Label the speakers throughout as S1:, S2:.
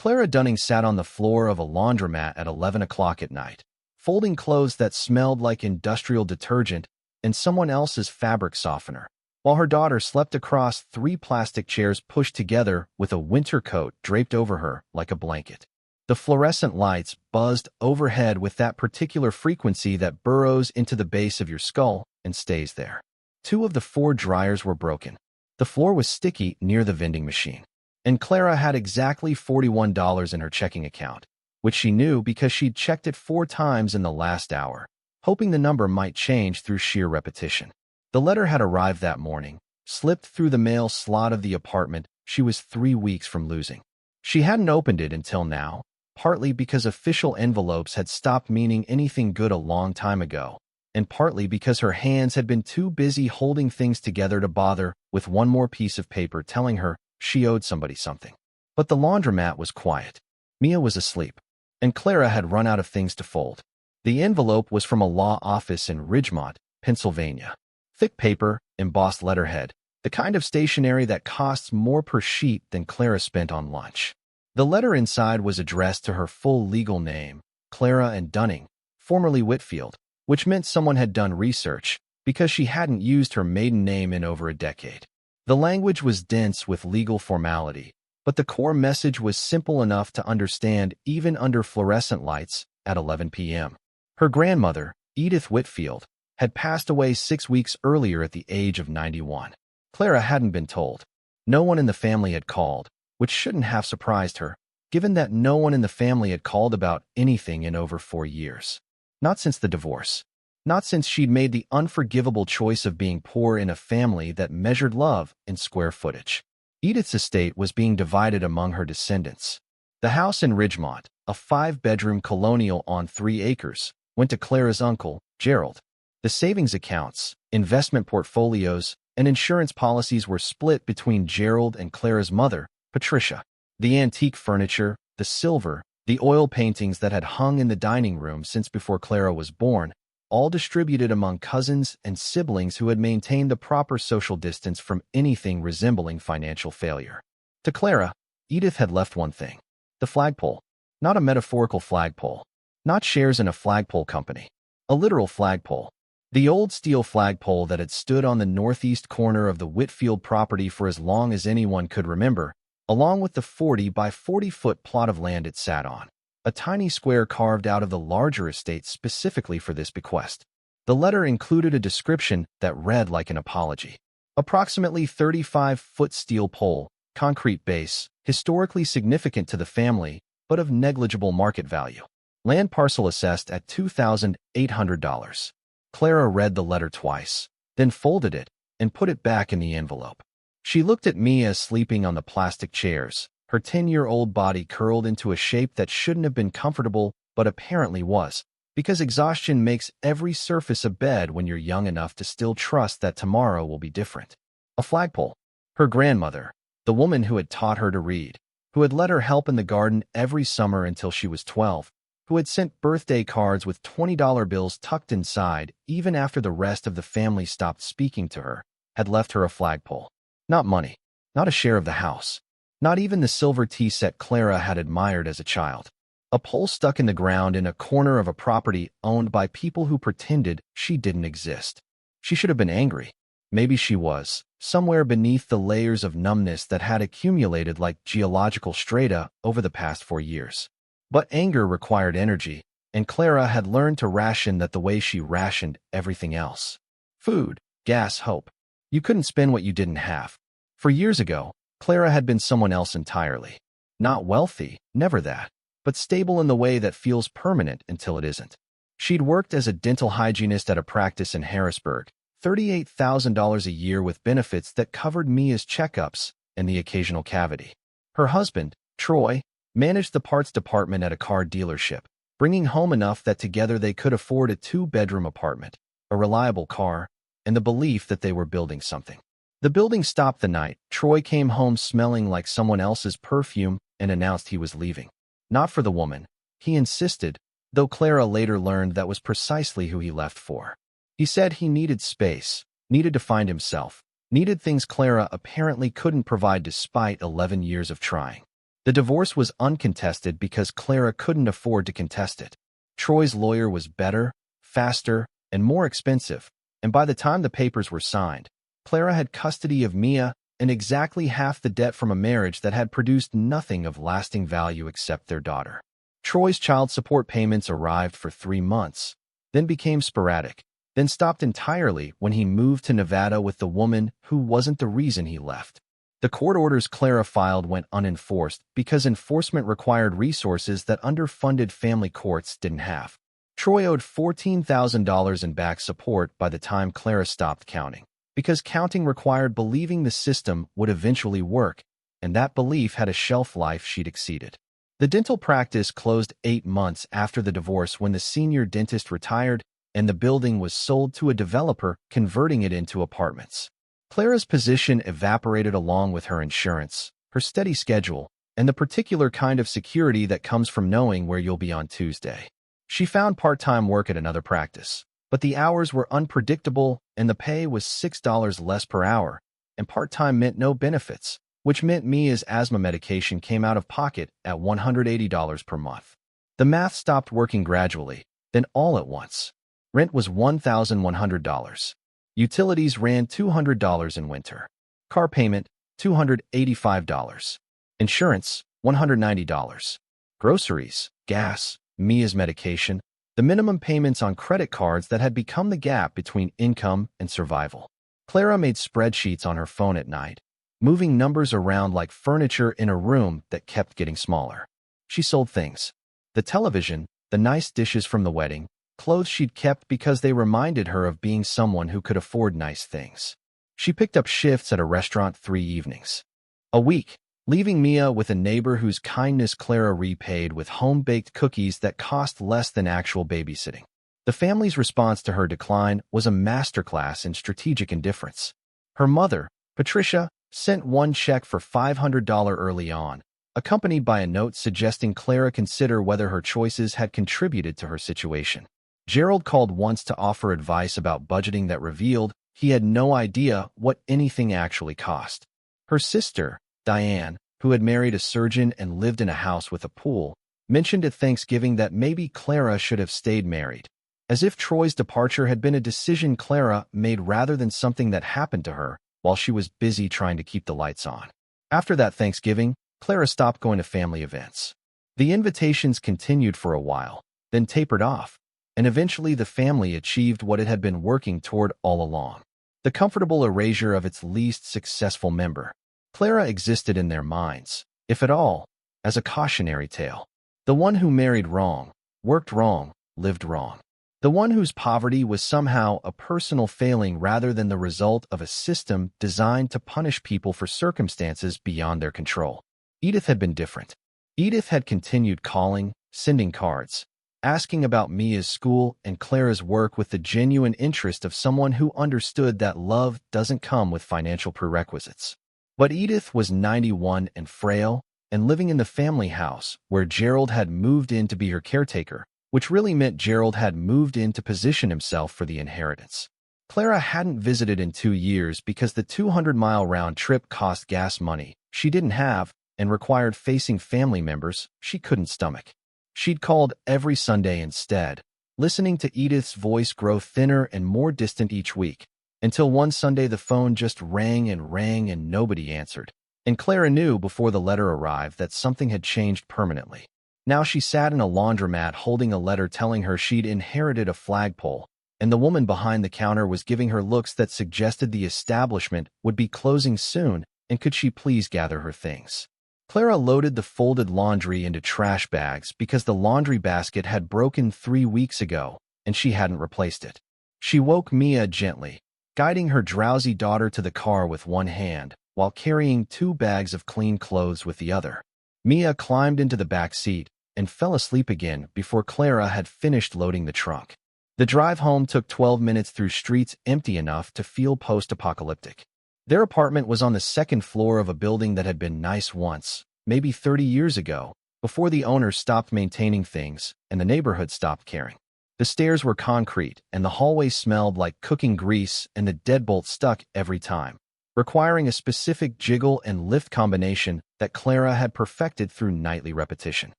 S1: Clara Dunning sat on the floor of a laundromat at 11 o'clock at night, folding clothes that smelled like industrial detergent and someone else's fabric softener, while her daughter slept across 3 plastic chairs pushed together with a winter coat draped over her like a blanket. The fluorescent lights buzzed overhead with that particular frequency that burrows into the base of your skull and stays there. 2 of the 4 dryers were broken. The floor was sticky near the vending machine, and Clara had exactly $41 in her checking account, which she knew because she'd checked it 4 times in the last hour, hoping the number might change through sheer repetition. The letter had arrived that morning, slipped through the mail slot of the apartment she was 3 weeks from losing. She hadn't opened it until now, partly because official envelopes had stopped meaning anything good a long time ago, and partly because her hands had been too busy holding things together to bother with one more piece of paper telling her she owed somebody something. But the laundromat was quiet. Mia was asleep, and Clara had run out of things to fold. The envelope was from a law office in Ridgemont, Pennsylvania. Thick paper, embossed letterhead, the kind of stationery that costs more per sheet than Clara spent on lunch. The letter inside was addressed to her full legal name, Clara and Dunning, formerly Whitfield, which meant someone had done research because she hadn't used her maiden name in over a decade. The language was dense with legal formality, but the core message was simple enough to understand even under fluorescent lights at 11 p.m. Her grandmother, Edith Whitfield, had passed away 6 weeks earlier at the age of 91. Clara hadn't been told. No one in the family had called, which shouldn't have surprised her, given that no one in the family had called about anything in over 4 years. Not since the divorce. Not since she'd made the unforgivable choice of being poor in a family that measured love in square footage. Edith's estate was being divided among her descendants. The house in Ridgemont, a 5-bedroom colonial on 3 acres, went to Clara's uncle, Gerald. The savings accounts, investment portfolios, and insurance policies were split between Gerald and Clara's mother, Patricia. The antique furniture, the silver, the oil paintings that had hung in the dining room since before Clara was born, all distributed among cousins and siblings who had maintained the proper social distance from anything resembling financial failure. To Clara, Edith had left one thing: the flagpole. Not a metaphorical flagpole. Not shares in a flagpole company. A literal flagpole. The old steel flagpole that had stood on the northeast corner of the Whitfield property for as long as anyone could remember, along with the 40 by 40-foot plot of land it sat on, a tiny square carved out of the larger estate specifically for this bequest. The letter included a description that read like an apology. Approximately 35-foot steel pole, concrete base, historically significant to the family, but of negligible market value. Land parcel assessed at $2,800. Clara read the letter twice, then folded it and put it back in the envelope. She looked at Mia sleeping on the plastic chairs, her 10-year-old body curled into a shape that shouldn't have been comfortable but apparently was, because exhaustion makes every surface a bed when you're young enough to still trust that tomorrow will be different. A flagpole. Her grandmother, the woman who had taught her to read, who had let her help in the garden every summer until she was 12, who had sent birthday cards with $20 bills tucked inside even after the rest of the family stopped speaking to her, had left her a flagpole. Not money, not a share of the house, not even the silver tea set Clara had admired as a child. A pole stuck in the ground in a corner of a property owned by people who pretended she didn't exist. She should have been angry. Maybe she was, somewhere beneath the layers of numbness that had accumulated like geological strata over the past 4 years. But anger required energy, and Clara had learned to ration that the way she rationed everything else. Food, gas, hope. You couldn't spend what you didn't have. For years ago, Clara had been someone else entirely. Not wealthy, never that, but stable in the way that feels permanent until it isn't. She'd worked as a dental hygienist at a practice in Harrisburg, $38,000 a year with benefits that covered Mia's checkups and the occasional cavity. Her husband, Troy, managed the parts department at a car dealership, bringing home enough that together they could afford a 2-bedroom apartment, a reliable car, and the belief that they were building something. The building stopped the night Troy came home smelling like someone else's perfume and announced he was leaving. Not for the woman, he insisted, though Clara later learned that was precisely who he left for. He said he needed space, needed to find himself, needed things Clara apparently couldn't provide despite 11 years of trying. The divorce was uncontested because Clara couldn't afford to contest it. Troy's lawyer was better, faster, and more expensive, and by the time the papers were signed, Clara had custody of Mia and exactly half the debt from a marriage that had produced nothing of lasting value except their daughter. Troy's child support payments arrived for 3 months, then became sporadic, then stopped entirely when he moved to Nevada with the woman who wasn't the reason he left. The court orders Clara filed went unenforced because enforcement required resources that underfunded family courts didn't have. Troy owed $14,000 in back support by the time Clara stopped counting, because counting required believing the system would eventually work, and that belief had a shelf life she'd exceeded. The dental practice closed 8 months after the divorce when the senior dentist retired, and the building was sold to a developer, converting it into apartments. Clara's position evaporated along with her insurance, her steady schedule, and the particular kind of security that comes from knowing where you'll be on Tuesday. She found part-time work at another practice, but the hours were unpredictable and the pay was $6 less per hour, and part-time meant no benefits, which meant Mia's asthma medication came out of pocket at $180 per month. The math stopped working gradually, then all at once. Rent was $1,100. Utilities ran $200 in winter. Car payment, $285. Insurance, $190. Groceries, gas, Mia's medication, the minimum payments on credit cards that had become the gap between income and survival. Clara made spreadsheets on her phone at night, moving numbers around like furniture in a room that kept getting smaller. She sold things. The television, the nice dishes from the wedding, clothes she'd kept because they reminded her of being someone who could afford nice things. She picked up shifts at a restaurant 3 evenings a week, leaving Mia with a neighbor whose kindness Clara repaid with home-baked cookies that cost less than actual babysitting. The family's response to her decline was a masterclass in strategic indifference. Her mother, Patricia, sent one check for $500 early on, accompanied by a note suggesting Clara consider whether her choices had contributed to her situation. Gerald called once to offer advice about budgeting that revealed he had no idea what anything actually cost. Her sister, Diane, who had married a surgeon and lived in a house with a pool, mentioned at Thanksgiving that maybe Clara should have stayed married, as if Troy's departure had been a decision Clara made rather than something that happened to her while she was busy trying to keep the lights on. After that Thanksgiving, Clara stopped going to family events. The invitations continued for a while, then tapered off, and eventually the family achieved what it had been working toward all along: the comfortable erasure of its least successful member. Clara existed in their minds, if at all, as a cautionary tale. The one who married wrong, worked wrong, lived wrong. The one whose poverty was somehow a personal failing rather than the result of a system designed to punish people for circumstances beyond their control. Edith had been different. Edith had continued calling, sending cards, asking about Mia's school and Clara's work with the genuine interest of someone who understood that love doesn't come with financial prerequisites. But Edith was 91 and frail, and living in the family house where Gerald had moved in to be her caretaker, which really meant Gerald had moved in to position himself for the inheritance. Clara hadn't visited in 2 years because the 200-mile round trip cost gas money she didn't have and required facing family members she couldn't stomach. She'd called every Sunday instead, listening to Edith's voice grow thinner and more distant each week, until one Sunday the phone just rang and nobody answered, and Clara knew before the letter arrived that something had changed permanently. Now she sat in a laundromat holding a letter telling her she'd inherited a flagpole, and the woman behind the counter was giving her looks that suggested the establishment would be closing soon, and could she please gather her things. Clara loaded the folded laundry into trash bags because the laundry basket had broken 3 weeks ago, and she hadn't replaced it. She woke Mia gently, guiding her drowsy daughter to the car with one hand, while carrying 2 bags of clean clothes with the other. Mia climbed into the back seat and fell asleep again before Clara had finished loading the trunk. The drive home took 12 minutes through streets empty enough to feel post-apocalyptic. Their apartment was on the 2nd floor of a building that had been nice once, maybe 30 years ago, before the owners stopped maintaining things and the neighborhood stopped caring. The stairs were concrete and the hallway smelled like cooking grease and the deadbolt stuck every time. requiring a specific jiggle and lift combination that Clara had perfected through nightly repetition.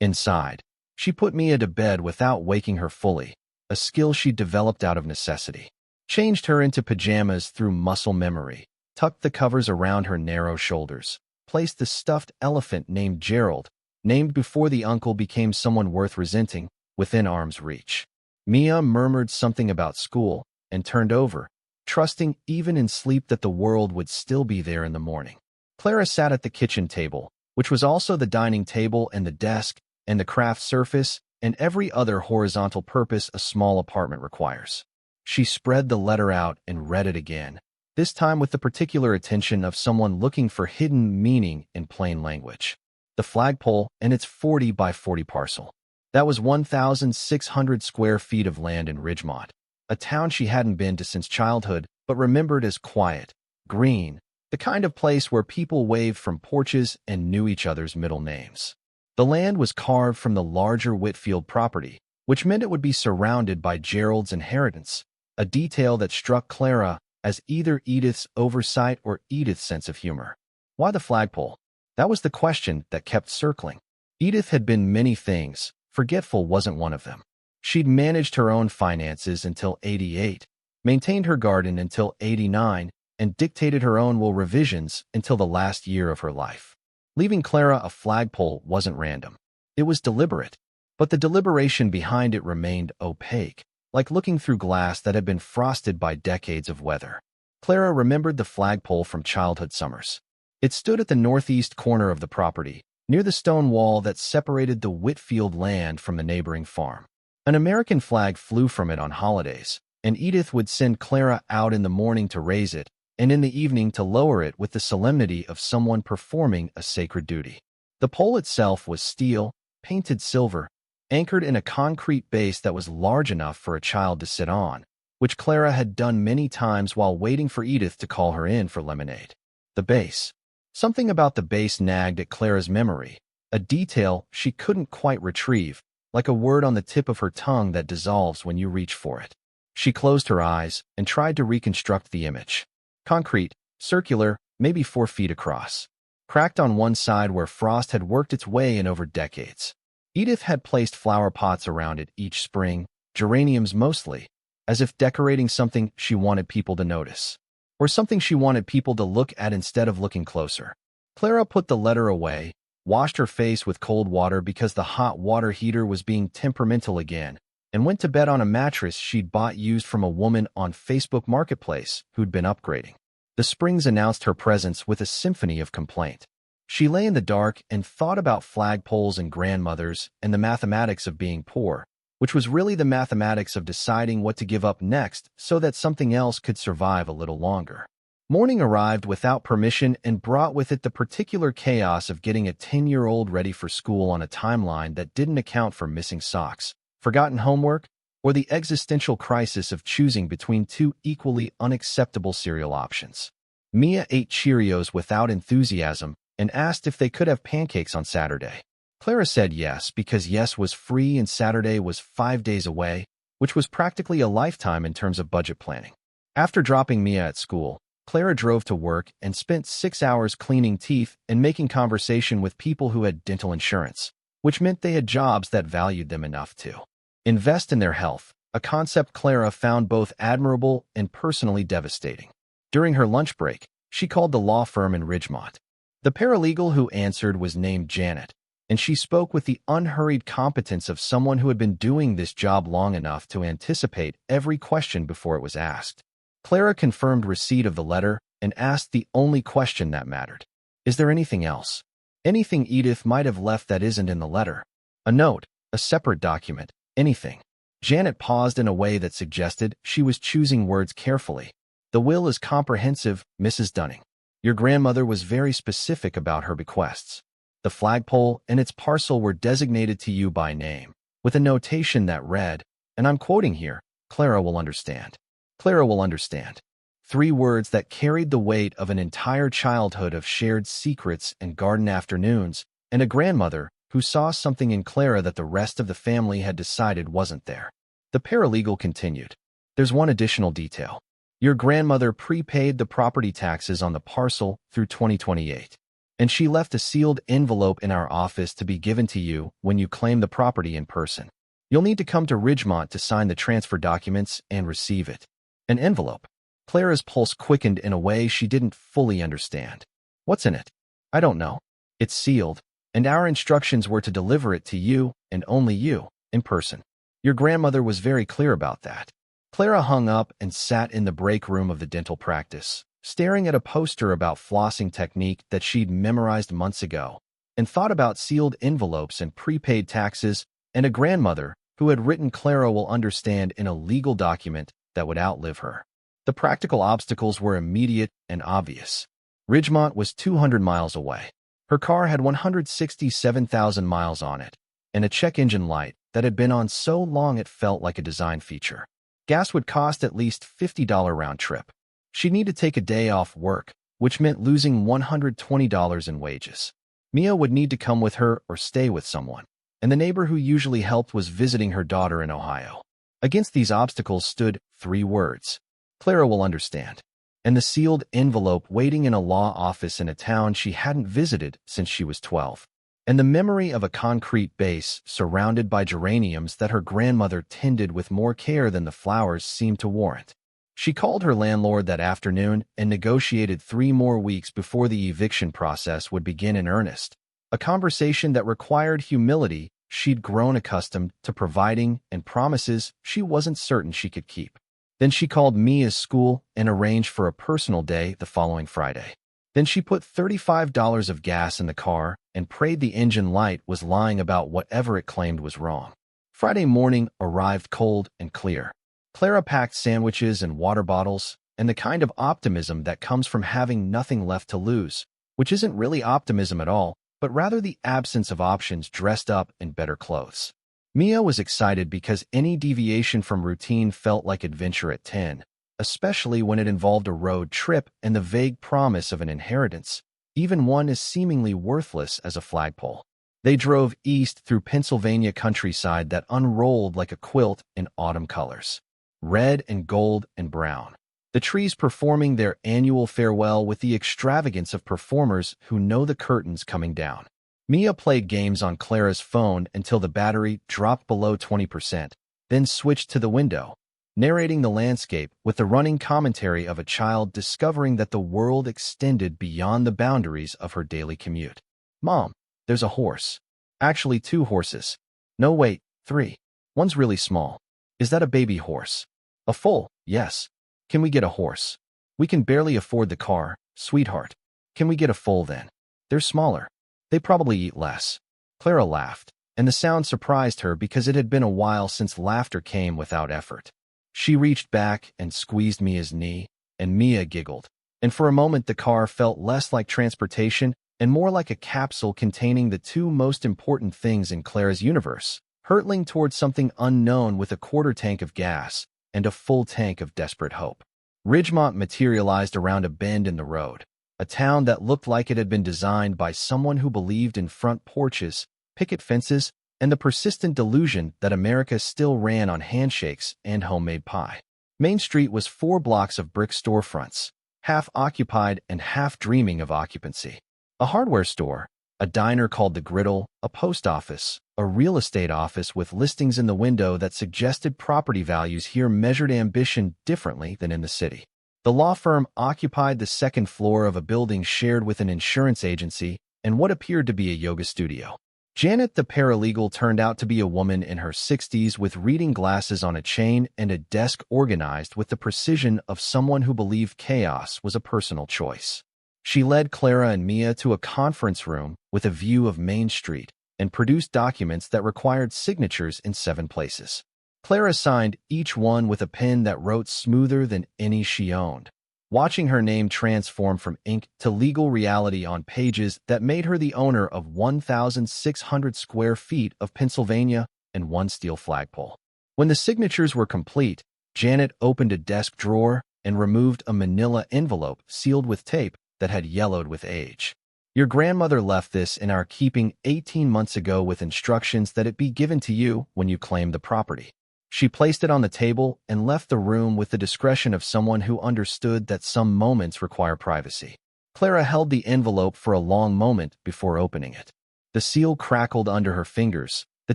S1: Inside, she put Mia to bed without waking her fully, a skill she developed out of necessity. Changed her into pajamas through muscle memory, tucked the covers around her narrow shoulders, placed the stuffed elephant named Gerald, named before the uncle became someone worth resenting, within arm's reach. Mia murmured something about school and turned over, trusting even in sleep that the world would still be there in the morning. Clara sat at the kitchen table, which was also the dining table and the desk and the craft surface and every other horizontal purpose a small apartment requires. She spread the letter out and read it again, this time with the particular attention of someone looking for hidden meaning in plain language. The flagpole and its 40 by 40 parcel. That was 1,600 square feet of land in Ridgemont, a town she hadn't been to since childhood, but remembered as quiet, green, the kind of place where people waved from porches and knew each other's middle names. The land was carved from the larger Whitfield property, which meant it would be surrounded by Gerald's inheritance, a detail that struck Clara as either Edith's oversight or Edith's sense of humor. Why the flagpole? That was the question that kept circling. Edith had been many things. Forgetful wasn't one of them. She'd managed her own finances until 88, maintained her garden until 89, and dictated her own will revisions until the last year of her life. Leaving Clara a flagpole wasn't random. It was deliberate, but the deliberation behind it remained opaque, like looking through glass that had been frosted by decades of weather. Clara remembered the flagpole from childhood summers. It stood at the northeast corner of the property, near the stone wall that separated the Whitfield land from the neighboring farm. An American flag flew from it on holidays, and Edith would send Clara out in the morning to raise it, and in the evening to lower it with the solemnity of someone performing a sacred duty. The pole itself was steel, painted silver, anchored in a concrete base that was large enough for a child to sit on, which Clara had done many times while waiting for Edith to call her in for lemonade. The base. Something about the base nagged at Clara's memory, a detail she couldn't quite retrieve, like a word on the tip of her tongue that dissolves when you reach for it. She closed her eyes and tried to reconstruct the image. Concrete, circular, maybe 4 feet across. Cracked on one side where frost had worked its way in over decades. Edith had placed flower pots around it each spring, geraniums mostly, as if decorating something she wanted people to notice. Or something she wanted people to look at instead of looking closer. Clara put the letter away, washed her face with cold water because the hot water heater was being temperamental again, and went to bed on a mattress she'd bought used from a woman on Facebook Marketplace who'd been upgrading. The springs announced her presence with a symphony of complaint. She lay in the dark and thought about flagpoles and grandmothers and the mathematics of being poor, which was really the mathematics of deciding what to give up next so that something else could survive a little longer. Morning arrived without permission and brought with it the particular chaos of getting a 10-year-old ready for school on a timeline that didn't account for missing socks, forgotten homework, or the existential crisis of choosing between two equally unacceptable cereal options. Mia ate Cheerios without enthusiasm and asked if they could have pancakes on Saturday. Clara said yes because yes was free and Saturday was 5 days away, which was practically a lifetime in terms of budget planning. After dropping Mia at school, Clara drove to work and spent 6 hours cleaning teeth and making conversation with people who had dental insurance, which meant they had jobs that valued them enough to invest in their health, a concept Clara found both admirable and personally devastating. During her lunch break, she called the law firm in Ridgemont. The paralegal who answered was named Janet, and she spoke with the unhurried competence of someone who had been doing this job long enough to anticipate every question before it was asked. Clara confirmed receipt of the letter and asked the only question that mattered. Is there anything else? Anything Edith might have left that isn't in the letter? A note, a separate document, anything. Janet paused in a way that suggested she was choosing words carefully. The will is comprehensive, Mrs. Dunning. Your grandmother was very specific about her bequests. The flagpole and its parcel were designated to you by name, with a notation that read, and I'm quoting here, Clara will understand. Clara will understand. 3 words that carried the weight of an entire childhood of shared secrets and garden afternoons, and a grandmother who saw something in Clara that the rest of the family had decided wasn't there. The paralegal continued. There's one additional detail. Your grandmother prepaid the property taxes on the parcel through 2028, and she left a sealed envelope in our office to be given to you when you claim the property in person. You'll need to come to Ridgemont to sign the transfer documents and receive it. An envelope. Clara's pulse quickened in a way she didn't fully understand. What's in it? I don't know. It's sealed, and our instructions were to deliver it to you, and only you, in person. Your grandmother was very clear about that. Clara hung up and sat in the break room of the dental practice, staring at a poster about flossing technique that she'd memorized months ago, and thought about sealed envelopes and prepaid taxes and a grandmother who had written Clara will understand in a legal document that would outlive her. The practical obstacles were immediate and obvious. Ridgemont was 200 miles away. Her car had 167,000 miles on it, and a check engine light that had been on so long it felt like a design feature. Gas would cost at least $50 round trip. She'd need to take a day off work, which meant losing $120 in wages. Mia would need to come with her or stay with someone, and the neighbor who usually helped was visiting her daughter in Ohio. Against these obstacles stood 3 words. Clara will understand. And the sealed envelope waiting in a law office in a town she hadn't visited since she was 12. And the memory of a concrete base surrounded by geraniums that her grandmother tended with more care than the flowers seemed to warrant. She called her landlord that afternoon and negotiated 3 more weeks before the eviction process would begin in earnest, a conversation that required humility she'd grown accustomed to providing and promises she wasn't certain she could keep. Then she called Mia's school and arranged for a personal day the following Friday. Then she put $35 of gas in the car and prayed the engine light was lying about whatever it claimed was wrong. Friday morning arrived cold and clear. Clara packed sandwiches and water bottles, and the kind of optimism that comes from having nothing left to lose, which isn't really optimism at all, but rather the absence of options dressed up in better clothes. Mia was excited because any deviation from routine felt like adventure at 10, especially when it involved a road trip and the vague promise of an inheritance, even one as seemingly worthless as a flagpole. They drove east through Pennsylvania countryside that unrolled like a quilt in autumn colors, red and gold and brown. The trees performing their annual farewell with the extravagance of performers who know the curtains coming down. Mia played games on Clara's phone until the battery dropped below 20%, then switched to the window, narrating the landscape with the running commentary of a child discovering that the world extended beyond the boundaries of her daily commute. Mom, there's a horse. Actually, 2 horses. No, wait, 3. One's really small. Is that a baby horse? A foal, yes. Can we get a horse? We can barely afford the car, sweetheart. Can we get a foal then? They're smaller. They probably eat less. Clara laughed, and the sound surprised her because it had been a while since laughter came without effort. She reached back and squeezed Mia's knee, and Mia giggled. And for a moment the car felt less like transportation and more like a capsule containing the 2 most important things in Clara's universe, hurtling towards something unknown with a quarter tank of gas and a full tank of desperate hope. Ridgemont materialized around a bend in the road, a town that looked like it had been designed by someone who believed in front porches, picket fences, and the persistent delusion that America still ran on handshakes and homemade pie. Main Street was 4 blocks of brick storefronts, half occupied and half dreaming of occupancy. A hardware store, a diner called The Griddle, a post office, a real estate office with listings in the window that suggested property values here measured ambition differently than in the city. The law firm occupied the 2nd floor of a building shared with an insurance agency and what appeared to be a yoga studio. Janet the paralegal turned out to be a woman in her 60s with reading glasses on a chain and a desk organized with the precision of someone who believed chaos was a personal choice. She led Clara and Mia to a conference room with a view of Main Street and produced documents that required signatures in 7 places. Clara signed each one with a pen that wrote smoother than any she owned, watching her name transform from ink to legal reality on pages that made her the owner of 1,600 square feet of Pennsylvania and 1 steel flagpole. When the signatures were complete, Janet opened a desk drawer and removed a manila envelope sealed with tape that had yellowed with age. Your grandmother left this in our keeping 18 months ago with instructions that it be given to you when you claim the property. She placed it on the table and left the room with the discretion of someone who understood that some moments require privacy. Clara held the envelope for a long moment before opening it. The seal crackled under her fingers, the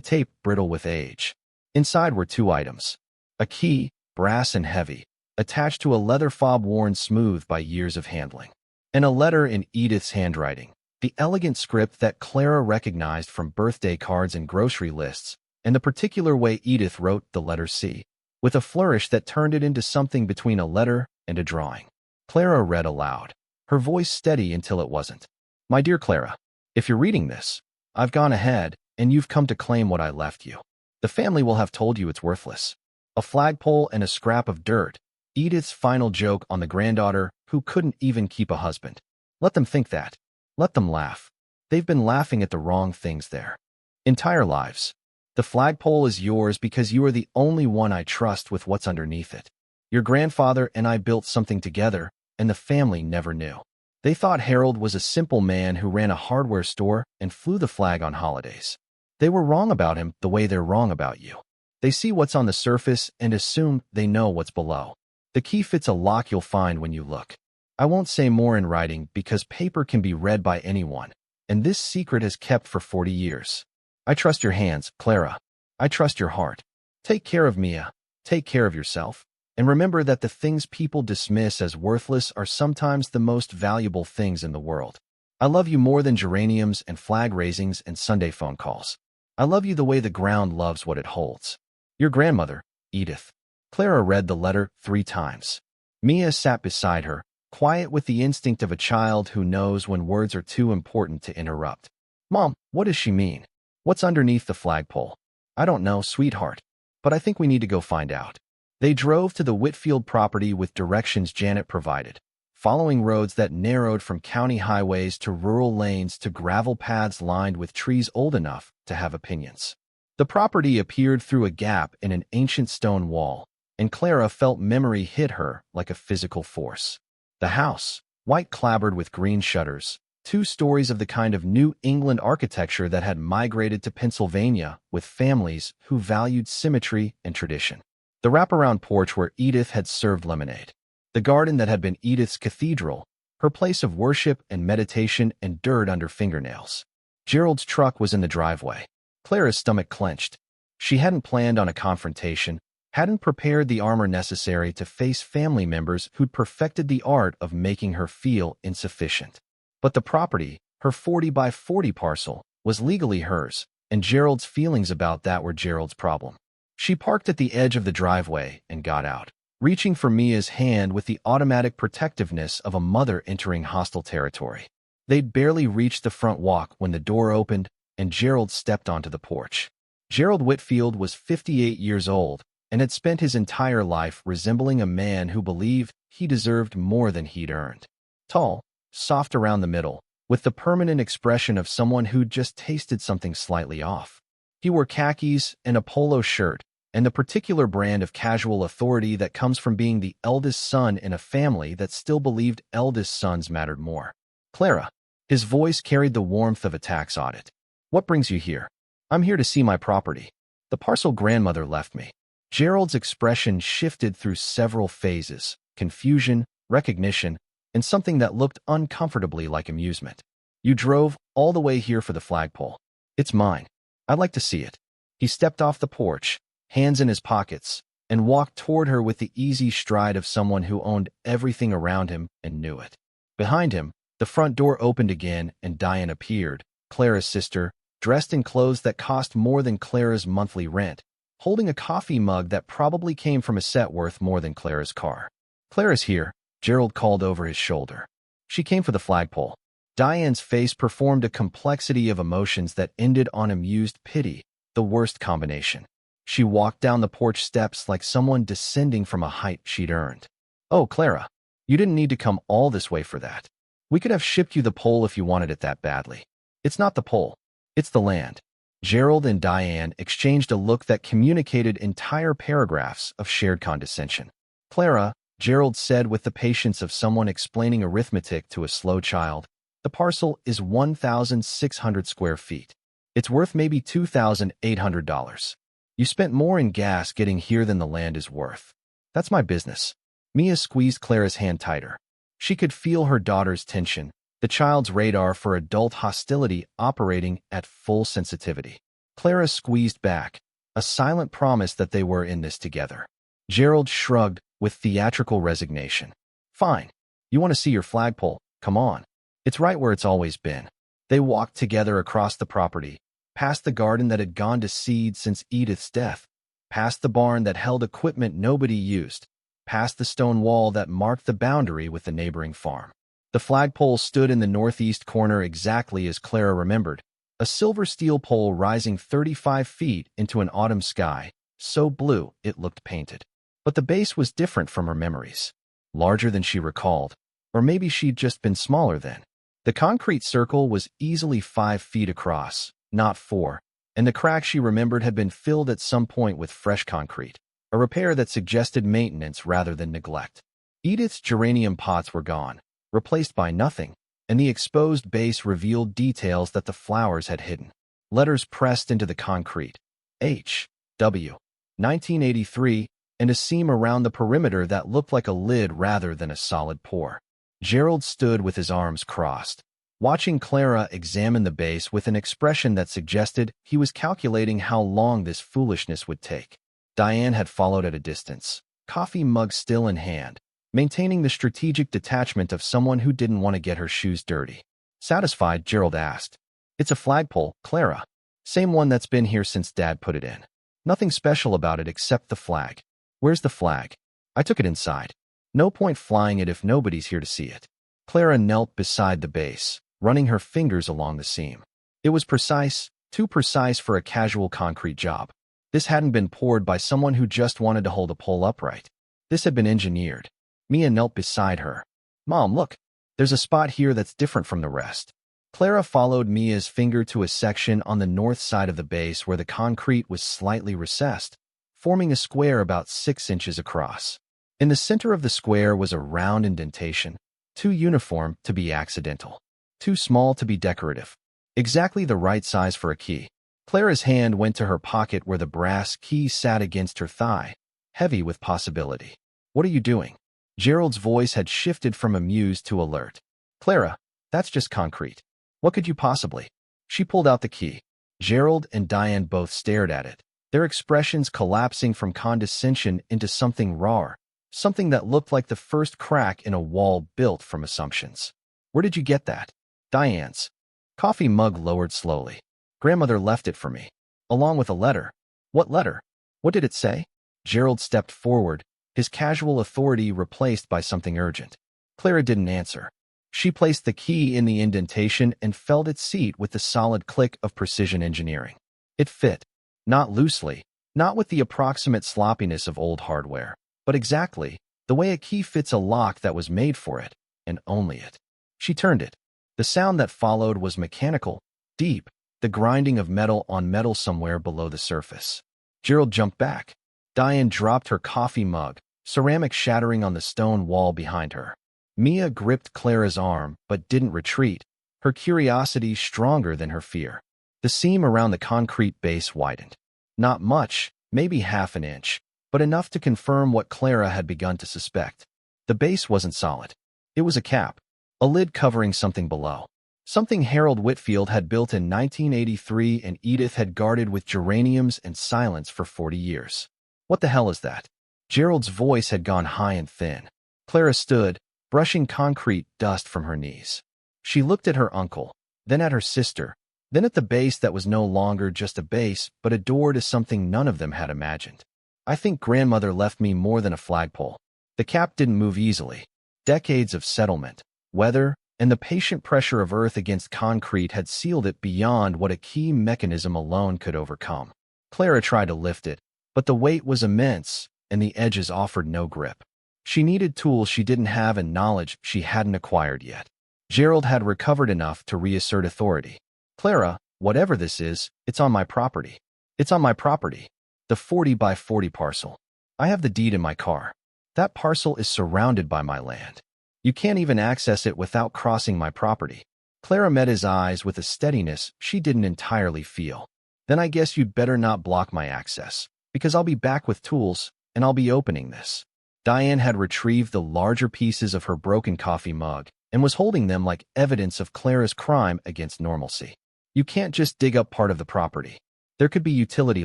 S1: tape brittle with age. Inside were two items. A key, brass and heavy, attached to a leather fob worn smooth by years of handling. And a letter in Edith's handwriting, the elegant script that Clara recognized from birthday cards and grocery lists, and the particular way Edith wrote the letter C, with a flourish that turned it into something between a letter and a drawing. Clara read aloud, her voice steady until it wasn't. My dear Clara, if you're reading this, I've gone ahead, and you've come to claim what I left you. The family will have told you it's worthless. A flagpole and a scrap of dirt, Edith's final joke on the granddaughter who couldn't even keep a husband. Let them think that. Let them laugh. They've been laughing at the wrong things their entire lives. The flagpole is yours because you are the only one I trust with what's underneath it. Your grandfather and I built something together, and the family never knew. They thought Gerald was a simple man who ran a hardware store and flew the flag on holidays. They were wrong about him the way they're wrong about you. They see what's on the surface and assume they know what's below. The key fits a lock you'll find when you look. I won't say more in writing because paper can be read by anyone, and this secret is kept for 40 years. I trust your hands, Clara. I trust your heart. Take care of Mia. Take care of yourself. And remember that the things people dismiss as worthless are sometimes the most valuable things in the world. I love you more than geraniums and flag raisings and Sunday phone calls. I love you the way the ground loves what it holds. Your grandmother, Edith. Clara read the letter 3 times. Mia sat beside her, quiet with the instinct of a child who knows when words are too important to interrupt. Mom, what does she mean? What's underneath the flagpole? I don't know, sweetheart, but I think we need to go find out. They drove to the Whitfield property with directions Janet provided, following roads that narrowed from county highways to rural lanes to gravel paths lined with trees old enough to have opinions. The property appeared through a gap in an ancient stone wall, and Clara felt memory hit her like a physical force. The house, white clapboard with green shutters, 2 stories of the kind of New England architecture that had migrated to Pennsylvania with families who valued symmetry and tradition. The wraparound porch where Edith had served lemonade. The garden that had been Edith's cathedral, her place of worship and meditation, and dirt under fingernails. Gerald's truck was in the driveway. Clara's stomach clenched. She hadn't planned on a confrontation, hadn't prepared the armor necessary to face family members who'd perfected the art of making her feel insufficient. But the property, her 40 by 40 parcel, was legally hers, and Gerald's feelings about that were Gerald's problem. She parked at the edge of the driveway and got out, reaching for Mia's hand with the automatic protectiveness of a mother entering hostile territory. They'd barely reached the front walk when the door opened and Gerald stepped onto the porch. Gerald Whitfield was 58 years old and had spent his entire life resembling a man who believed he deserved more than he'd earned. Tall, soft around the middle, with the permanent expression of someone who'd just tasted something slightly off. He wore khakis and a polo shirt, and the particular brand of casual authority that comes from being the eldest son in a family that still believed eldest sons mattered more. Clara. His voice carried the warmth of a tax audit. What brings you here? I'm here to see my property. The parcel grandmother left me. Gerald's expression shifted through several phases: confusion, recognition, and something that looked uncomfortably like amusement. You drove all the way here for the flagpole. It's mine. I'd like to see it. He stepped off the porch, hands in his pockets, and walked toward her with the easy stride of someone who owned everything around him and knew it. Behind him, the front door opened again and Diane appeared, Clara's sister, dressed in clothes that cost more than Clara's monthly rent, holding a coffee mug that probably came from a set worth more than Clara's car. Clara's here, Gerald called over his shoulder. She came for the flagpole. Diane's face performed a complexity of emotions that ended on amused pity, the worst combination. She walked down the porch steps like someone descending from a height she'd earned. Oh, Clara, you didn't need to come all this way for that. We could have shipped you the pole if you wanted it that badly. It's not the pole. It's the land. Gerald and Diane exchanged a look that communicated entire paragraphs of shared condescension. Clara, Gerald said with the patience of someone explaining arithmetic to a slow child, the parcel is 1,600 square feet. It's worth maybe $2,800. You spent more in gas getting here than the land is worth. That's my business. Mia squeezed Clara's hand tighter. She could feel her daughter's tension, the child's radar for adult hostility operating at full sensitivity. Clara squeezed back, a silent promise that they were in this together. Gerald shrugged with theatrical resignation. Fine. You want to see your flagpole? Come on. It's right where it's always been. They walked together across the property, past the garden that had gone to seed since Edith's death, past the barn that held equipment nobody used, past the stone wall that marked the boundary with the neighboring farm. The flagpole stood in the northeast corner exactly as Clara remembered, a silver steel pole rising 35 feet into an autumn sky, so blue it looked painted. But the base was different from her memories, larger than she recalled, or maybe she'd just been smaller then. The concrete circle was easily 5 feet across, not 4, and the crack she remembered had been filled at some point with fresh concrete, a repair that suggested maintenance rather than neglect. Edith's geranium pots were gone, replaced by nothing, and the exposed base revealed details that the flowers had hidden. Letters pressed into the concrete. H. W. 1983, and a seam around the perimeter that looked like a lid rather than a solid pour. Gerald stood with his arms crossed, watching Clara examine the base with an expression that suggested he was calculating how long this foolishness would take. Diane had followed at a distance, coffee mug still in hand, maintaining the strategic detachment of someone who didn't want to get her shoes dirty. Satisfied, Gerald asked, "It's a flagpole, Clara. Same one that's been here since Dad put it in. Nothing special about it except the flag." "Where's the flag?" "I took it inside. No point flying it if nobody's here to see it." Clara knelt beside the base, running her fingers along the seam. It was precise, too precise for a casual concrete job. This hadn't been poured by someone who just wanted to hold a pole upright. This had been engineered. Mia knelt beside her. "Mom, look. There's a spot here that's different from the rest." Clara followed Mia's finger to a section on the north side of the base where the concrete was slightly recessed, forming a square about 6 inches across. In the center of the square was a round indentation, too uniform to be accidental, too small to be decorative, exactly the right size for a key. Clara's hand went to her pocket where the brass key sat against her thigh, heavy with possibility. "What are you doing?" Gerald's voice had shifted from amused to alert. "Clara, that's just concrete. What could you possibly?" She pulled out the key. Gerald and Diane both stared at it, their expressions collapsing from condescension into something raw, something that looked like the first crack in a wall built from assumptions. "Where did you get that?" "Diane's." Coffee mug lowered slowly. "Grandmother left it for me, along with a letter." "What letter? What did it say?" Gerald stepped forward, his casual authority replaced by something urgent. Clara didn't answer. She placed the key in the indentation and felt its seat with the solid click of precision engineering. It fit, not loosely, not with the approximate sloppiness of old hardware, but exactly the way a key fits a lock that was made for it, and only it. She turned it. The sound that followed was mechanical, deep, the grinding of metal on metal somewhere below the surface. Gerald jumped back. Diane dropped her coffee mug, ceramic shattering on the stone wall behind her. Mia gripped Clara's arm but didn't retreat, her curiosity stronger than her fear. The seam around the concrete base widened. Not much, maybe half an inch, but enough to confirm what Clara had begun to suspect. The base wasn't solid. It was a cap, a lid covering something below. Something Gerald Whitfield had built in 1983 and Edith had guarded with geraniums and silence for 40 years. "What the hell is that?" Gerald's voice had gone high and thin. Clara stood, brushing concrete dust from her knees. She looked at her uncle, then at her sister, then at the base that was no longer just a base, but a door to something none of them had imagined. "I think grandmother left me more than a flagpole." The cap didn't move easily. Decades of settlement, weather, and the patient pressure of earth against concrete had sealed it beyond what a key mechanism alone could overcome. Clara tried to lift it, but the weight was immense, and the edges offered no grip. She needed tools she didn't have and knowledge she hadn't acquired yet. Gerald had recovered enough to reassert authority. "Clara, whatever this is, it's on my property. It's on my property. The 40 by 40 parcel. I have the deed in my car. That parcel is surrounded by my land. You can't even access it without crossing my property." Clara met his eyes with a steadiness she didn't entirely feel. Then I guess you'd better not block my access, because I'll be back with tools, and I'll be opening this. Diane had retrieved the larger pieces of her broken coffee mug and was holding them like evidence of Clara's crime against normalcy. You can't just dig up part of the property. There could be utility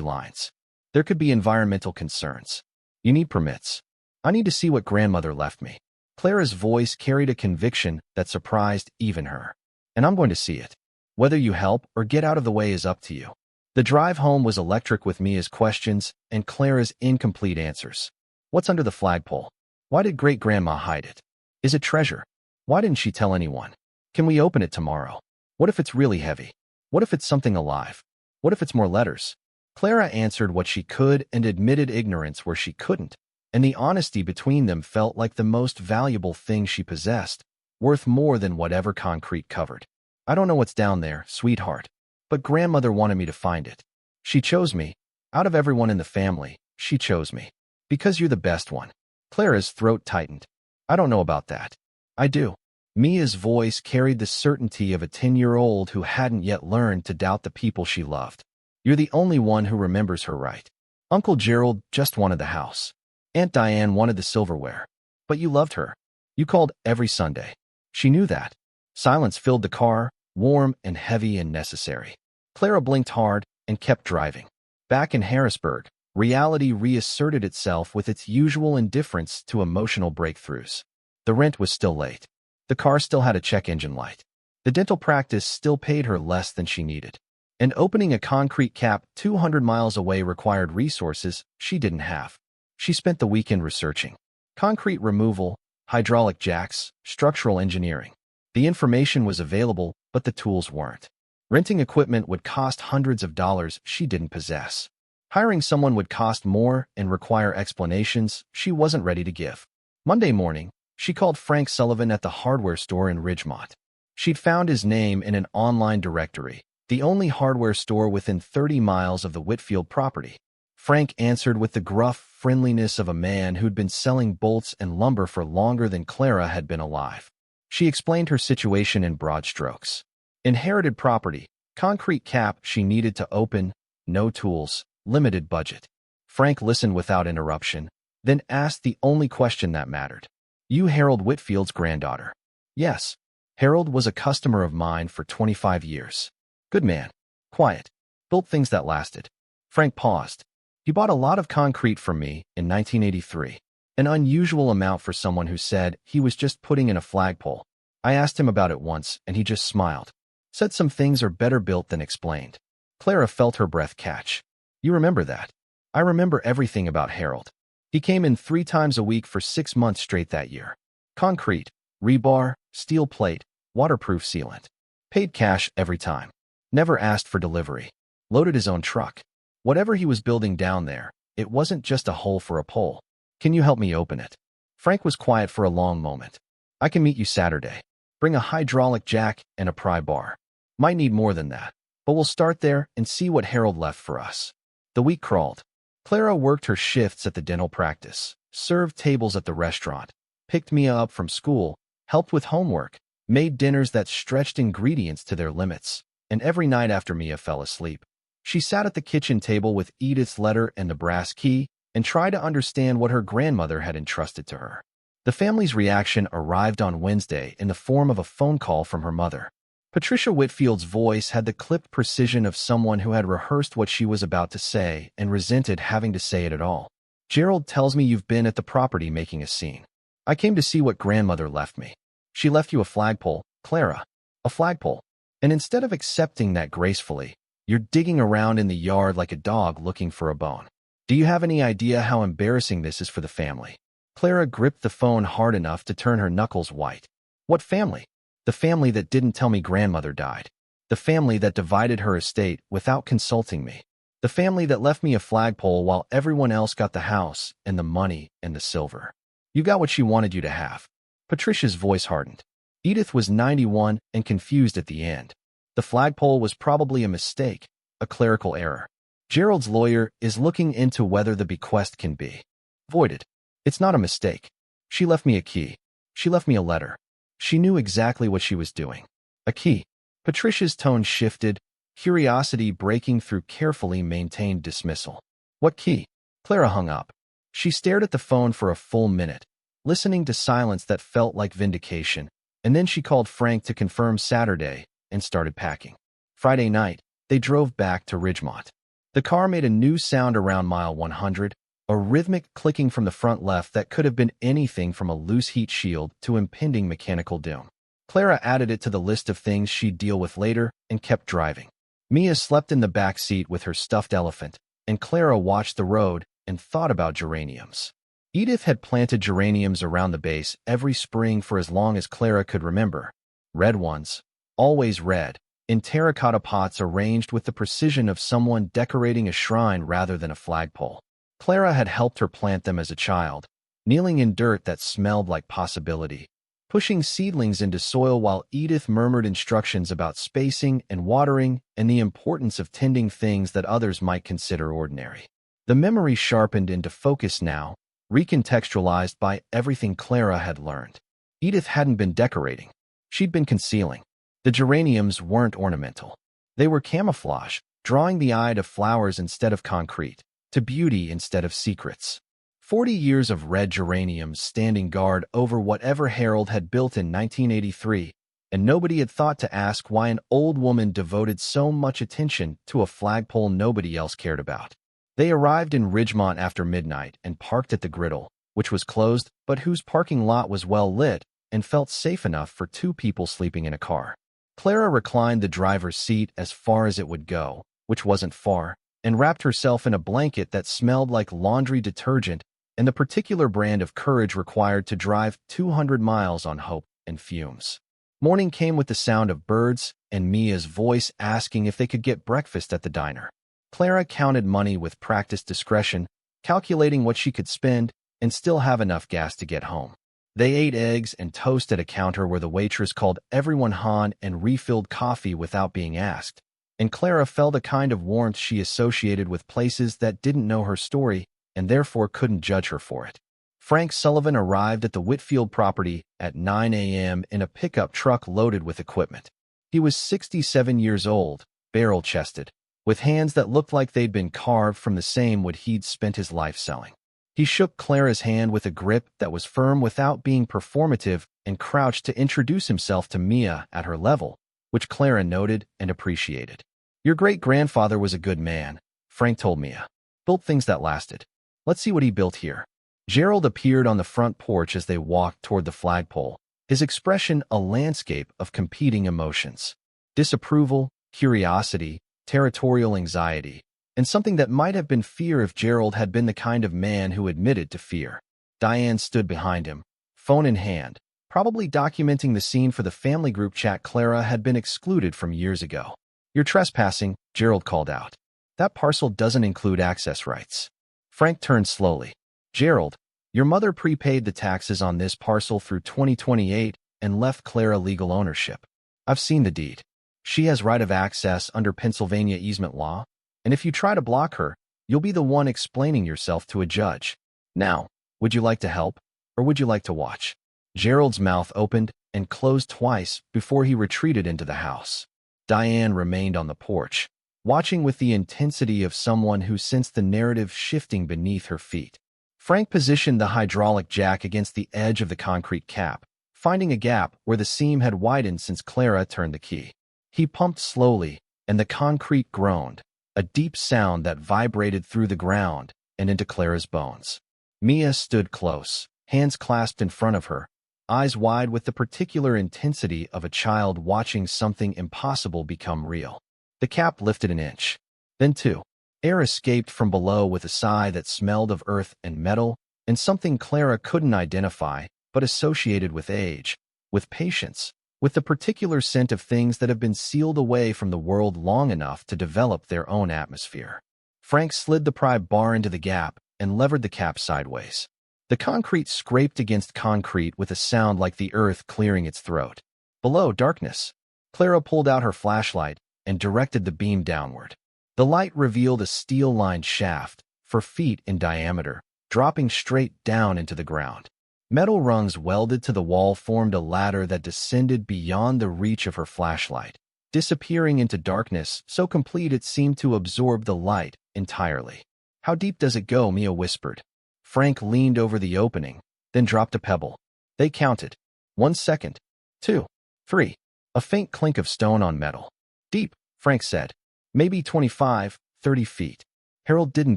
S1: lines. There could be environmental concerns. You need permits. I need to see what grandmother left me. Clara's voice carried a conviction that surprised even her. And I'm going to see it. Whether you help or get out of the way is up to you. The drive home was electric with Mia's questions and Clara's incomplete answers. What's under the flagpole? Why did great-grandma hide it? Is it treasure? Why didn't she tell anyone? Can we open it tomorrow? What if it's really heavy? What if it's something alive? What if it's more letters? Clara answered what she could and admitted ignorance where she couldn't, and the honesty between them felt like the most valuable thing she possessed, worth more than whatever concrete covered. I don't know what's down there, sweetheart, but grandmother wanted me to find it. She chose me. Out of everyone in the family, she chose me. Because you're the best one. Clara's throat tightened. I don't know about that. I do. Mia's voice carried the certainty of a 10-year-old who hadn't yet learned to doubt the people she loved. You're the only one who remembers her right. Uncle Gerald just wanted the house. Aunt Diane wanted the silverware. But you loved her. You called every Sunday. She knew that. Silence filled the car, warm and heavy and necessary. Clara blinked hard and kept driving. Back in Harrisburg, reality reasserted itself with its usual indifference to emotional breakthroughs. The rent was still late. The car still had a check engine light. The dental practice still paid her less than she needed. And opening a concrete cap 200 miles away required resources she didn't have. She spent the weekend researching. Concrete removal, hydraulic jacks, structural engineering. The information was available, but the tools weren't. Renting equipment would cost hundreds of dollars she didn't possess. Hiring someone would cost more and require explanations she wasn't ready to give. Monday morning, she called Frank Sullivan at the hardware store in Ridgemont. She'd found his name in an online directory, the only hardware store within 30 miles of the Whitfield property. Frank answered with the gruff friendliness of a man who'd been selling bolts and lumber for longer than Clara had been alive. She explained her situation in broad strokes. Inherited property, concrete cap she needed to open, no tools, limited budget. Frank listened without interruption, then asked the only question that mattered. You Harold Whitfield's granddaughter? Yes. Harold was a customer of mine for 25 years. Good man. Quiet. Built things that lasted. Frank paused. He bought a lot of concrete from me in 1983, an unusual amount for someone who said he was just putting in a flagpole. I asked him about it once, and he just smiled. Said some things are better built than explained. Clara felt her breath catch. You remember that? I remember everything about Harold. He came in 3 times a week for 6 months straight that year. Concrete, rebar, steel plate, waterproof sealant. Paid cash every time. Never asked for delivery. Loaded his own truck. Whatever he was building down there, it wasn't just a hole for a pole. Can you help me open it? Frank was quiet for a long moment. I can meet you Saturday. Bring a hydraulic jack and a pry bar. Might need more than that, but we'll start there and see what Harold left for us. The week crawled. Clara worked her shifts at the dental practice, served tables at the restaurant, picked Mia up from school, helped with homework, made dinners that stretched ingredients to their limits, and every night after Mia fell asleep, she sat at the kitchen table with Edith's letter and the brass key and tried to understand what her grandmother had entrusted to her. The family's reaction arrived on Wednesday in the form of a phone call from her mother. Patricia Whitfield's voice had the clipped precision of someone who had rehearsed what she was about to say and resented having to say it at all. Gerald tells me you've been at the property making a scene. I came to see what grandmother left me. She left you a flagpole, Clara. A flagpole. And instead of accepting that gracefully, you're digging around in the yard like a dog looking for a bone. Do you have any idea how embarrassing this is for the family? Clara gripped the phone hard enough to turn her knuckles white. What family? The family that didn't tell me grandmother died. The family that divided her estate without consulting me. The family that left me a flagpole while everyone else got the house and the money and the silver. You got what she wanted you to have. Patricia's voice hardened. Edith was 91 and confused at the end. The flagpole was probably a mistake, a clerical error. Gerald's lawyer is looking into whether the bequest can be voided. It's not a mistake. She left me a key. She left me a letter. She knew exactly what she was doing. A key. Patricia's tone shifted, curiosity breaking through carefully maintained dismissal. What key? Clara hung up. She stared at the phone for a full minute, listening to silence that felt like vindication, and then she called Frank to confirm Saturday and started packing. Friday night, they drove back to Ridgemont. The car made a new sound around mile 100, a rhythmic clicking from the front left that could have been anything from a loose heat shield to impending mechanical doom. Clara added it to the list of things she'd deal with later and kept driving. Mia slept in the back seat with her stuffed elephant, and Clara watched the road and thought about geraniums. Edith had planted geraniums around the base every spring for as long as Clara could remember. Red ones, always red, in terracotta pots arranged with the precision of someone decorating a shrine rather than a flagpole. Clara had helped her plant them as a child, kneeling in dirt that smelled like possibility, pushing seedlings into soil while Edith murmured instructions about spacing and watering and the importance of tending things that others might consider ordinary. The memory sharpened into focus now, recontextualized by everything Clara had learned. Edith hadn't been decorating. She'd been concealing. The geraniums weren't ornamental. They were camouflage, drawing the eye to flowers instead of concrete, to beauty instead of secrets. 40 years of red geraniums standing guard over whatever Gerald had built in 1983, and nobody had thought to ask why an old woman devoted so much attention to a flagpole nobody else cared about. They arrived in Ridgemont after midnight and parked at the Griddle, which was closed but whose parking lot was well lit and felt safe enough for two people sleeping in a car. Clara reclined the driver's seat as far as it would go, which wasn't far, and wrapped herself in a blanket that smelled like laundry detergent and the particular brand of courage required to drive 200 miles on hope and fumes. Morning came with the sound of birds and Mia's voice asking if they could get breakfast at the diner. Clara counted money with practiced discretion, calculating what she could spend and still have enough gas to get home. They ate eggs and toast at a counter where the waitress called everyone Han and refilled coffee without being asked, and Clara felt a kind of warmth she associated with places that didn't know her story and therefore couldn't judge her for it. Frank Sullivan arrived at the Whitfield property at 9 a.m. in a pickup truck loaded with equipment. He was 67 years old, barrel-chested, with hands that looked like they'd been carved from the same wood he'd spent his life selling. He shook Clara's hand with a grip that was firm without being performative and crouched to introduce himself to Mia at her level, which Clara noted and appreciated. "Your great-grandfather was a good man," Frank told Mia. "Built things that lasted. Let's see what he built here." Gerald appeared on the front porch as they walked toward the flagpole, his expression a landscape of competing emotions. Disapproval, curiosity, territorial anxiety, and something that might have been fear if Gerald had been the kind of man who admitted to fear. Diane stood behind him, phone in hand, probably documenting the scene for the family group chat Clara had been excluded from years ago. "You're trespassing," Gerald called out. "That parcel doesn't include access rights." Frank turned slowly. "Gerald, your mother prepaid the taxes on this parcel through 2028 and left Clara legal ownership. I've seen the deed. She has right of access under Pennsylvania easement law, and if you try to block her, you'll be the one explaining yourself to a judge. Now, would you like to help, or would you like to watch?" Gerald's mouth opened and closed twice before he retreated into the house. Diane remained on the porch, watching with the intensity of someone who sensed the narrative shifting beneath her feet. Frank positioned the hydraulic jack against the edge of the concrete cap, finding a gap where the seam had widened since Clara turned the key. He pumped slowly, and the concrete groaned, a deep sound that vibrated through the ground and into Clara's bones. Mia stood close, hands clasped in front of her, eyes wide with the particular intensity of a child watching something impossible become real. The cap lifted an inch, then two. Air escaped from below with a sigh that smelled of earth and metal, and something Clara couldn't identify, but associated with age, with patience, with the particular scent of things that have been sealed away from the world long enough to develop their own atmosphere. Frank slid the pry bar into the gap and levered the cap sideways. The concrete scraped against concrete with a sound like the earth clearing its throat. Below, darkness. Clara pulled out her flashlight and directed the beam downward. The light revealed a steel-lined shaft, 4 feet in diameter, dropping straight down into the ground. Metal rungs welded to the wall formed a ladder that descended beyond the reach of her flashlight. disappearing into darkness so complete it seemed to absorb the light entirely. "How deep does it go?" Mia whispered. Frank leaned over the opening, then dropped a pebble. They counted. 1 second. 2. 3. A faint clink of stone on metal. "Deep," Frank said. "Maybe 25, 30 feet." Gerald didn't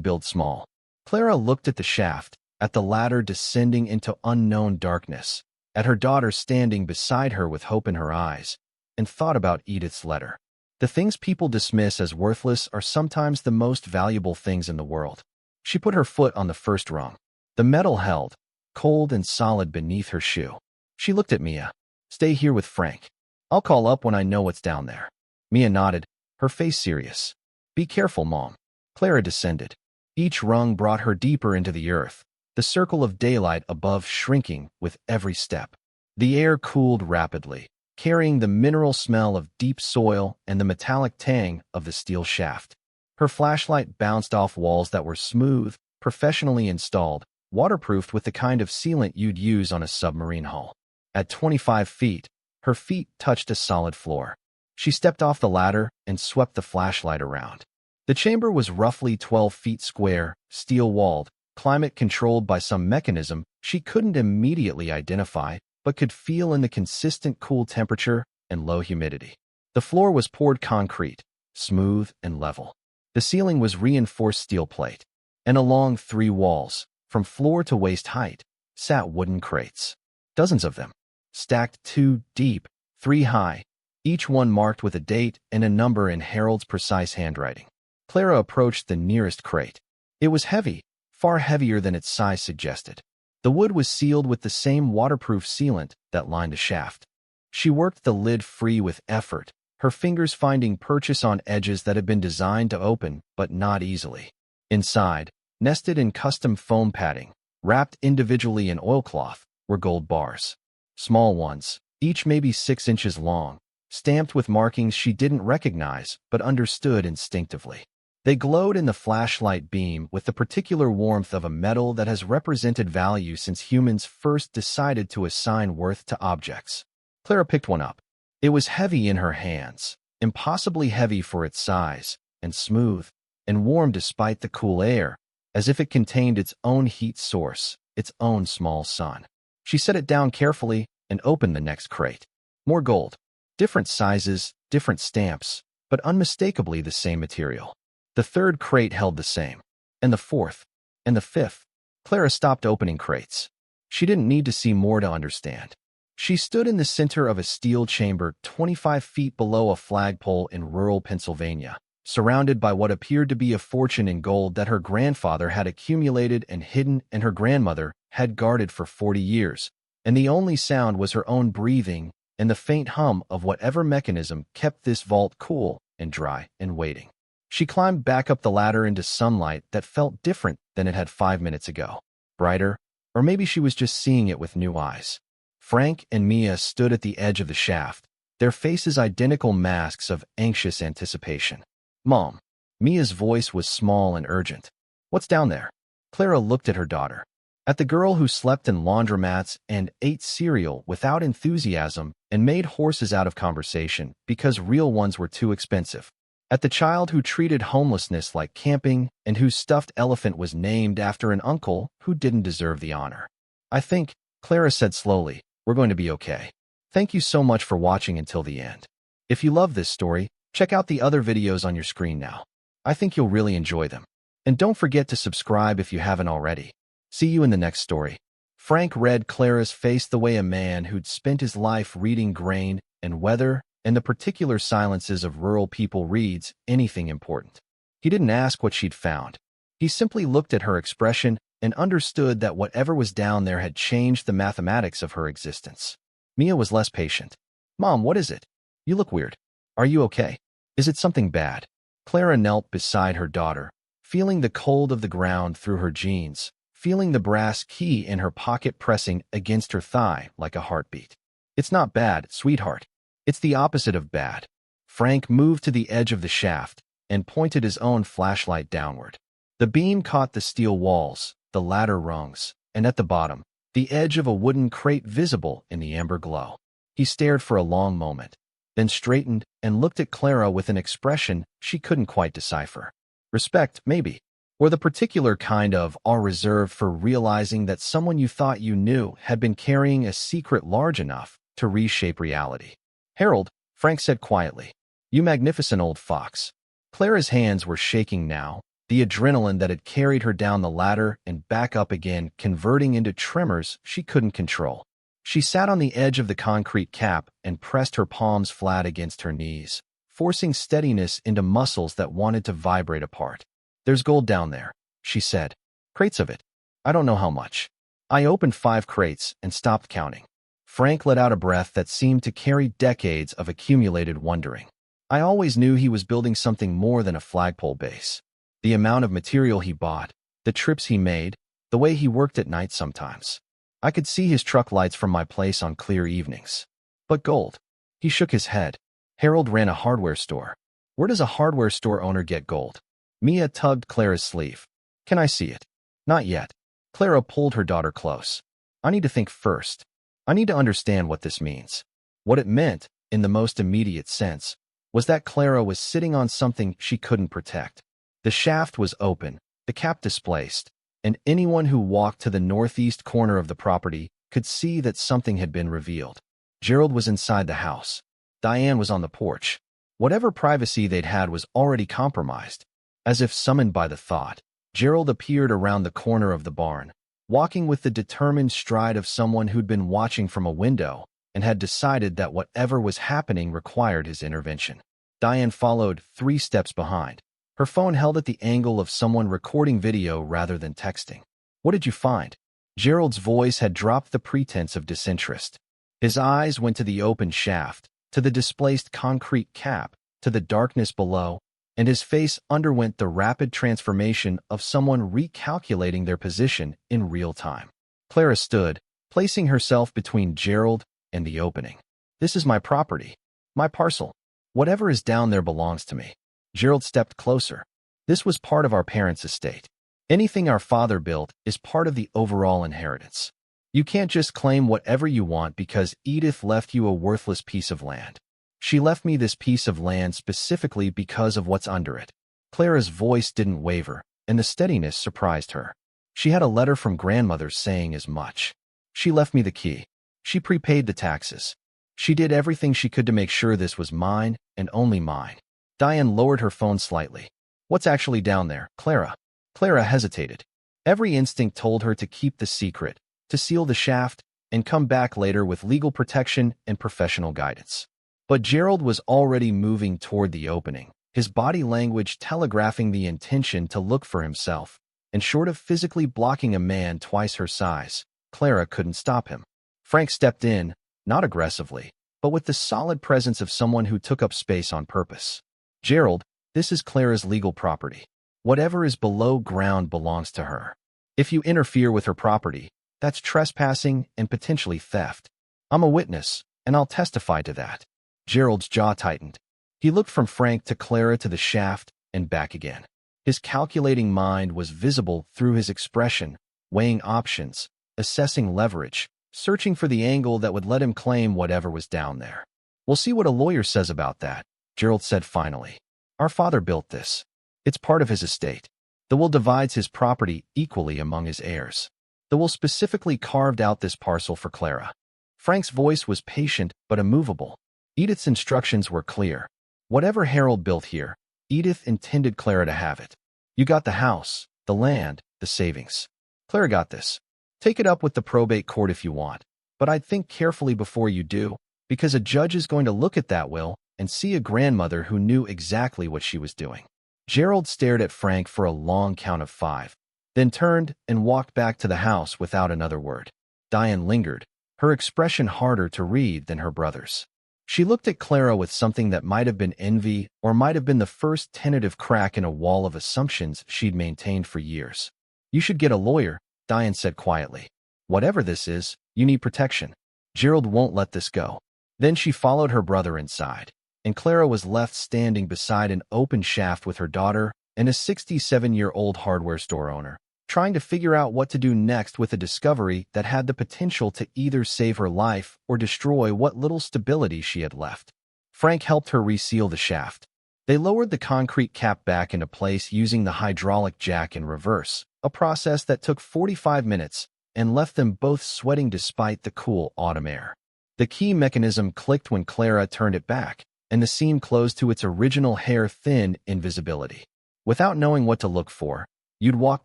S1: build small. Clara looked at the shaft, at the ladder descending into unknown darkness, at her daughter standing beside her with hope in her eyes, and thought about Edith's letter. The things people dismiss as worthless are sometimes the most valuable things in the world. She put her foot on the first rung. The metal held, cold and solid beneath her shoe. She looked at Mia. "Stay here with Frank. I'll call up when I know what's down there." Mia nodded, her face serious. "Be careful, Mom." Clara descended. Each rung brought her deeper into the earth, the circle of daylight above shrinking with every step. The air cooled rapidly, carrying the mineral smell of deep soil and the metallic tang of the steel shaft. Her flashlight bounced off walls that were smooth, professionally installed, waterproofed with the kind of sealant you'd use on a submarine hull. At 25 feet, her feet touched a solid floor. She stepped off the ladder and swept the flashlight around. The chamber was roughly 12 feet square, steel-walled, climate-controlled by some mechanism she couldn't immediately identify, but could feel in the consistent cool temperature and low humidity. The floor was poured concrete, smooth and level. The ceiling was reinforced steel plate, and along 3 walls, from floor to waist height, sat wooden crates. Dozens of them, stacked 2 deep, 3 high, each one marked with a date and a number in Gerald's precise handwriting. Clara approached the nearest crate. It was heavy, far heavier than its size suggested. The wood was sealed with the same waterproof sealant that lined the shaft. She worked the lid free with effort, her fingers finding purchase on edges that had been designed to open, but not easily. Inside, nested in custom foam padding, wrapped individually in oilcloth, were gold bars. Small ones, each maybe 6 inches long, stamped with markings she didn't recognize but understood instinctively. They glowed in the flashlight beam with the particular warmth of a metal that has represented value since humans first decided to assign worth to objects. Clara picked one up. It was heavy in her hands, impossibly heavy for its size, and smooth, and warm despite the cool air, as if it contained its own heat source, its own small sun. She set it down carefully and opened the next crate. More gold. Different sizes, different stamps, but unmistakably the same material. The 3rd crate held the same, and the 4th, and the 5th. Clara stopped opening crates. She didn't need to see more to understand. She stood in the center of a steel chamber 25 feet below a flagpole in rural Pennsylvania, surrounded by what appeared to be a fortune in gold that her grandfather had accumulated and hidden and her grandmother had guarded for 40 years, and the only sound was her own breathing and the faint hum of whatever mechanism kept this vault cool and dry and waiting. She climbed back up the ladder into sunlight that felt different than it had 5 minutes ago. Brighter, or maybe she was just seeing it with new eyes. Frank and Mia stood at the edge of the shaft, their faces identical masks of anxious anticipation. "Mom." Mia's voice was small and urgent. "What's down there?" Clara looked at her daughter. At the girl who slept in laundromats and ate cereal without enthusiasm and made horses out of conversation because real ones were too expensive. At the child who treated homelessness like camping and whose stuffed elephant was named after an uncle who didn't deserve the honor. "I think," Clara said slowly, "we're going to be okay. Thank you so much for watching until the end. If you love this story, check out the other videos on your screen now. I think you'll really enjoy them. And don't forget to subscribe if you haven't already. See you in the next story." Frank read Clara's face the way a man who'd spent his life reading grain and weather and the particular silences of rural people reads anything important. He didn't ask what she'd found. He simply looked at her expression and understood that whatever was down there had changed the mathematics of her existence. Mia was less patient. "Mom, what is it? You look weird. Are you okay? Is it something bad?" Clara knelt beside her daughter, feeling the cold of the ground through her jeans, feeling the brass key in her pocket pressing against her thigh like a heartbeat. "It's not bad, sweetheart. It's the opposite of bad." Frank moved to the edge of the shaft and pointed his own flashlight downward. The beam caught the steel walls, the ladder rungs, and at the bottom, the edge of a wooden crate visible in the amber glow. He stared for a long moment. then straightened and looked at Clara with an expression she couldn't quite decipher. Respect, maybe, or the particular kind of awe reserved for realizing that someone you thought you knew had been carrying a secret large enough to reshape reality. "Harold," Frank said quietly, "you magnificent old fox." Clara's hands were shaking now, the adrenaline that had carried her down the ladder and back up again converting into tremors she couldn't control. She sat on the edge of the concrete cap and pressed her palms flat against her knees, forcing steadiness into muscles that wanted to vibrate apart. "There's gold down there," she said. "Crates of it. I don't know how much." I opened 5 crates and stopped counting. Frank let out a breath that seemed to carry decades of accumulated wondering. I always knew he was building something more than a flagpole base. The amount of material he bought, the trips he made, the way he worked at night sometimes. I could see his truck lights from my place on clear evenings. But gold? He shook his head. "Harold ran a hardware store. Where does a hardware store owner get gold?" Mia tugged Clara's sleeve. "Can I see it?" "Not yet." Clara pulled her daughter close. "I need to think first. I need to understand what this means." What it meant, in the most immediate sense, was that Clara was sitting on something she couldn't protect. The shaft was open, the cap displaced, and anyone who walked to the northeast corner of the property could see that something had been revealed. Gerald was inside the house. Diane was on the porch. Whatever privacy they'd had was already compromised. As if summoned by the thought, Gerald appeared around the corner of the barn, walking with the determined stride of someone who'd been watching from a window and had decided that whatever was happening required his intervention. Diane followed 3 steps behind, her phone held at the angle of someone recording video rather than texting. "What did you find?" Gerald's voice had dropped the pretense of disinterest. His eyes went to the open shaft, to the displaced concrete cap, to the darkness below, and his face underwent the rapid transformation of someone recalculating their position in real time. Clara stood, placing herself between Gerald and the opening. "This is my property, my parcel. Whatever is down there belongs to me." Gerald stepped closer. "This was part of our parents' estate. Anything our father built is part of the overall inheritance. You can't just claim whatever you want because Edith left you a worthless piece of land. She left me this piece of land specifically because of what's under it." Clara's voice didn't waver, and the steadiness surprised her. She had a letter from grandmother saying as much. "She left me the key. She prepaid the taxes. She did everything she could to make sure this was mine and only mine." Diane lowered her phone slightly. "What's actually down there, Clara?" Clara hesitated. Every instinct told her to keep the secret, to seal the shaft, and come back later with legal protection and professional guidance. But Gerald was already moving toward the opening, his body language telegraphing the intention to look for himself, and short of physically blocking a man twice her size, Clara couldn't stop him. Frank stepped in, not aggressively, but with the solid presence of someone who took up space on purpose. "Gerald, this is Clara's legal property. Whatever is below ground belongs to her. If you interfere with her property, that's trespassing and potentially theft. I'm a witness, and I'll testify to that." Gerald's jaw tightened. He looked from Frank to Clara to the shaft and back again. His calculating mind was visible through his expression, weighing options, assessing leverage, searching for the angle that would let him claim whatever was down there. "We'll see what a lawyer says about that," Gerald said finally. "Our father built this. It's part of his estate. The will divides his property equally among his heirs. The will specifically carved out this parcel for Clara." Frank's voice was patient but immovable. Edith's instructions were clear. Whatever Harold built here, Edith intended Clara to have it. "You got the house, the land, the savings. Clara got this. Take it up with the probate court if you want, but I'd think carefully before you do, because a judge is going to look at that will and see a grandmother who knew exactly what she was doing." Gerald stared at Frank for a long count of 5, then turned and walked back to the house without another word. Diane lingered, her expression harder to read than her brother's. She looked at Clara with something that might have been envy or might have been the first tentative crack in a wall of assumptions she'd maintained for years. "You should get a lawyer," Diane said quietly. "Whatever this is, you need protection. Gerald won't let this go." Then she followed her brother inside, and Clara was left standing beside an open shaft with her daughter and a 67-year-old hardware store owner, trying to figure out what to do next with a discovery that had the potential to either save her life or destroy what little stability she had left. Frank helped her reseal the shaft. They lowered the concrete cap back into place using the hydraulic jack in reverse, a process that took 45 minutes and left them both sweating despite the cool autumn air. The key mechanism clicked when Clara turned it back, and the seam closed to its original hair-thin invisibility. Without knowing what to look for, you'd walk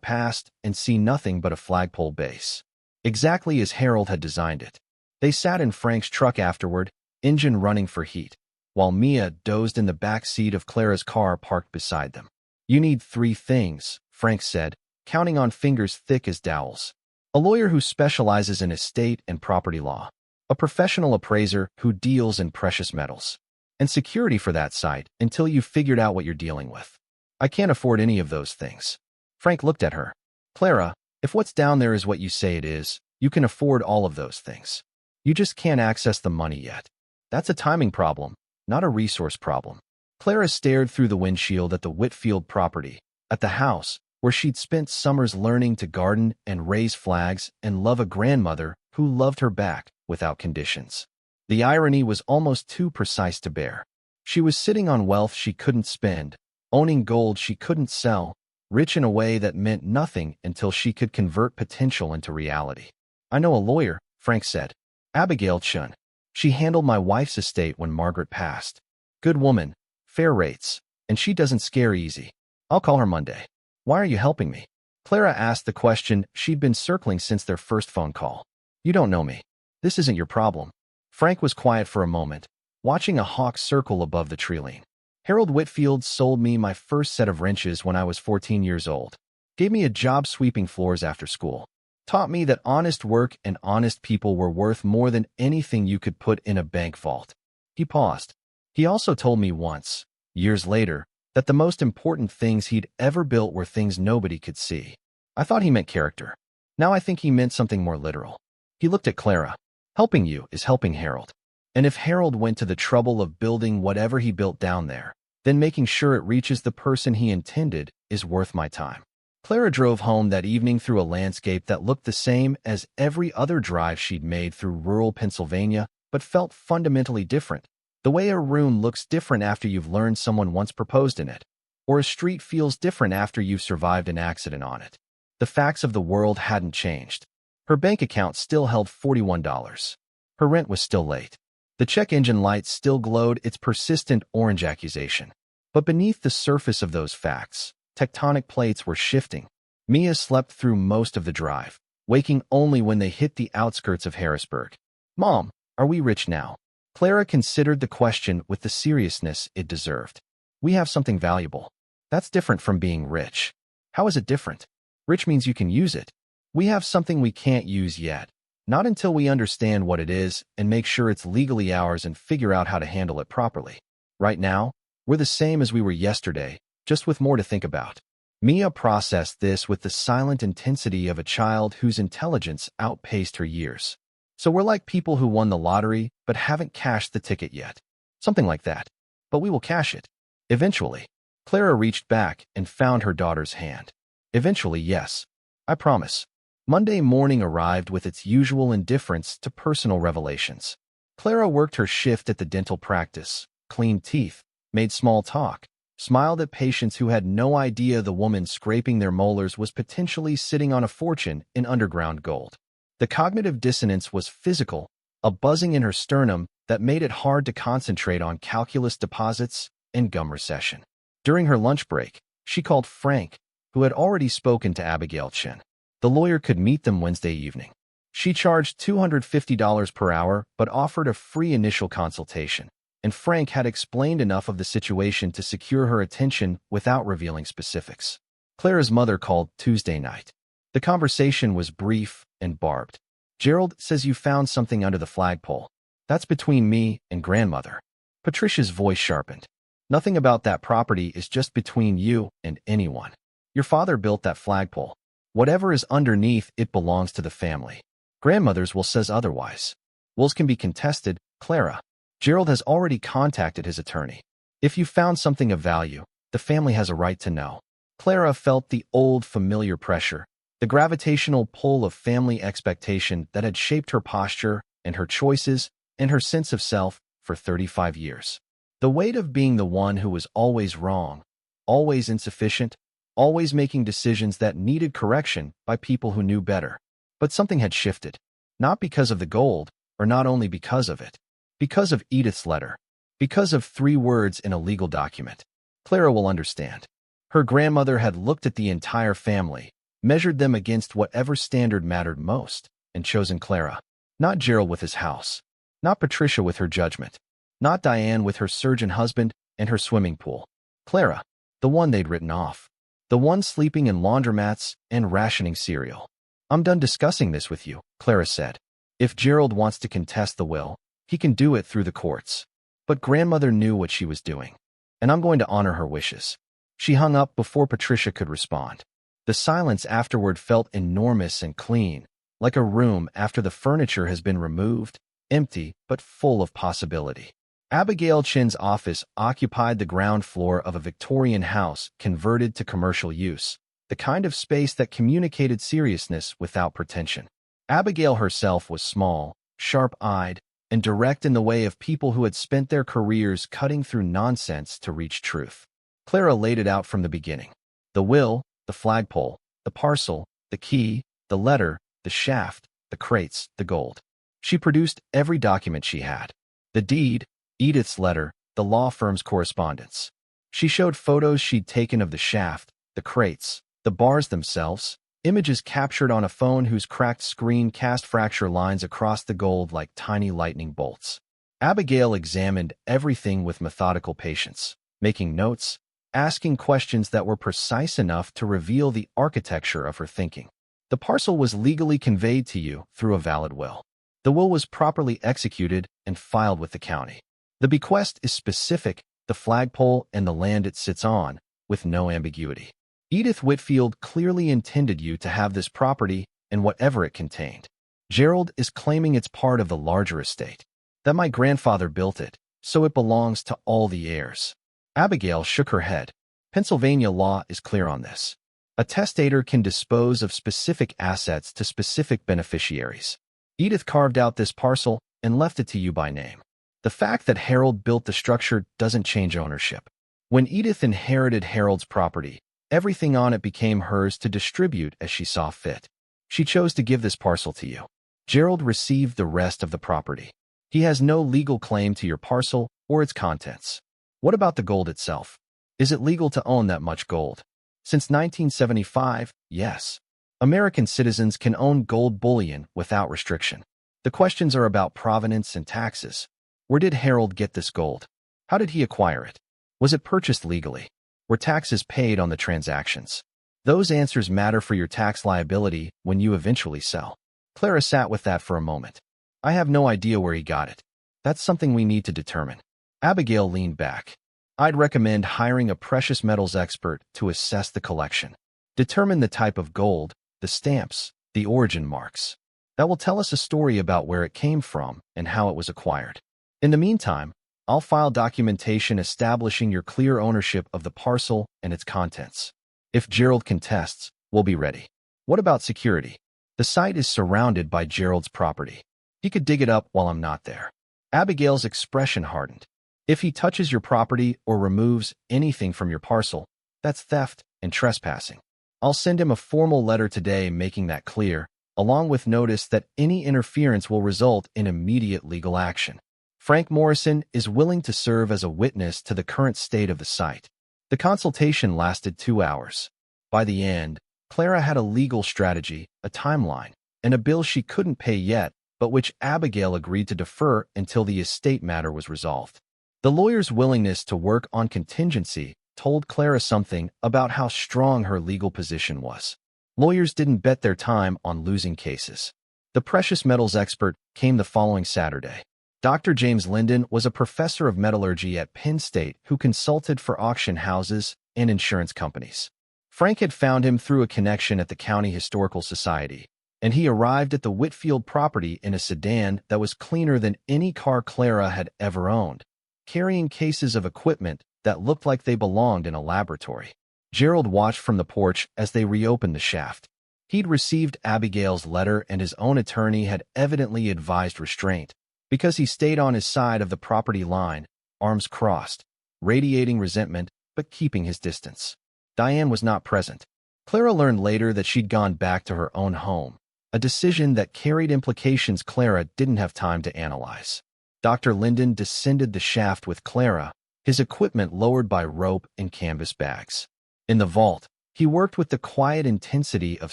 S1: past and see nothing but a flagpole base. Exactly as Gerald had designed it. They sat in Frank's truck afterward, engine running for heat, while Mia dozed in the back seat of Clara's car parked beside them. "You need 3 things," Frank said, counting on fingers thick as dowels. "A lawyer who specializes in estate and property law, a professional appraiser who deals in precious metals, and security for that site until you've figured out what you're dealing with." "I can't afford any of those things." Frank looked at her. "Clara, if what's down there is what you say it is, you can afford all of those things. You just can't access the money yet. That's a timing problem, not a resource problem." Clara stared through the windshield at the Whitfield property, at the house where she'd spent summers learning to garden and raise flags and love a grandmother who loved her back without conditions. The irony was almost too precise to bear. She was sitting on wealth she couldn't spend, owning gold she couldn't sell, rich in a way that meant nothing until she could convert potential into reality. "I know a lawyer," Frank said. "Abigail Chun. She handled my wife's estate when Margaret passed. Good woman, fair rates, and she doesn't scare easy. I'll call her Monday." "Why are you helping me?" Clara asked the question she'd been circling since their first phone call. "You don't know me. This isn't your problem." Frank was quiet for a moment, watching a hawk circle above the treeline. "Gerald Whitfield sold me my first set of wrenches when I was 14 years old. Gave me a job sweeping floors after school. Taught me that honest work and honest people were worth more than anything you could put in a bank vault." He paused. "He also told me once, years later, that the most important things he'd ever built were things nobody could see. I thought he meant character. Now I think he meant something more literal." He looked at Clara. "Helping you is helping Gerald. And if Gerald went to the trouble of building whatever he built down there, then making sure it reaches the person he intended is worth my time." Clara drove home that evening through a landscape that looked the same as every other drive she'd made through rural Pennsylvania, but felt fundamentally different. The way a room looks different after you've learned someone once proposed in it, or a street feels different after you've survived an accident on it. The facts of the world hadn't changed. Her bank account still held $41. Her rent was still late. The check engine light still glowed its persistent orange accusation. But beneath the surface of those facts, tectonic plates were shifting. Mia slept through most of the drive, waking only when they hit the outskirts of Harrisburg. "Mom, are we rich now?" Clara considered the question with the seriousness it deserved. "We have something valuable. That's different from being rich." "How is it different?" "Rich means you can use it. We have something we can't use yet. Not until we understand what it is and make sure it's legally ours and figure out how to handle it properly. Right now, we're the same as we were yesterday, just with more to think about." Mia processed this with the silent intensity of a child whose intelligence outpaced her years. "So we're like people who won the lottery but haven't cashed the ticket yet. Something like that. But we will cash it. Eventually." Clara reached back and found her daughter's hand. "Eventually, yes. I promise." Monday morning arrived with its usual indifference to personal revelations. Clara worked her shift at the dental practice, cleaned teeth, made small talk, smiled at patients who had no idea the woman scraping their molars was potentially sitting on a fortune in underground gold. The cognitive dissonance was physical, a buzzing in her sternum that made it hard to concentrate on calculus deposits and gum recession. During her lunch break, she called Frank, who had already spoken to Abigail Chin. The lawyer could meet them Wednesday evening. She charged $250 per hour but offered a free initial consultation, and Frank had explained enough of the situation to secure her attention without revealing specifics. Clara's mother called Tuesday night. The conversation was brief and barbed. "Gerald says you found something under the flagpole. That's between me and grandmother." Patricia's voice sharpened. "Nothing about that property is just between you and anyone. Your father built that flagpole. Whatever is underneath it belongs to the family. Grandmother's will says otherwise. Wills can be contested, Clara. Gerald has already contacted his attorney. If you found something of value, the family has a right to know." Clara felt the old familiar pressure, the gravitational pull of family expectation that had shaped her posture and her choices and her sense of self for 35 years. The weight of being the one who was always wrong, always insufficient, always making decisions that needed correction by people who knew better. But something had shifted. Not because of the gold, or not only because of it. Because of Edith's letter. Because of 3 words in a legal document. Clara will understand. Her grandmother had looked at the entire family, measured them against whatever standard mattered most, and chosen Clara. Not Gerald with his house. Not Patricia with her judgment. Not Diane with her surgeon husband and her swimming pool. Clara, the one they'd written off. The one sleeping in laundromats and rationing cereal. "I'm done discussing this with you," Clara said. "If Gerald wants to contest the will, he can do it through the courts. But grandmother knew what she was doing, and I'm going to honor her wishes." She hung up before Patricia could respond. The silence afterward felt enormous and clean, like a room after the furniture has been removed, empty but full of possibility. Abigail Chin's office occupied the ground floor of a Victorian house converted to commercial use, the kind of space that communicated seriousness without pretension. Abigail herself was small, sharp-eyed, and direct in the way of people who had spent their careers cutting through nonsense to reach truth. Clara laid it out from the beginning. The will, the flagpole, the parcel, the key, the letter, the shaft, the crates, the gold. She produced every document she had. The deed, Edith's letter, the law firm's correspondence. She showed photos she'd taken of the shaft, the crates, the bars themselves, images captured on a phone whose cracked screen cast fracture lines across the gold like tiny lightning bolts. Abigail examined everything with methodical patience, making notes, asking questions that were precise enough to reveal the architecture of her thinking. The parcel was legally conveyed to you through a valid will. The will was properly executed and filed with the county. The bequest is specific, the flagpole and the land it sits on, with no ambiguity. Edith Whitfield clearly intended you to have this property and whatever it contained. Gerald is claiming it's part of the larger estate. That my grandfather built it, so it belongs to all the heirs. Abigail shook her head. Pennsylvania law is clear on this. A testator can dispose of specific assets to specific beneficiaries. Edith carved out this parcel and left it to you by name. The fact that Harold built the structure doesn't change ownership. When Edith inherited Harold's property, everything on it became hers to distribute as she saw fit. She chose to give this parcel to you. Gerald received the rest of the property. He has no legal claim to your parcel or its contents. What about the gold itself? Is it legal to own that much gold? Since 1975, yes. American citizens can own gold bullion without restriction. The questions are about provenance and taxes. Where did Harold get this gold? How did he acquire it? Was it purchased legally? Were taxes paid on the transactions? Those answers matter for your tax liability when you eventually sell. Clara sat with that for a moment. I have no idea where he got it. That's something we need to determine. Abigail leaned back. I'd recommend hiring a precious metals expert to assess the collection. Determine the type of gold, the stamps, the origin marks. That will tell us a story about where it came from and how it was acquired. In the meantime, I'll file documentation establishing your clear ownership of the parcel and its contents. If Gerald contests, we'll be ready. What about security? The site is surrounded by Gerald's property. He could dig it up while I'm not there. Abigail's expression hardened. If he touches your property or removes anything from your parcel, that's theft and trespassing. I'll send him a formal letter today making that clear, along with notice that any interference will result in immediate legal action. Frank Morrison is willing to serve as a witness to the current state of the site. The consultation lasted 2 hours. By the end, Clara had a legal strategy, a timeline, and a bill she couldn't pay yet, but which Abigail agreed to defer until the estate matter was resolved. The lawyer's willingness to work on contingency told Clara something about how strong her legal position was. Lawyers didn't bet their time on losing cases. The precious metals expert came the following Saturday. Dr. James Linden was a professor of metallurgy at Penn State who consulted for auction houses and insurance companies. Frank had found him through a connection at the County Historical Society, and he arrived at the Whitfield property in a sedan that was cleaner than any car Clara had ever owned, carrying cases of equipment that looked like they belonged in a laboratory. Gerald watched from the porch as they reopened the shaft. He'd received Abigail's letter and his own attorney had evidently advised restraint. Because he stayed on his side of the property line, arms crossed, radiating resentment but keeping his distance. Diane was not present. Clara learned later that she'd gone back to her own home, a decision that carried implications Clara didn't have time to analyze. Dr. Linden descended the shaft with Clara, his equipment lowered by rope and canvas bags. In the vault, he worked with the quiet intensity of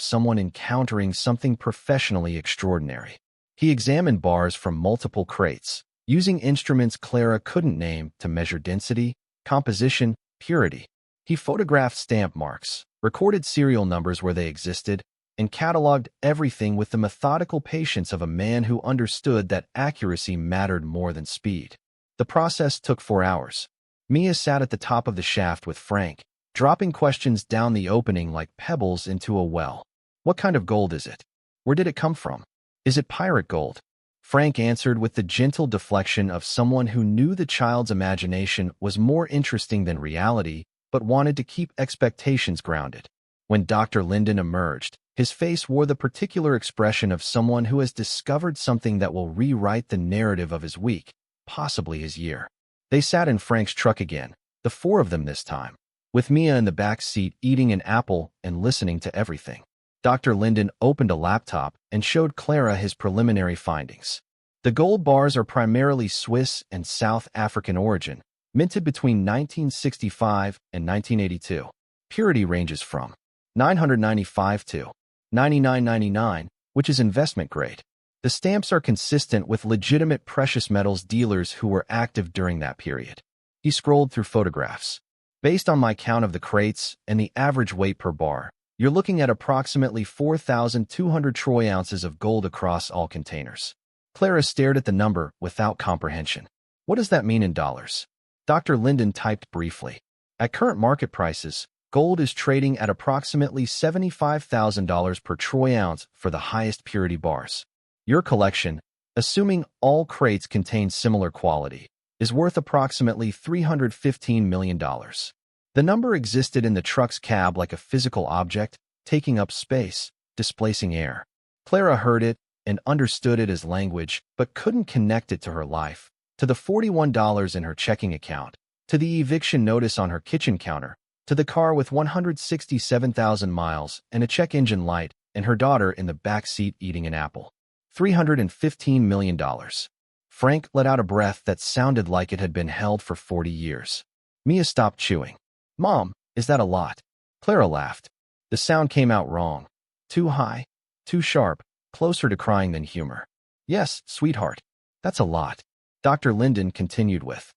S1: someone encountering something professionally extraordinary. He examined bars from multiple crates, using instruments Clara couldn't name to measure density, composition, purity. He photographed stamp marks, recorded serial numbers where they existed, and cataloged everything with the methodical patience of a man who understood that accuracy mattered more than speed. The process took 4 hours. Mia sat at the top of the shaft with Frank, dropping questions down the opening like pebbles into a well. What kind of gold is it? Where did it come from? Is it pirate gold? Frank answered with the gentle deflection of someone who knew the child's imagination was more interesting than reality, but wanted to keep expectations grounded. When Dr. Linden emerged, his face wore the particular expression of someone who has discovered something that will rewrite the narrative of his week, possibly his year. They sat in Frank's truck again, the 4 of them this time, with Mia in the back seat eating an apple and listening to everything. Dr. Linden opened a laptop and showed Clara his preliminary findings. The gold bars are primarily Swiss and South African origin, minted between 1965 and 1982. Purity ranges from 995 to 99.99, which is investment grade. The stamps are consistent with legitimate precious metals dealers who were active during that period. He scrolled through photographs. Based on my count of the crates and the average weight per bar, you're looking at approximately 4,200 troy ounces of gold across all containers. Clara stared at the number without comprehension. What does that mean in dollars? Dr. Linden typed briefly. At current market prices, gold is trading at approximately $75,000 per troy ounce for the highest purity bars. Your collection, assuming all crates contain similar quality, is worth approximately $315 million. The number existed in the truck's cab like a physical object, taking up space, displacing air. Clara heard it and understood it as language, but couldn't connect it to her life, to the $41 in her checking account, to the eviction notice on her kitchen counter, to the car with 167,000 miles and a check engine light, and her daughter in the back seat eating an apple. $315 million. Frank let out a breath that sounded like it had been held for 40 years. Mia stopped chewing. Mom, is that a lot? Clara laughed. The sound came out wrong. Too high, too sharp, closer to crying than humor. Yes, sweetheart. That's a lot. Dr. Linden continued with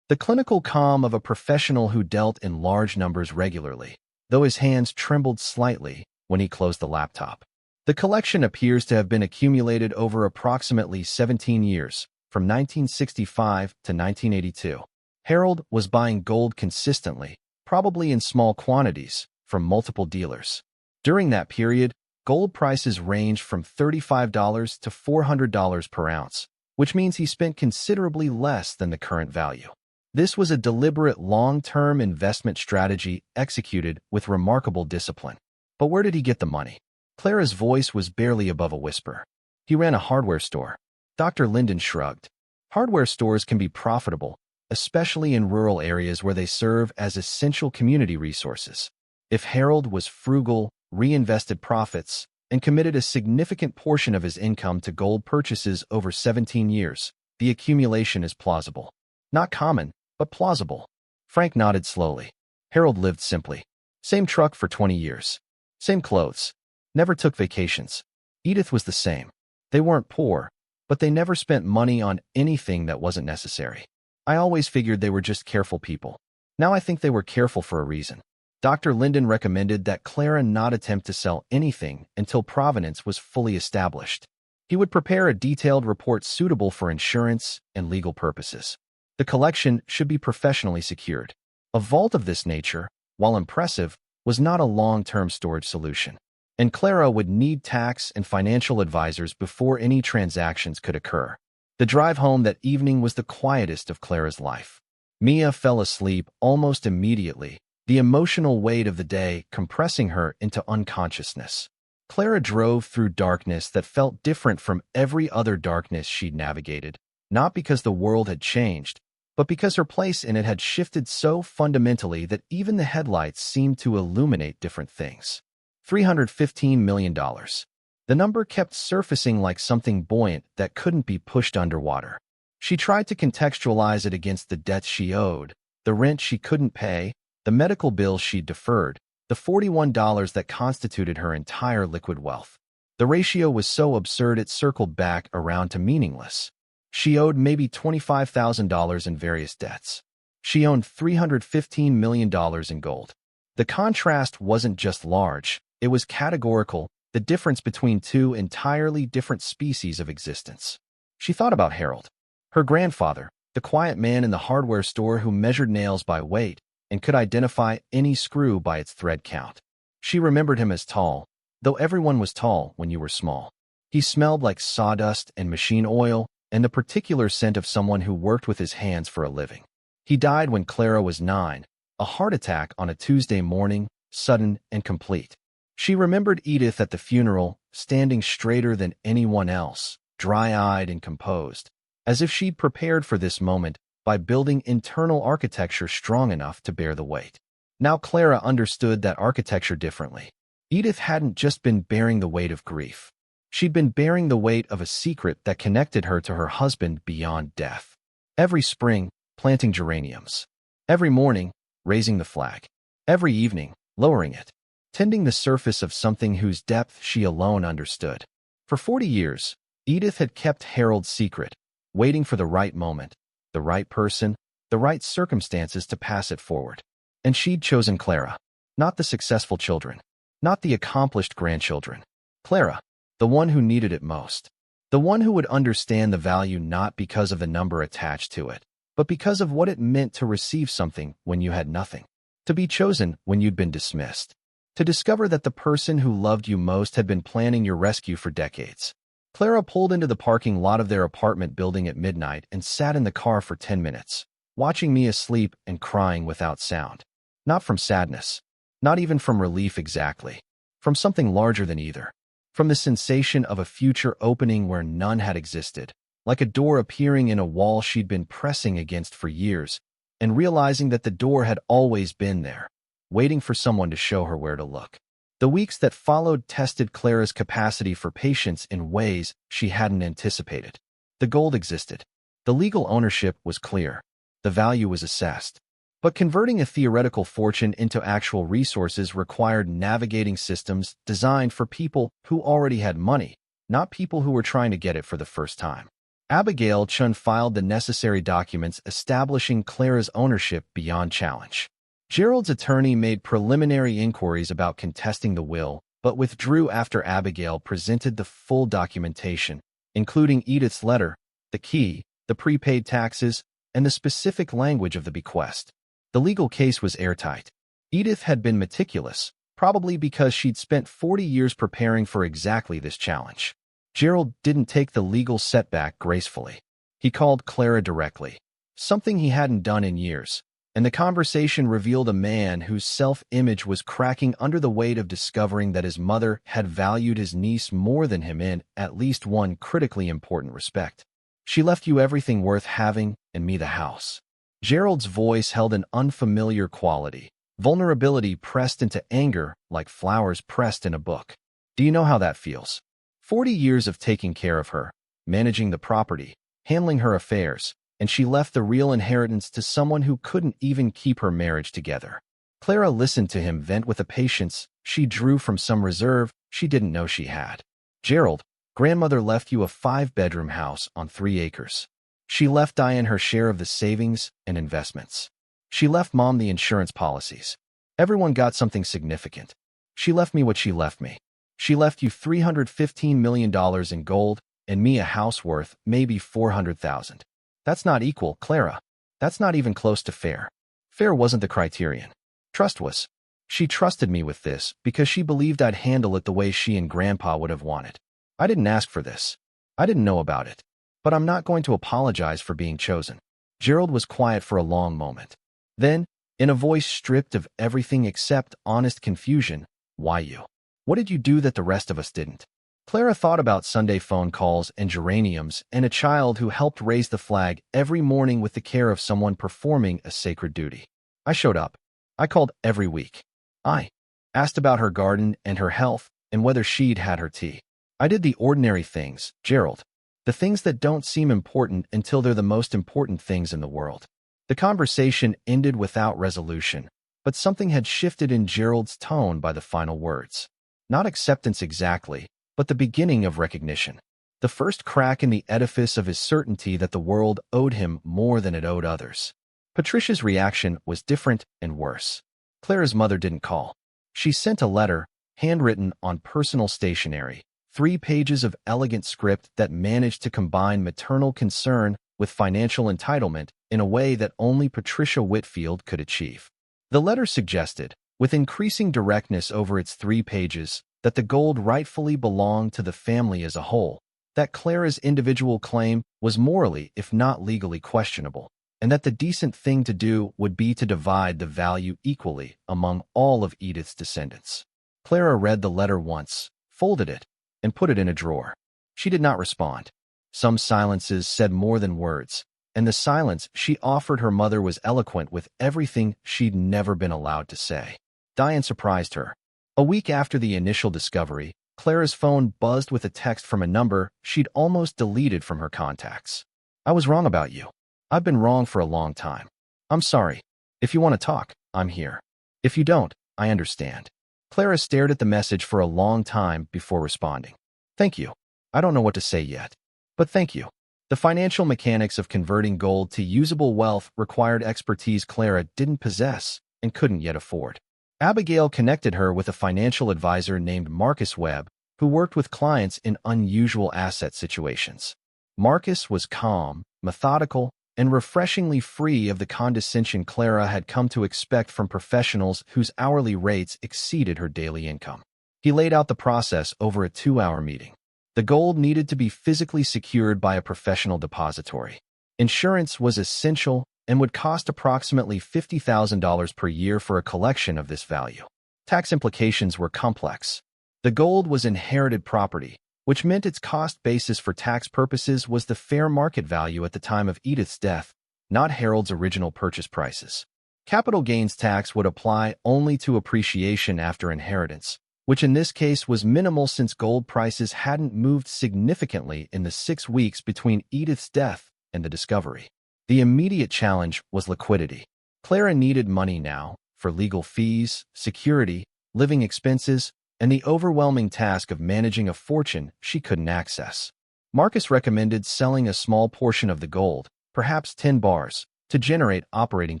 S1: the clinical calm of a professional who dealt in large numbers regularly, though his hands trembled slightly when he closed the laptop. The collection appears to have been accumulated over approximately 17 years, from 1965 to 1982. Gerald was buying gold consistently, probably in small quantities, from multiple dealers. During that period, gold prices ranged from $35 to $400 per ounce, which means he spent considerably less than the current value. This was a deliberate long-term investment strategy executed with remarkable discipline. But where did he get the money? Clara's voice was barely above a whisper. He ran a hardware store. Dr. Linden shrugged. Hardware stores can be profitable, especially in rural areas where they serve as essential community resources. If Gerald was frugal, reinvested profits, and committed a significant portion of his income to gold purchases over 17 years, the accumulation is plausible. Not common, but plausible. Frank nodded slowly. Gerald lived simply. Same truck for 20 years. Same clothes. Never took vacations. Edith was the same. They weren't poor, but they never spent money on anything that wasn't necessary. I always figured they were just careful people. Now I think they were careful for a reason. Dr. Linden recommended that Clara not attempt to sell anything until provenance was fully established. He would prepare a detailed report suitable for insurance and legal purposes. The collection should be professionally secured. A vault of this nature, while impressive, was not a long-term storage solution, and Clara would need tax and financial advisors before any transactions could occur. The drive home that evening was the quietest of Clara's life. Mia fell asleep almost immediately, the emotional weight of the day compressing her into unconsciousness. Clara drove through darkness that felt different from every other darkness she'd navigated, not because the world had changed, but because her place in it had shifted so fundamentally that even the headlights seemed to illuminate different things. $315 million. The number kept surfacing like something buoyant that couldn't be pushed underwater. She tried to contextualize it against the debts she owed, the rent she couldn't pay, the medical bills she'd deferred, the $41 that constituted her entire liquid wealth. The ratio was so absurd it circled back around to meaningless. She owed maybe $25,000 in various debts. She owned $315 million in gold. The contrast wasn't just large, it was categorical, the difference between two entirely different species of existence. She thought about Harold, her grandfather, the quiet man in the hardware store who measured nails by weight and could identify any screw by its thread count. She remembered him as tall, though everyone was tall when you were small. He smelled like sawdust and machine oil and the particular scent of someone who worked with his hands for a living. He died when Clara was 9, a heart attack on a Tuesday morning, sudden and complete. She remembered Edith at the funeral, standing straighter than anyone else, dry-eyed and composed, as if she'd prepared for this moment by building internal architecture strong enough to bear the weight. Now Clara understood that architecture differently. Edith hadn't just been bearing the weight of grief. She'd been bearing the weight of a secret that connected her to her husband beyond death. Every spring, planting geraniums. Every morning, raising the flag. Every evening, lowering it. Tending the surface of something whose depth she alone understood. For 40 years, Edith had kept Harold's secret, waiting for the right moment, the right person, the right circumstances to pass it forward. And she'd chosen Clara. Not the successful children. Not the accomplished grandchildren. Clara, the one who needed it most. The one who would understand the value not because of the number attached to it, but because of what it meant to receive something when you had nothing. To be chosen when you'd been dismissed. To discover that the person who loved you most had been planning your rescue for decades. Clara pulled into the parking lot of their apartment building at midnight and sat in the car for 10 minutes, watching me asleep and crying without sound. Not from sadness. Not even from relief exactly. From something larger than either. From the sensation of a future opening where none had existed, like a door appearing in a wall she'd been pressing against for years, and realizing that the door had always been there, waiting for someone to show her where to look. The weeks that followed tested Clara's capacity for patience in ways she hadn't anticipated. The gold existed. The legal ownership was clear. The value was assessed. But converting a theoretical fortune into actual resources required navigating systems designed for people who already had money, not people who were trying to get it for the first time. Abigail Chun filed the necessary documents establishing Clara's ownership beyond challenge. Gerald's attorney made preliminary inquiries about contesting the will, but withdrew after Abigail presented the full documentation, including Edith's letter, the key, the prepaid taxes, and the specific language of the bequest. The legal case was airtight. Edith had been meticulous, probably because she'd spent 40 years preparing for exactly this challenge. Gerald didn't take the legal setback gracefully. He called Clara directly, something he hadn't done in years, and the conversation revealed a man whose self-image was cracking under the weight of discovering that his mother had valued his niece more than him in at least one critically important respect. She left you everything worth having, and me the house. Gerald's voice held an unfamiliar quality, vulnerability pressed into anger like flowers pressed in a book. Do you know how that feels? 40 years of taking care of her, managing the property, handling her affairs, and she left the real inheritance to someone who couldn't even keep her marriage together. Clara listened to him vent with a patience she drew from some reserve she didn't know she had. Gerald, grandmother left you a 5-bedroom house on 3 acres. She left Diane her share of the savings and investments. She left Mom the insurance policies. Everyone got something significant. She left me what she left me. She left you $315 million in gold and me a house worth maybe $400,000. That's not equal, Clara. That's not even close to fair. Fair wasn't the criterion. Trust was. She trusted me with this because she believed I'd handle it the way she and Grandpa would have wanted. I didn't ask for this. I didn't know about it. But I'm not going to apologize for being chosen. Gerald was quiet for a long moment. Then, in a voice stripped of everything except honest confusion, why you? What did you do that the rest of us didn't? Clara thought about Sunday phone calls and geraniums and a child who helped raise the flag every morning with the care of someone performing a sacred duty. I showed up. I called every week. I asked about her garden and her health and whether she'd had her tea. I did the ordinary things, Gerald. The things that don't seem important until they're the most important things in the world. The conversation ended without resolution, but something had shifted in Gerald's tone by the final words. Not acceptance exactly, but the beginning of recognition. The first crack in the edifice of his certainty that the world owed him more than it owed others. Patricia's reaction was different and worse. Clara's mother didn't call. She sent a letter, handwritten on personal stationery, 3 pages of elegant script that managed to combine maternal concern with financial entitlement in a way that only Patricia Whitfield could achieve. The letter suggested, with increasing directness over its 3 pages, that the gold rightfully belonged to the family as a whole, that Clara's individual claim was morally, if not legally, questionable, and that the decent thing to do would be to divide the value equally among all of Edith's descendants. Clara read the letter once, folded it, and put it in a drawer. She did not respond. Some silences said more than words, and the silence she offered her mother was eloquent with everything she'd never been allowed to say. Diane surprised her. A week after the initial discovery, Clara's phone buzzed with a text from a number she'd almost deleted from her contacts. I was wrong about you. I've been wrong for a long time. I'm sorry. If you want to talk, I'm here. If you don't, I understand. Clara stared at the message for a long time before responding. Thank you. I don't know what to say yet, but thank you. The financial mechanics of converting gold to usable wealth required expertise Clara didn't possess and couldn't yet afford. Abigail connected her with a financial advisor named Marcus Webb, who worked with clients in unusual asset situations. Marcus was calm, methodical, and refreshingly free of the condescension Clara had come to expect from professionals whose hourly rates exceeded her daily income. He laid out the process over a 2-hour meeting. The gold needed to be physically secured by a professional depository. Insurance was essential and would cost approximately $50,000 per year for a collection of this value. Tax implications were complex. The gold was inherited property, which meant its cost basis for tax purposes was the fair market value at the time of Edith's death, not Harold's original purchase prices. Capital gains tax would apply only to appreciation after inheritance, which in this case was minimal since gold prices hadn't moved significantly in the 6 weeks between Edith's death and the discovery. The immediate challenge was liquidity. Clara needed money now for legal fees, security, living expenses, and the overwhelming task of managing a fortune she couldn't access. Marcus recommended selling a small portion of the gold, perhaps 10 bars, to generate operating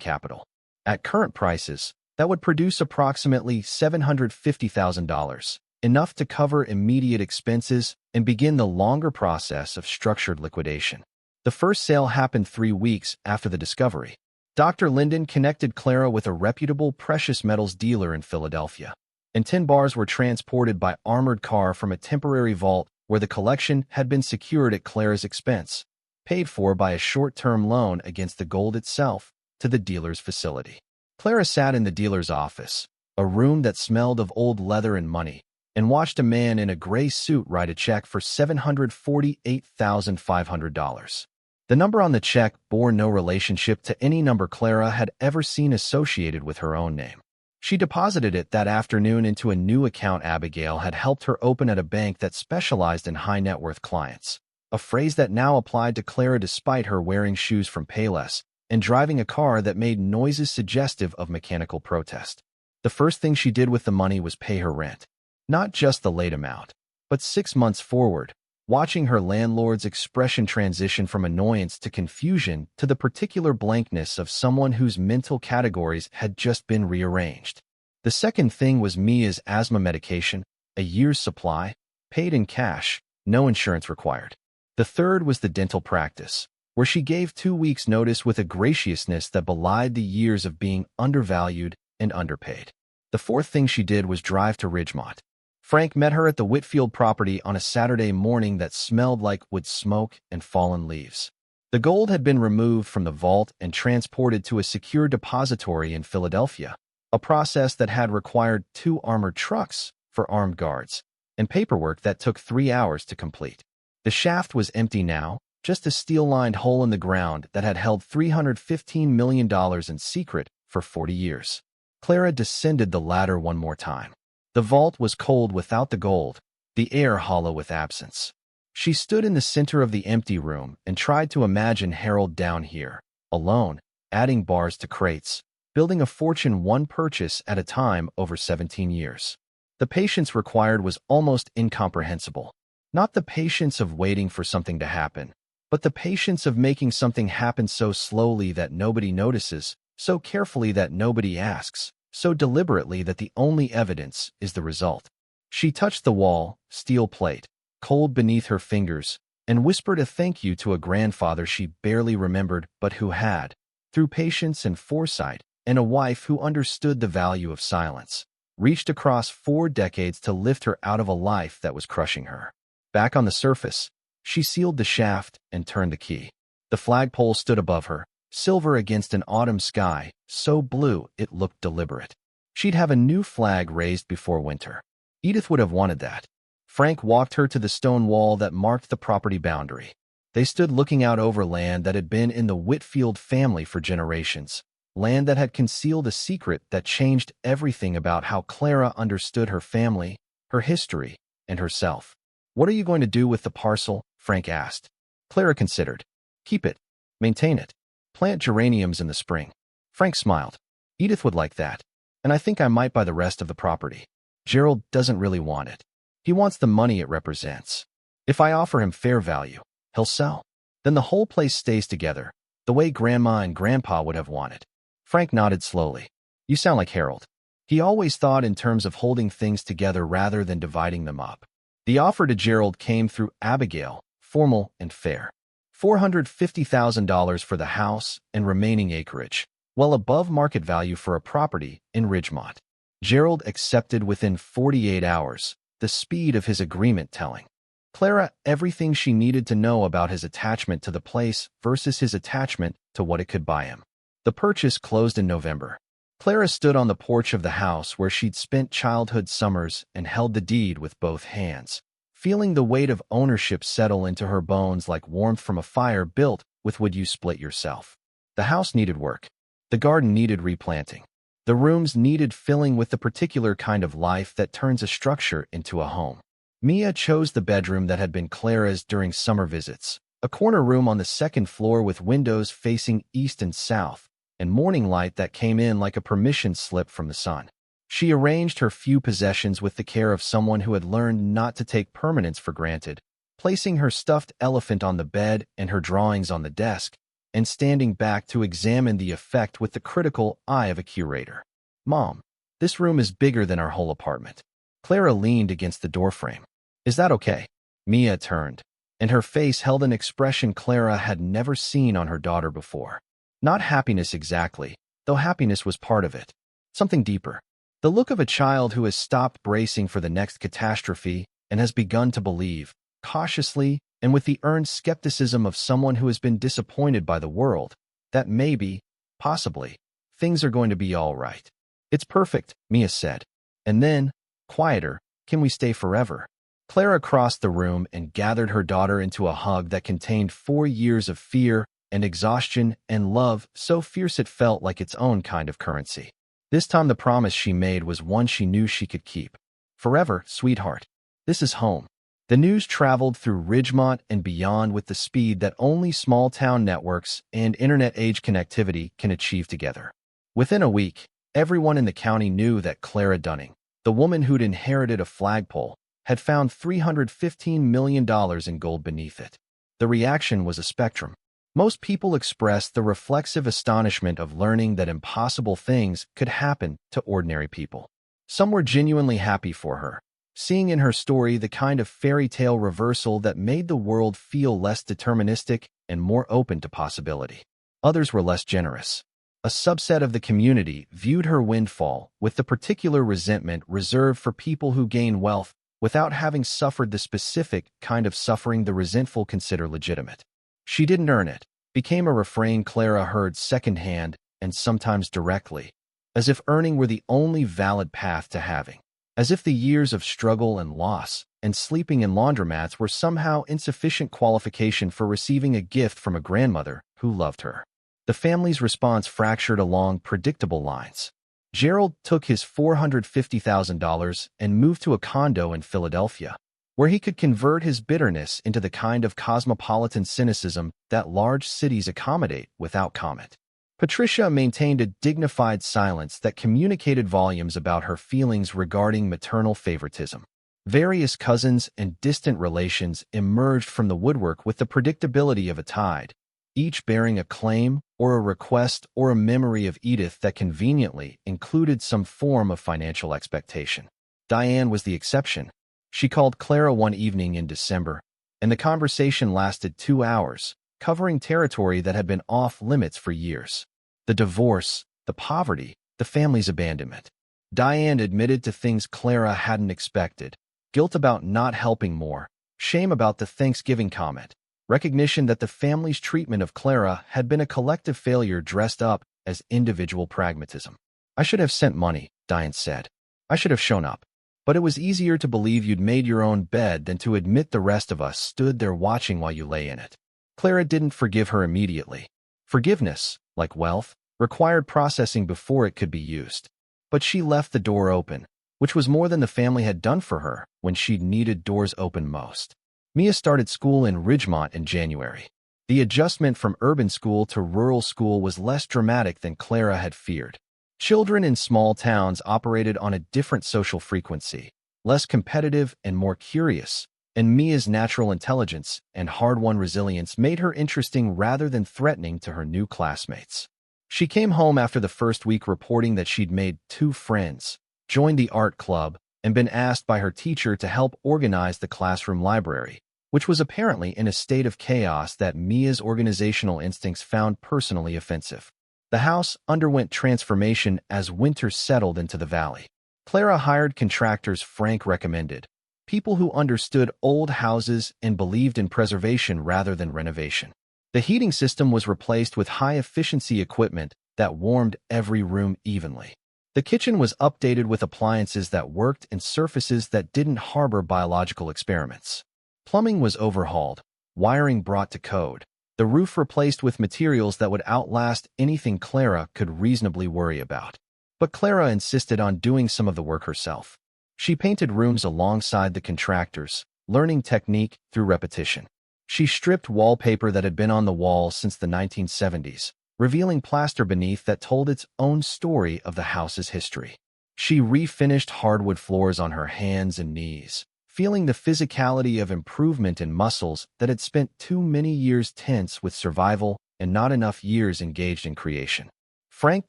S1: capital. At current prices, that would produce approximately $750,000, enough to cover immediate expenses and begin the longer process of structured liquidation. The first sale happened 3 weeks after the discovery. Dr. Linden connected Clara with a reputable precious metals dealer in Philadelphia, and 10 bars were transported by armored car from a temporary vault where the collection had been secured at Clara's expense, paid for by a short-term loan against the gold itself, to the dealer's facility. Clara sat in the dealer's office, a room that smelled of old leather and money, and watched a man in a gray suit write a check for $748,500. The number on the check bore no relationship to any number Clara had ever seen associated with her own name. She deposited it that afternoon into a new account Abigail had helped her open at a bank that specialized in high-net-worth clients, a phrase that now applied to Clara despite her wearing shoes from Payless and driving a car that made noises suggestive of mechanical protest. The first thing she did with the money was pay her rent. Not just the late amount, but 6 months forward, watching her landlord's expression transition from annoyance to confusion to the particular blankness of someone whose mental categories had just been rearranged. The second thing was Mia's asthma medication, a year's supply, paid in cash, no insurance required. The third was the dental practice, where she gave 2 weeks' notice with a graciousness that belied the years of being undervalued and underpaid. The fourth thing she did was drive to Ridgemont. Frank met her at the Whitfield property on a Saturday morning that smelled like wood smoke and fallen leaves. The gold had been removed from the vault and transported to a secure depository in Philadelphia, a process that had required 2 armored trucks for armed guards, and paperwork that took 3 hours to complete. The shaft was empty now, just a steel-lined hole in the ground that had held $315 million in secret for 40 years. Clara descended the ladder one more time. The vault was cold without the gold, the air hollow with absence. She stood in the center of the empty room and tried to imagine Gerald down here, alone, adding bars to crates, building a fortune one purchase at a time over 17 years. The patience required was almost incomprehensible. Not the patience of waiting for something to happen, but the patience of making something happen so slowly that nobody notices, so carefully that nobody asks, so deliberately that the only evidence is the result. She touched the wall, steel plate, cold beneath her fingers, and whispered a thank you to a grandfather she barely remembered but who had, through patience and foresight, and a wife who understood the value of silence, reached across 4 decades to lift her out of a life that was crushing her. Back on the surface, she sealed the shaft and turned the key. The flagpole stood above her, silver against an autumn sky, so blue it looked deliberate. She'd have a new flag raised before winter. Edith would have wanted that. Frank walked her to the stone wall that marked the property boundary. They stood looking out over land that had been in the Whitfield family for generations, land that had concealed a secret that changed everything about how Clara understood her family, her history, and herself. "What are you going to do with the parcel?" Frank asked. Clara considered. "Keep it. Maintain it. Plant geraniums in the spring." Frank smiled. "Edith would like that, and I think I might buy the rest of the property. Gerald doesn't really want it. He wants the money it represents. If I offer him fair value, he'll sell. Then the whole place stays together, the way Grandma and Grandpa would have wanted." Frank nodded slowly. "You sound like Gerald. He always thought in terms of holding things together rather than dividing them up." The offer to Gerald came through Abigail, formal and fair. $450,000 for the house and remaining acreage, well above market value for a property in Ridgemont. Gerald accepted within 48 hours, the speed of his agreement telling Clara everything she needed to know about his attachment to the place versus his attachment to what it could buy him. The purchase closed in November. Clara stood on the porch of the house where she'd spent childhood summers and held the deed with both hands, feeling the weight of ownership settle into her bones like warmth from a fire built with wood you split yourself. The house needed work. The garden needed replanting. The rooms needed filling with the particular kind of life that turns a structure into a home. Mia chose the bedroom that had been Clara's during summer visits, a corner room on the second floor with windows facing east and south, and morning light that came in like a permission slip from the sun. She arranged her few possessions with the care of someone who had learned not to take permanence for granted, placing her stuffed elephant on the bed and her drawings on the desk, and standing back to examine the effect with the critical eye of a curator. "Mom, this room is bigger than our whole apartment." Clara leaned against the doorframe. "Is that okay?" Mia turned, and her face held an expression Clara had never seen on her daughter before. Not happiness exactly, though happiness was part of it. Something deeper. The look of a child who has stopped bracing for the next catastrophe and has begun to believe, cautiously and with the earned skepticism of someone who has been disappointed by the world, that maybe, possibly, things are going to be all right. "It's perfect," Mia said. And then, quieter, "Can we stay forever?" Clara crossed the room and gathered her daughter into a hug that contained 4 years of fear and exhaustion and love so fierce it felt like its own kind of currency. This time the promise she made was one she knew she could keep. "Forever, sweetheart. This is home." The news traveled through Ridgemont and beyond with the speed that only small-town networks and internet-age connectivity can achieve together. Within a week, everyone in the county knew that Clara Dunning, the woman who'd inherited a flagpole, had found $315 million in gold beneath it. The reaction was a spectrum. Most people expressed the reflexive astonishment of learning that impossible things could happen to ordinary people. Some were genuinely happy for her, seeing in her story the kind of fairy tale reversal that made the world feel less deterministic and more open to possibility. Others were less generous. A subset of the community viewed her windfall with the particular resentment reserved for people who gain wealth without having suffered the specific kind of suffering the resentful consider legitimate. "She didn't earn it," became a refrain Clara heard secondhand and sometimes directly, as if earning were the only valid path to having. as if the years of struggle and loss and sleeping in laundromats were somehow insufficient qualification for receiving a gift from a grandmother who loved her. The family's response fractured along predictable lines. Gerald took his $450,000 and moved to a condo in Philadelphia, where he could convert his bitterness into the kind of cosmopolitan cynicism that large cities accommodate without comment. Patricia maintained a dignified silence that communicated volumes about her feelings regarding maternal favoritism. Various cousins and distant relations emerged from the woodwork with the predictability of a tide, each bearing a claim or a request or a memory of Edith that conveniently included some form of financial expectation. Diane was the exception. She called Clara one evening in December, and the conversation lasted 2 hours, covering territory that had been off-limits for years. The divorce, the poverty, the family's abandonment. Diane admitted to things Clara hadn't expected: guilt about not helping more, shame about the Thanksgiving comment, recognition that the family's treatment of Clara had been a collective failure dressed up as individual pragmatism. "I should have sent money," Diane said. "I should have shown up. But it was easier to believe you'd made your own bed than to admit the rest of us stood there watching while you lay in it." Clara didn't forgive her immediately. Forgiveness, like wealth, required processing before it could be used. But she left the door open, which was more than the family had done for her when she'd needed doors open most. Mia started school in Ridgemont in January. The adjustment from urban school to rural school was less dramatic than Clara had feared. Children in small towns operated on a different social frequency, less competitive and more curious, and Mia's natural intelligence and hard-won resilience made her interesting rather than threatening to her new classmates. She came home after the first week reporting that she'd made 2 friends, joined the art club, and been asked by her teacher to help organize the classroom library, which was apparently in a state of chaos that Mia's organizational instincts found personally offensive. The house underwent transformation as winter settled into the valley. Clara hired contractors Frank recommended, people who understood old houses and believed in preservation rather than renovation. The heating system was replaced with high-efficiency equipment that warmed every room evenly. The kitchen was updated with appliances that worked and surfaces that didn't harbor biological experiments. Plumbing was overhauled, wiring brought to code, the roof replaced with materials that would outlast anything Clara could reasonably worry about. But Clara insisted on doing some of the work herself. She painted rooms alongside the contractors, learning technique through repetition. She stripped wallpaper that had been on the walls since the 1970s, revealing plaster beneath that told its own story of the house's history. She refinished hardwood floors on her hands and knees, feeling the physicality of improvement in muscles that had spent too many years tense with survival and not enough years engaged in creation. Frank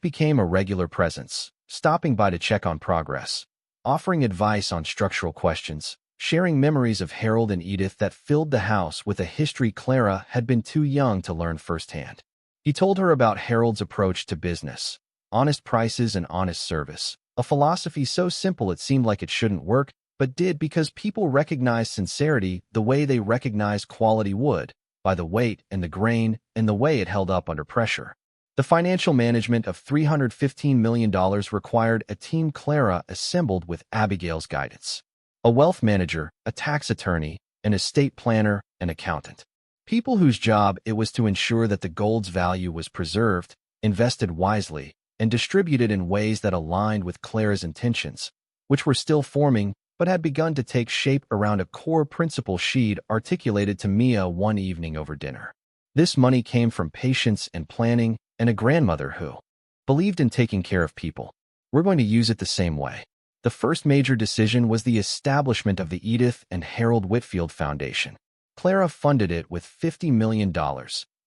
S1: became a regular presence, stopping by to check on progress, offering advice on structural questions, sharing memories of Harold and Edith that filled the house with a history Clara had been too young to learn firsthand. He told her about Harold's approach to business, honest prices and honest service, a philosophy so simple it seemed like it shouldn't work, but did because people recognized sincerity the way they recognized quality would, by the weight and the grain and the way it held up under pressure. The financial management of $315 million required a team Clara assembled with Abigail's guidance. A wealth manager, a tax attorney, an estate planner, an accountant. People whose job it was to ensure that the gold's value was preserved, invested wisely, and distributed in ways that aligned with Clara's intentions, which were still forming but had begun to take shape around a core principle she'd articulated to Mia one evening over dinner. This money came from patience and planning and a grandmother who believed in taking care of people. We're going to use it the same way. The first major decision was the establishment of the Edith and Gerald Whitfield Foundation. Clara funded it with $50 million,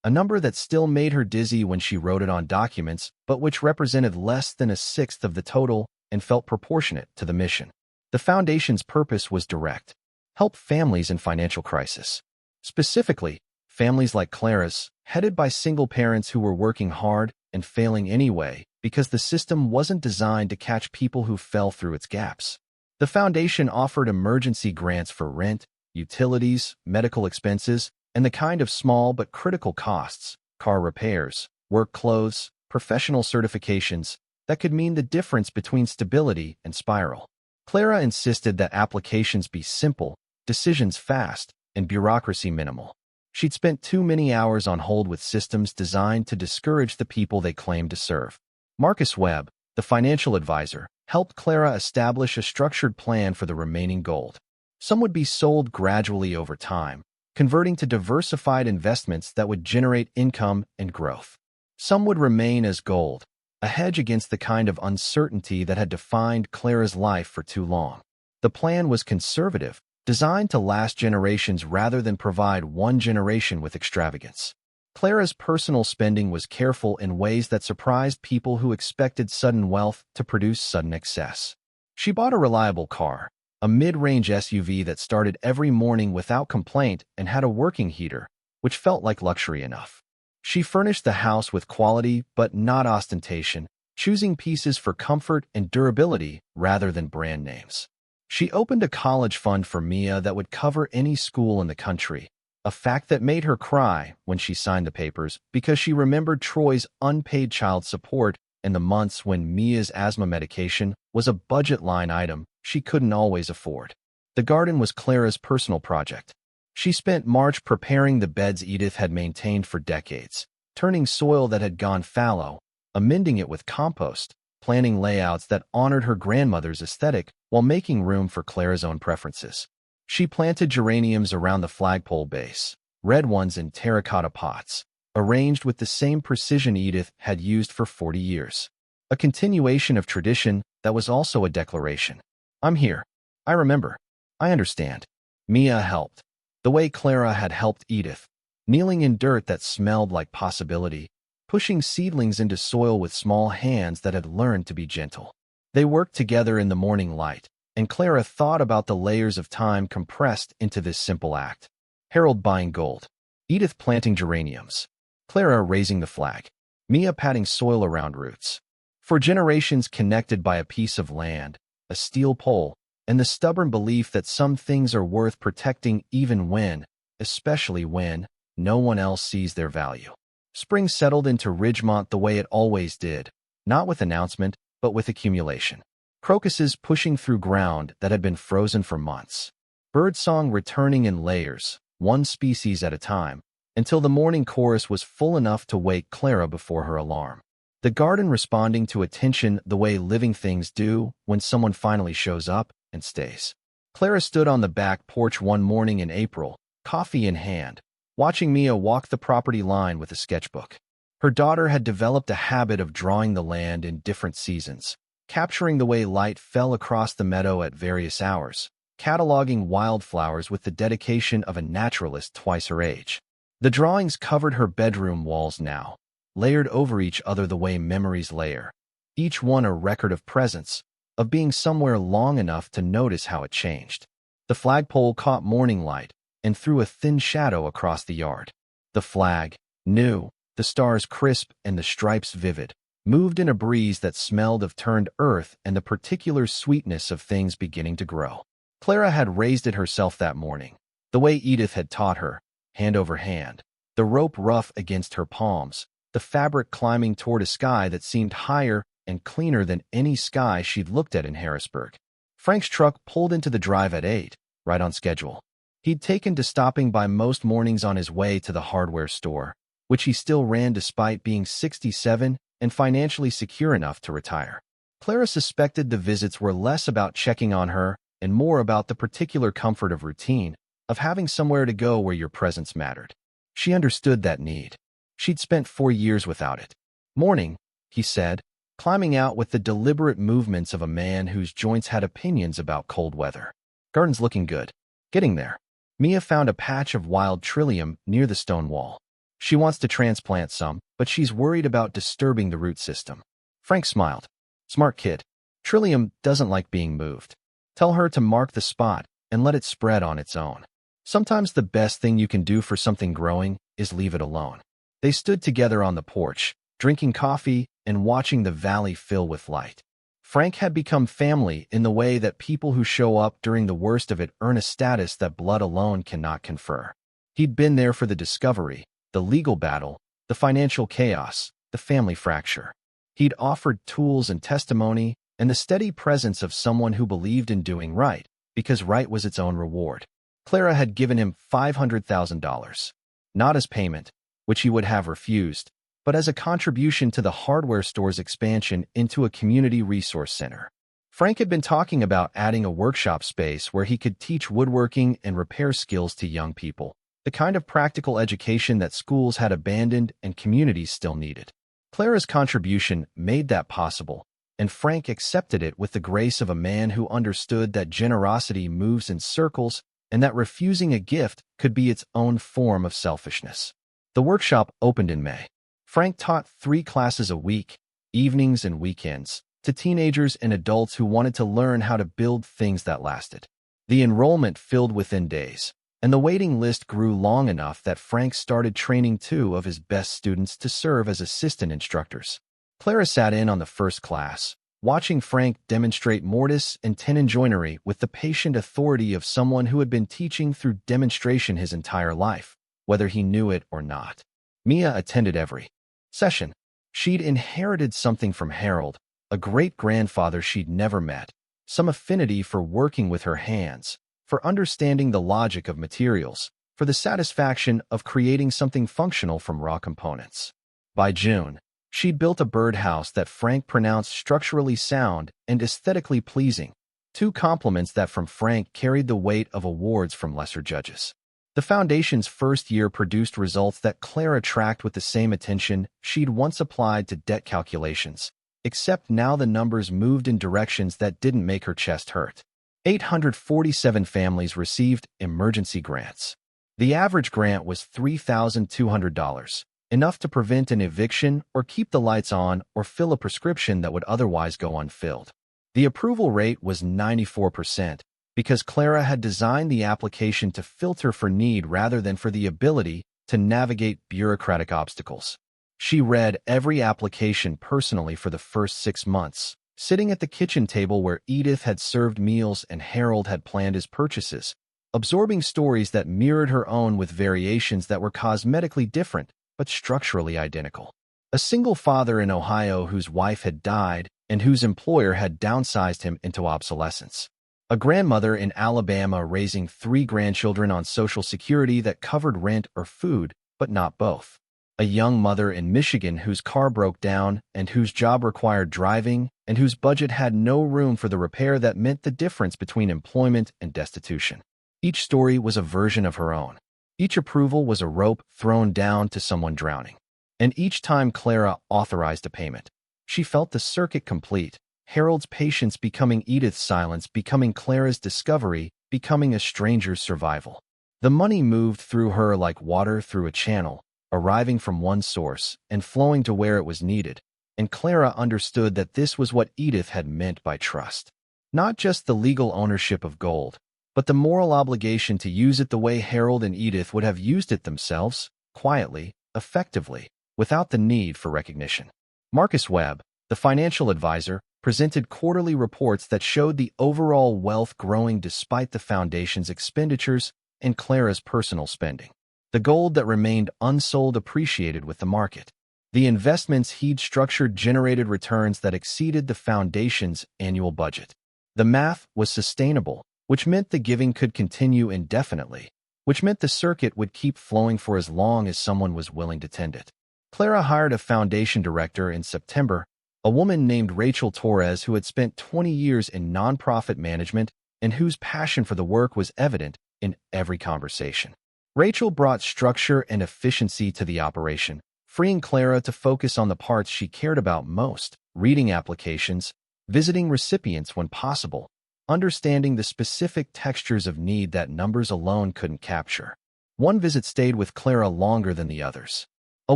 S1: a number that still made her dizzy when she wrote it on documents, but which represented less than a sixth of the total and felt proportionate to the mission. The foundation's purpose was direct: help families in financial crisis. Specifically, families like Clara's, headed by single parents who were working hard and failing anyway because the system wasn't designed to catch people who fell through its gaps. The foundation offered emergency grants for rent, utilities, medical expenses, and the kind of small but critical costs, car repairs, work clothes, professional certifications, that could mean the difference between stability and spiral. Clara insisted that applications be simple, decisions fast, and bureaucracy minimal. She'd spent too many hours on hold with systems designed to discourage the people they claimed to serve. Marcus Webb, the financial advisor, helped Clara establish a structured plan for the remaining gold. Some would be sold gradually over time, converting to diversified investments that would generate income and growth. Some would remain as gold, a hedge against the kind of uncertainty that had defined Clara's life for too long. The plan was conservative, designed to last generations rather than provide one generation with extravagance. Clara's personal spending was careful in ways that surprised people who expected sudden wealth to produce sudden excess. She bought a reliable car, a mid-range SUV that started every morning without complaint and had a working heater, which felt like luxury enough. She furnished the house with quality but not ostentation, choosing pieces for comfort and durability rather than brand names. She opened a college fund for Mia that would cover any school in the country, a fact that made her cry when she signed the papers because she remembered Troy's unpaid child support and the months when Mia's asthma medication was a budget line item she couldn't always afford. The garden was Clara's personal project. She spent March preparing the beds Edith had maintained for decades, turning soil that had gone fallow, amending it with compost, planning layouts that honored her grandmother's aesthetic while making room for Clara's own preferences. She planted geraniums around the flagpole base, red ones in terracotta pots, arranged with the same precision Edith had used for 40 years. A continuation of tradition that was also a declaration. I'm here. I remember. I understand. Mia helped. The way Clara had helped Edith, kneeling in dirt that smelled like possibility, pushing seedlings into soil with small hands that had learned to be gentle. They worked together in the morning light, and Clara thought about the layers of time compressed into this simple act. Gerald buying gold, Edith planting geraniums, Clara raising the flag, Mia patting soil around roots. For generations connected by a piece of land, a steel pole, and the stubborn belief that some things are worth protecting even when, especially when, no one else sees their value. Spring settled into Ridgemont the way it always did, not with announcement, but with accumulation. Crocuses pushing through ground that had been frozen for months. Birdsong returning in layers, one species at a time, until the morning chorus was full enough to wake Clara before her alarm. The garden responding to attention the way living things do when someone finally shows up and stays. Clara stood on the back porch one morning in April, coffee in hand, watching Mia walk the property line with a sketchbook. Her daughter had developed a habit of drawing the land in different seasons, capturing the way light fell across the meadow at various hours, cataloging wildflowers with the dedication of a naturalist twice her age. The drawings covered her bedroom walls now, layered over each other the way memories layer, each one a record of presence, of being somewhere long enough to notice how it changed. The flagpole caught morning light and threw a thin shadow across the yard. The flag, new, the stars crisp and the stripes vivid, moved in a breeze that smelled of turned earth and the particular sweetness of things beginning to grow. Clara had raised it herself that morning, the way Edith had taught her, hand over hand, the rope rough against her palms, the fabric climbing toward a sky that seemed higher and cleaner than any sky she'd looked at in Harrisburg. Frank's truck pulled into the drive at 8, right on schedule. He'd taken to stopping by most mornings on his way to the hardware store, which he still ran despite being 67 and financially secure enough to retire. Clara suspected the visits were less about checking on her and more about the particular comfort of routine, of having somewhere to go where your presence mattered. She understood that need. She'd spent 4 years without it. Morning, he said, climbing out with the deliberate movements of a man whose joints had opinions about cold weather. Garden's looking good. Getting there. Mia found a patch of wild trillium near the stone wall. She wants to transplant some, but she's worried about disturbing the root system. Frank smiled. Smart kid. Trillium doesn't like being moved. Tell her to mark the spot and let it spread on its own. Sometimes the best thing you can do for something growing is leave it alone. They stood together on the porch, drinking coffee and watching the valley fill with light. Frank had become family in the way that people who show up during the worst of it earn a status that blood alone cannot confer. He'd been there for the discovery, the legal battle, the financial chaos, the family fracture. He'd offered tools and testimony, and the steady presence of someone who believed in doing right, because right was its own reward. Clara had given him $500,000, not as payment, which he would have refused, but as a contribution to the hardware store's expansion into a community resource center. Frank had been talking about adding a workshop space where he could teach woodworking and repair skills to young people, the kind of practical education that schools had abandoned and communities still needed. Clara's contribution made that possible, and Frank accepted it with the grace of a man who understood that generosity moves in circles and that refusing a gift could be its own form of selfishness. The workshop opened in May. Frank taught 3 classes a week, evenings and weekends, to teenagers and adults who wanted to learn how to build things that lasted. The enrollment filled within days, and the waiting list grew long enough that Frank started training 2 of his best students to serve as assistant instructors. Clara sat in on the first class, watching Frank demonstrate mortise and tenon joinery with the patient authority of someone who had been teaching through demonstration his entire life, whether he knew it or not. Mia attended every session. She'd inherited something from Gerald, a great-grandfather she'd never met, some affinity for working with her hands, for understanding the logic of materials, for the satisfaction of creating something functional from raw components. By June, she'd built a birdhouse that Frank pronounced structurally sound and aesthetically pleasing, 2 compliments that from Frank carried the weight of awards from lesser judges. The foundation's first year produced results that Clara tracked with the same attention she'd once applied to debt calculations, except now the numbers moved in directions that didn't make her chest hurt. 847 families received emergency grants. The average grant was $3,200, enough to prevent an eviction or keep the lights on or fill a prescription that would otherwise go unfilled. The approval rate was 94%, because Clara had designed the application to filter for need rather than for the ability to navigate bureaucratic obstacles. She read every application personally for the first 6 months, sitting at the kitchen table where Edith had served meals and Gerald had planned his purchases, absorbing stories that mirrored her own with variations that were cosmetically different but structurally identical. A single father in Ohio whose wife had died and whose employer had downsized him into obsolescence. A grandmother in Alabama raising 3 grandchildren on Social Security that covered rent or food, but not both. A young mother in Michigan whose car broke down and whose job required driving and whose budget had no room for the repair that meant the difference between employment and destitution. Each story was a version of her own. Each approval was a rope thrown down to someone drowning. And each time Clara authorized a payment, she felt the circuit complete, Gerald's patience becoming Edith's silence, becoming Clara's discovery, becoming a stranger's survival. The money moved through her like water through a channel, arriving from one source and flowing to where it was needed, and Clara understood that this was what Edith had meant by trust. Not just the legal ownership of gold, but the moral obligation to use it the way Gerald and Edith would have used it themselves, quietly, effectively, without the need for recognition. Marcus Webb, the financial advisor, presented quarterly reports that showed the overall wealth growing despite the foundation's expenditures and Clara's personal spending. The gold that remained unsold appreciated with the market. The investments he'd structured generated returns that exceeded the foundation's annual budget. The math was sustainable, which meant the giving could continue indefinitely, which meant the circuit would keep flowing for as long as someone was willing to tend it. Clara hired a foundation director in September, a woman named Rachel Torres who had spent 20 years in nonprofit management and whose passion for the work was evident in every conversation. Rachel brought structure and efficiency to the operation, freeing Clara to focus on the parts she cared about most: reading applications, visiting recipients when possible, understanding the specific textures of need that numbers alone couldn't capture. One visit stayed with Clara longer than the others. A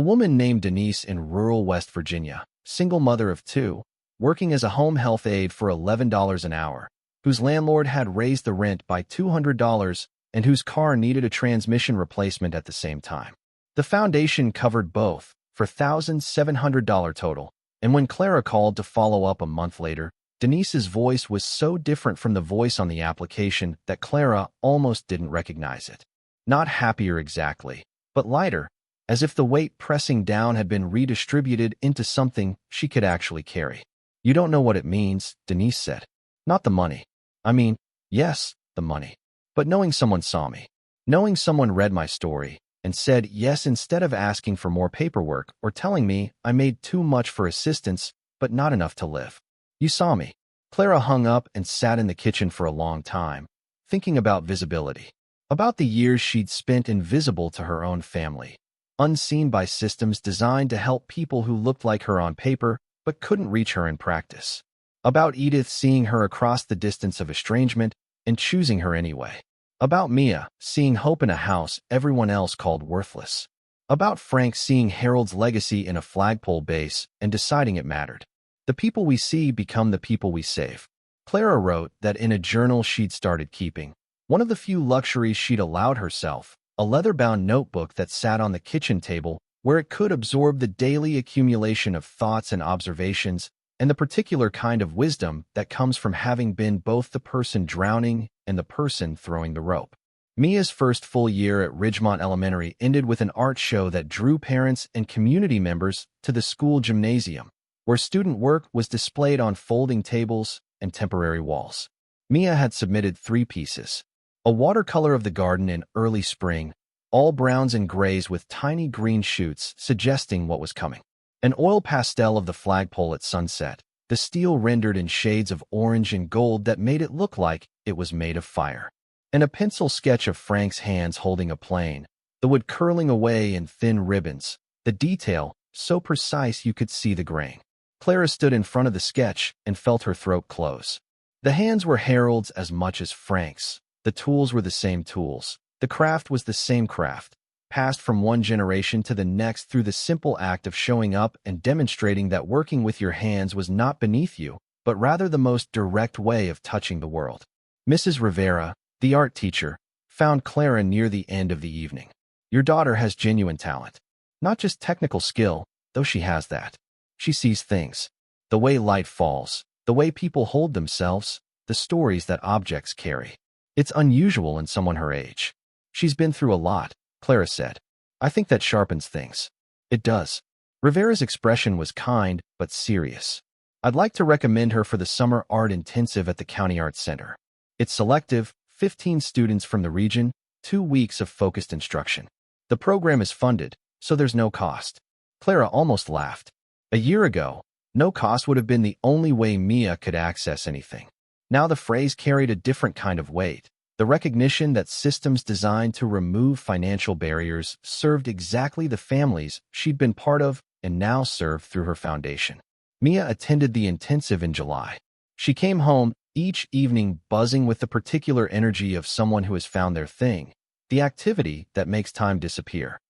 S1: woman named Denise in rural West Virginia, single mother of 2, working as a home health aide for $11 an hour, whose landlord had raised the rent by $200 and whose car needed a transmission replacement at the same time. The foundation covered both, for $1,700 total, and when Clara called to follow up a month later, Denise's voice was so different from the voice on the application that Clara almost didn't recognize it. Not happier exactly, but lighter, as if the weight pressing down had been redistributed into something she could actually carry. You don't know what it means, Denise said. Not the money. I mean, yes, the money. But knowing someone saw me. Knowing someone read my story and said yes instead of asking for more paperwork or telling me I made too much for assistance but not enough to live. You saw me. Clara hung up and sat in the kitchen for a long time, thinking about visibility. About the years she'd spent invisible to her own family, unseen by systems designed to help people who looked like her on paper but couldn't reach her in practice. About Edith seeing her across the distance of estrangement and choosing her anyway. About Mia seeing hope in a house everyone else called worthless. About Frank seeing Harold's legacy in a flagpole base and deciding it mattered. The people we see become the people we save. Clara wrote that in a journal she'd started keeping, one of the few luxuries she'd allowed herself, a leather-bound notebook that sat on the kitchen table where it could absorb the daily accumulation of thoughts and observations and the particular kind of wisdom that comes from having been both the person drowning and the person throwing the rope. Mia's first full year at Ridgemont Elementary ended with an art show that drew parents and community members to the school gymnasium, where student work was displayed on folding tables and temporary walls. Mia had submitted 3 pieces. A watercolor of the garden in early spring, all browns and grays with tiny green shoots suggesting what was coming. An oil pastel of the flagpole at sunset, the steel rendered in shades of orange and gold that made it look like it was made of fire. And a pencil sketch of Frank's hands holding a plane, the wood curling away in thin ribbons, the detail so precise you could see the grain. Clara stood in front of the sketch and felt her throat close. The hands were Harold's as much as Frank's. The tools were the same tools. The craft was the same craft, passed from one generation to the next through the simple act of showing up and demonstrating that working with your hands was not beneath you, but rather the most direct way of touching the world. Mrs. Rivera, the art teacher, found Clara near the end of the evening. Your daughter has genuine talent. Not just technical skill, though she has that. She sees things. The way light falls, the way people hold themselves, the stories that objects carry. It's unusual in someone her age. She's been through a lot, Clara said. I think that sharpens things. It does. Rivera's expression was kind but serious. I'd like to recommend her for the summer art intensive at the County Arts Center. It's selective, 15 students from the region, 2 weeks of focused instruction. The program is funded, so there's no cost. Clara almost laughed. A year ago, no cost would have been the only way Mia could access anything. Now the phrase carried a different kind of weight. The recognition that systems designed to remove financial barriers served exactly the families she'd been part of and now served through her foundation. Mia attended the intensive in July. She came home each evening buzzing with the particular energy of someone who has found their thing, the activity that makes time disappear.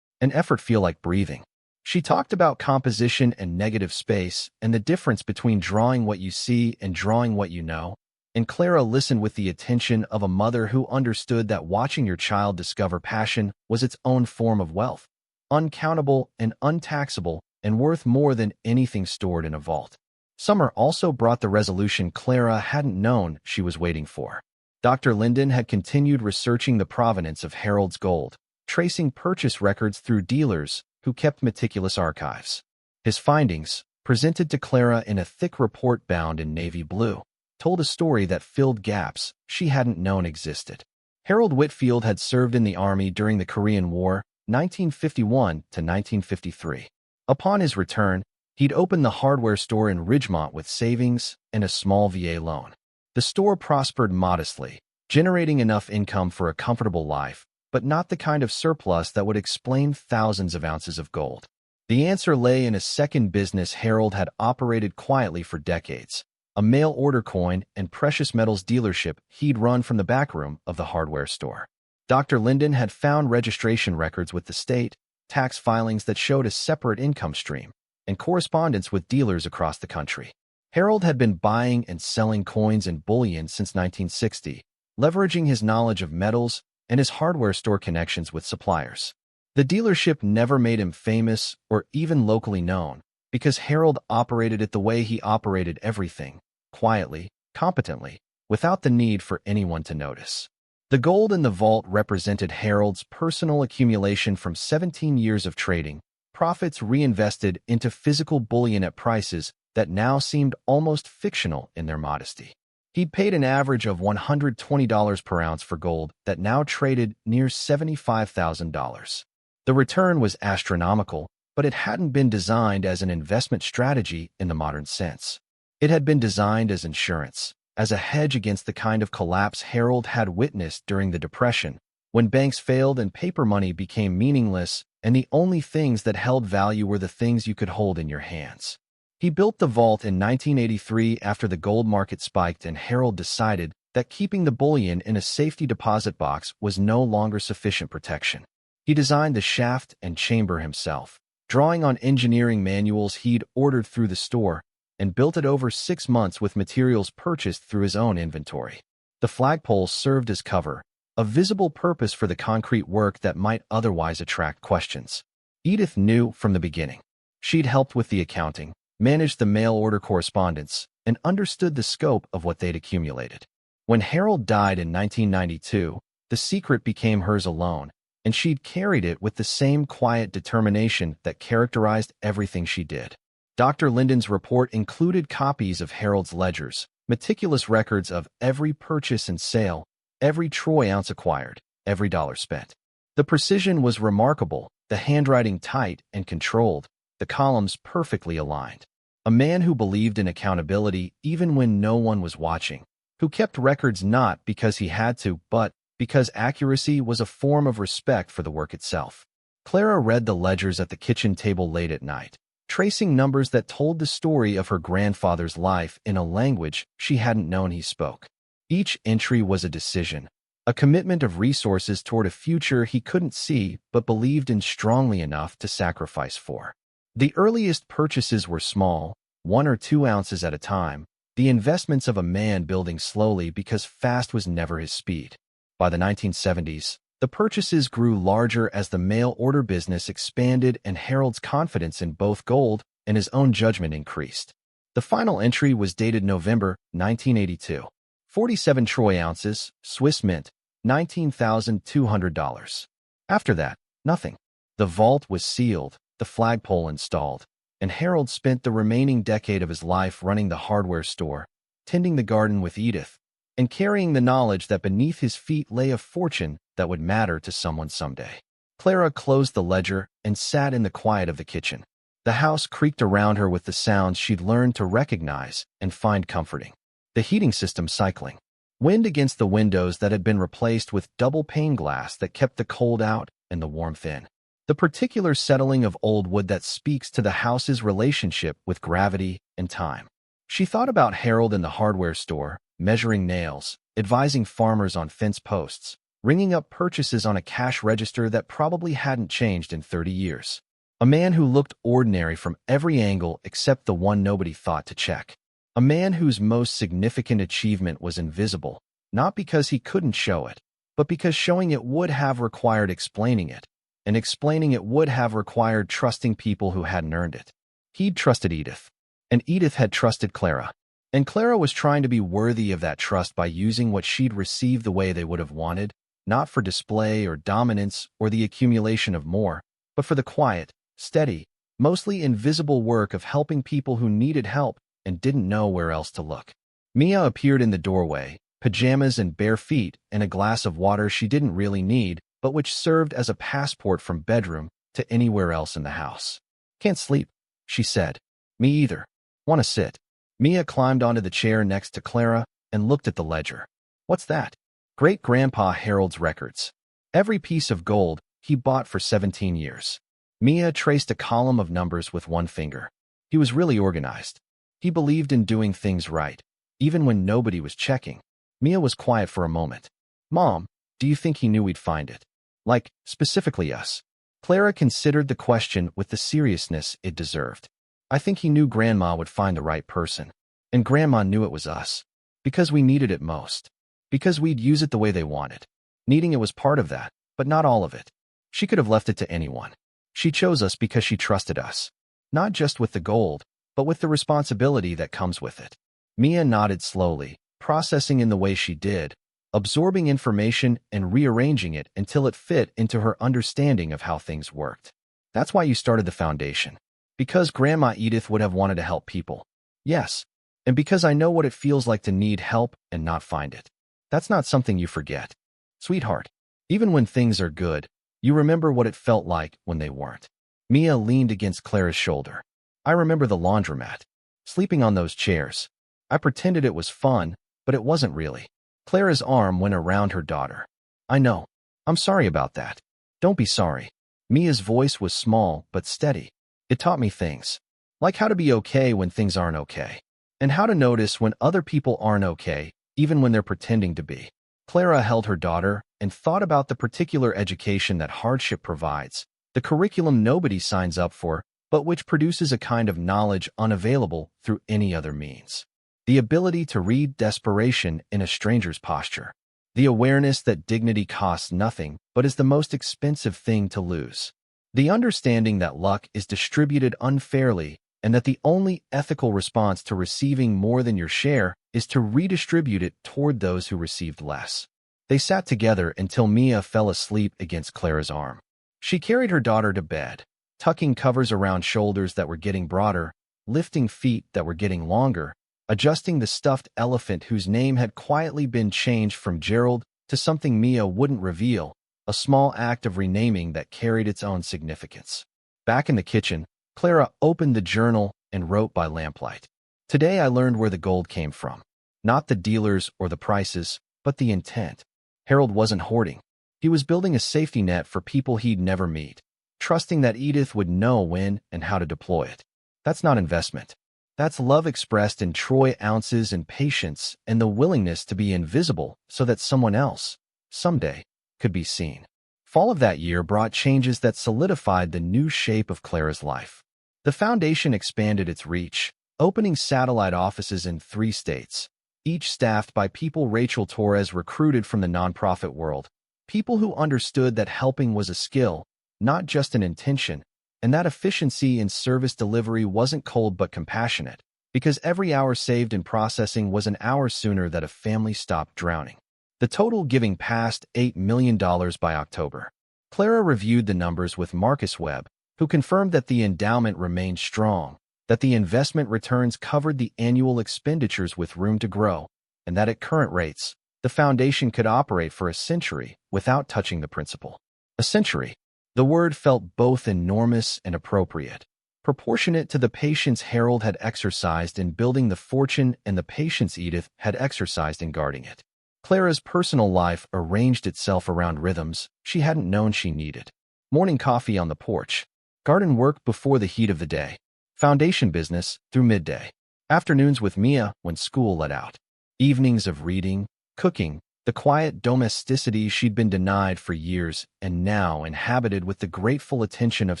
S1: An effort feel like breathing. She talked about composition and negative space and the difference between drawing what you see and drawing what you know. And Clara listened with the attention of a mother who understood that watching your child discover passion was its own form of wealth, uncountable and untaxable and worth more than anything stored in a vault. Summer also brought the resolution Clara hadn't known she was waiting for. Dr. Linden had continued researching the provenance of Harold's gold, tracing purchase records through dealers who kept meticulous archives. His findings, presented to Clara in a thick report bound in navy blue, told a story that filled gaps she hadn't known existed. Harold Whitfield had served in the Army during the Korean War, 1951 to 1953. Upon his return, he'd opened the hardware store in Ridgemont with savings and a small VA loan. The store prospered modestly, generating enough income for a comfortable life, but not the kind of surplus that would explain thousands of ounces of gold. The answer lay in a second business Harold had operated quietly for decades, a mail-order coin and precious metals dealership he'd run from the backroom of the hardware store. Dr. Linden had found registration records with the state, tax filings that showed a separate income stream, and correspondence with dealers across the country. Harold had been buying and selling coins and bullion since 1960, leveraging his knowledge of metals and his hardware store connections with suppliers. The dealership never made him famous or even locally known, because Harold operated it the way he operated everything, quietly, competently, without the need for anyone to notice. The gold in the vault represented Harold's personal accumulation from 17 years of trading, profits reinvested into physical bullion at prices that now seemed almost fictional in their modesty. He'd paid an average of $120 per ounce for gold that now traded near $75,000. The return was astronomical, but it hadn't been designed as an investment strategy in the modern sense. It had been designed as insurance, as a hedge against the kind of collapse Gerald had witnessed during the Depression, when banks failed and paper money became meaningless, and the only things that held value were the things you could hold in your hands. He built the vault in 1983 after the gold market spiked, and Gerald decided that keeping the bullion in a safety deposit box was no longer sufficient protection. He designed the shaft and chamber himself, drawing on engineering manuals he'd ordered through the store, and built it over 6 months with materials purchased through his own inventory. The flagpole served as cover, a visible purpose for the concrete work that might otherwise attract questions. Edith knew from the beginning. She'd helped with the accounting, managed the mail order correspondence, and understood the scope of what they'd accumulated. When Gerald died in 1992, the secret became hers alone, and she'd carried it with the same quiet determination that characterized everything she did. Dr. Linden's report included copies of Gerald's ledgers, meticulous records of every purchase and sale, every troy ounce acquired, every dollar spent. The precision was remarkable, the handwriting tight and controlled, the columns perfectly aligned. A man who believed in accountability even when no one was watching, who kept records not because he had to, but because accuracy was a form of respect for the work itself. Clara read the ledgers at the kitchen table late at night, tracing numbers that told the story of her grandfather's life in a language she hadn't known he spoke. Each entry was a decision, a commitment of resources toward a future he couldn't see but believed in strongly enough to sacrifice for. The earliest purchases were small, 1 or 2 ounces at a time, the investments of a man building slowly because fast was never his speed. By the 1970s, the purchases grew larger as the mail order business expanded and Gerald's confidence in both gold and his own judgment increased. The final entry was dated November 1982. 47 troy ounces, Swiss mint, $19,200. After that, nothing. The vault was sealed, the flagpole installed, and Gerald spent the remaining decade of his life running the hardware store, tending the garden with Edith, and carrying the knowledge that beneath his feet lay a fortune that would matter to someone someday. Clara closed the ledger and sat in the quiet of the kitchen. The house creaked around her with the sounds she'd learned to recognize and find comforting. The heating system cycling. Wind against the windows that had been replaced with double-pane glass that kept the cold out and the warmth in. The particular settling of old wood that speaks to the house's relationship with gravity and time. She thought about Gerald in the hardware store, measuring nails, advising farmers on fence posts, ringing up purchases on a cash register that probably hadn't changed in 30 years. A man who looked ordinary from every angle except the one nobody thought to check. A man whose most significant achievement was invisible, not because he couldn't show it, but because showing it would have required explaining it, and explaining it would have required trusting people who hadn't earned it. He'd trusted Edith, and Edith had trusted Clara, and Clara was trying to be worthy of that trust by using what she'd received the way they would have wanted, not for display or dominance or the accumulation of more, but for the quiet, steady, mostly invisible work of helping people who needed help and didn't know where else to look. Mia appeared in the doorway, pajamas and bare feet, and a glass of water she didn't really need, but which served as a passport from bedroom to anywhere else in the house. "Can't sleep," she said. "Me either. Want to sit." Mia climbed onto the chair next to Clara and looked at the ledger. "What's that?" "Great-Grandpa Gerald's records. Every piece of gold he bought for 17 years. Mia traced a column of numbers with one finger. He was really organized. He believed in doing things right, even when nobody was checking. Mia was quiet for a moment. "Mom, do you think he knew we'd find it? Like, specifically us?" Clara considered the question with the seriousness it deserved. "I think he knew Grandma would find the right person. And Grandma knew it was us. Because we needed it most. Because we'd use it the way they wanted. Needing it was part of that, but not all of it. She could have left it to anyone. She chose us because she trusted us. Not just with the gold, but with the responsibility that comes with it." Mia nodded slowly, processing in the way she did, absorbing information and rearranging it until it fit into her understanding of how things worked. "That's why you started the foundation. Because Grandma Edith would have wanted to help people. Yes, and because I know what it feels like to need help and not find it. That's not something you forget. Sweetheart, even when things are good, you remember what it felt like when they weren't. Mia leaned against Clara's shoulder. I remember the laundromat. Sleeping on those chairs. I pretended it was fun, but it wasn't really. Clara's arm went around her daughter. I know. I'm sorry about that. Don't be sorry. Mia's voice was small but steady. It taught me things. Like how to be okay when things aren't okay. And how to notice when other people aren't okay, even when they're pretending to be. Clara held her daughter and thought about the particular education that hardship provides, the curriculum nobody signs up for, but which produces a kind of knowledge unavailable through any other means. The ability to read desperation in a stranger's posture. The awareness that dignity costs nothing but is the most expensive thing to lose. The understanding that luck is distributed unfairly and that the only ethical response to receiving more than your share is to redistribute it toward those who received less. They sat together until Mia fell asleep against Clara's arm. She carried her daughter to bed, tucking covers around shoulders that were getting broader, lifting feet that were getting longer, adjusting the stuffed elephant whose name had quietly been changed from Gerald to something Mia wouldn't reveal, a small act of renaming that carried its own significance. Back in the kitchen, Clara opened the journal and wrote by lamplight. Today I learned where the gold came from. Not the dealers or the prices, but the intent. Harold wasn't hoarding. He was building a safety net for people he'd never meet, trusting that Edith would know when and how to deploy it. That's not investment. That's love expressed in troy ounces and patience and the willingness to be invisible so that someone else, someday, could be seen. Fall of that year brought changes that solidified the new shape of Clara's life. The foundation expanded its reach, opening satellite offices in 3 states, each staffed by people Rachel Torres recruited from the nonprofit world, people who understood that helping was a skill, not just an intention, and that efficiency in service delivery wasn't cold but compassionate, because every hour saved in processing was an hour sooner that a family stopped drowning. The total giving passed $8 million by October. Clara reviewed the numbers with Marcus Webb, who confirmed that the endowment remained strong, that the investment returns covered the annual expenditures with room to grow, and that at current rates, the foundation could operate for a century without touching the principal. A century. The word felt both enormous and appropriate, proportionate to the patience Harold had exercised in building the fortune and the patience Edith had exercised in guarding it. Clara's personal life arranged itself around rhythms she hadn't known she needed. Morning coffee on the porch, garden work before the heat of the day, foundation business through midday, afternoons with Mia when school let out, evenings of reading, cooking, the quiet domesticity she'd been denied for years and now inhabited with the grateful attention of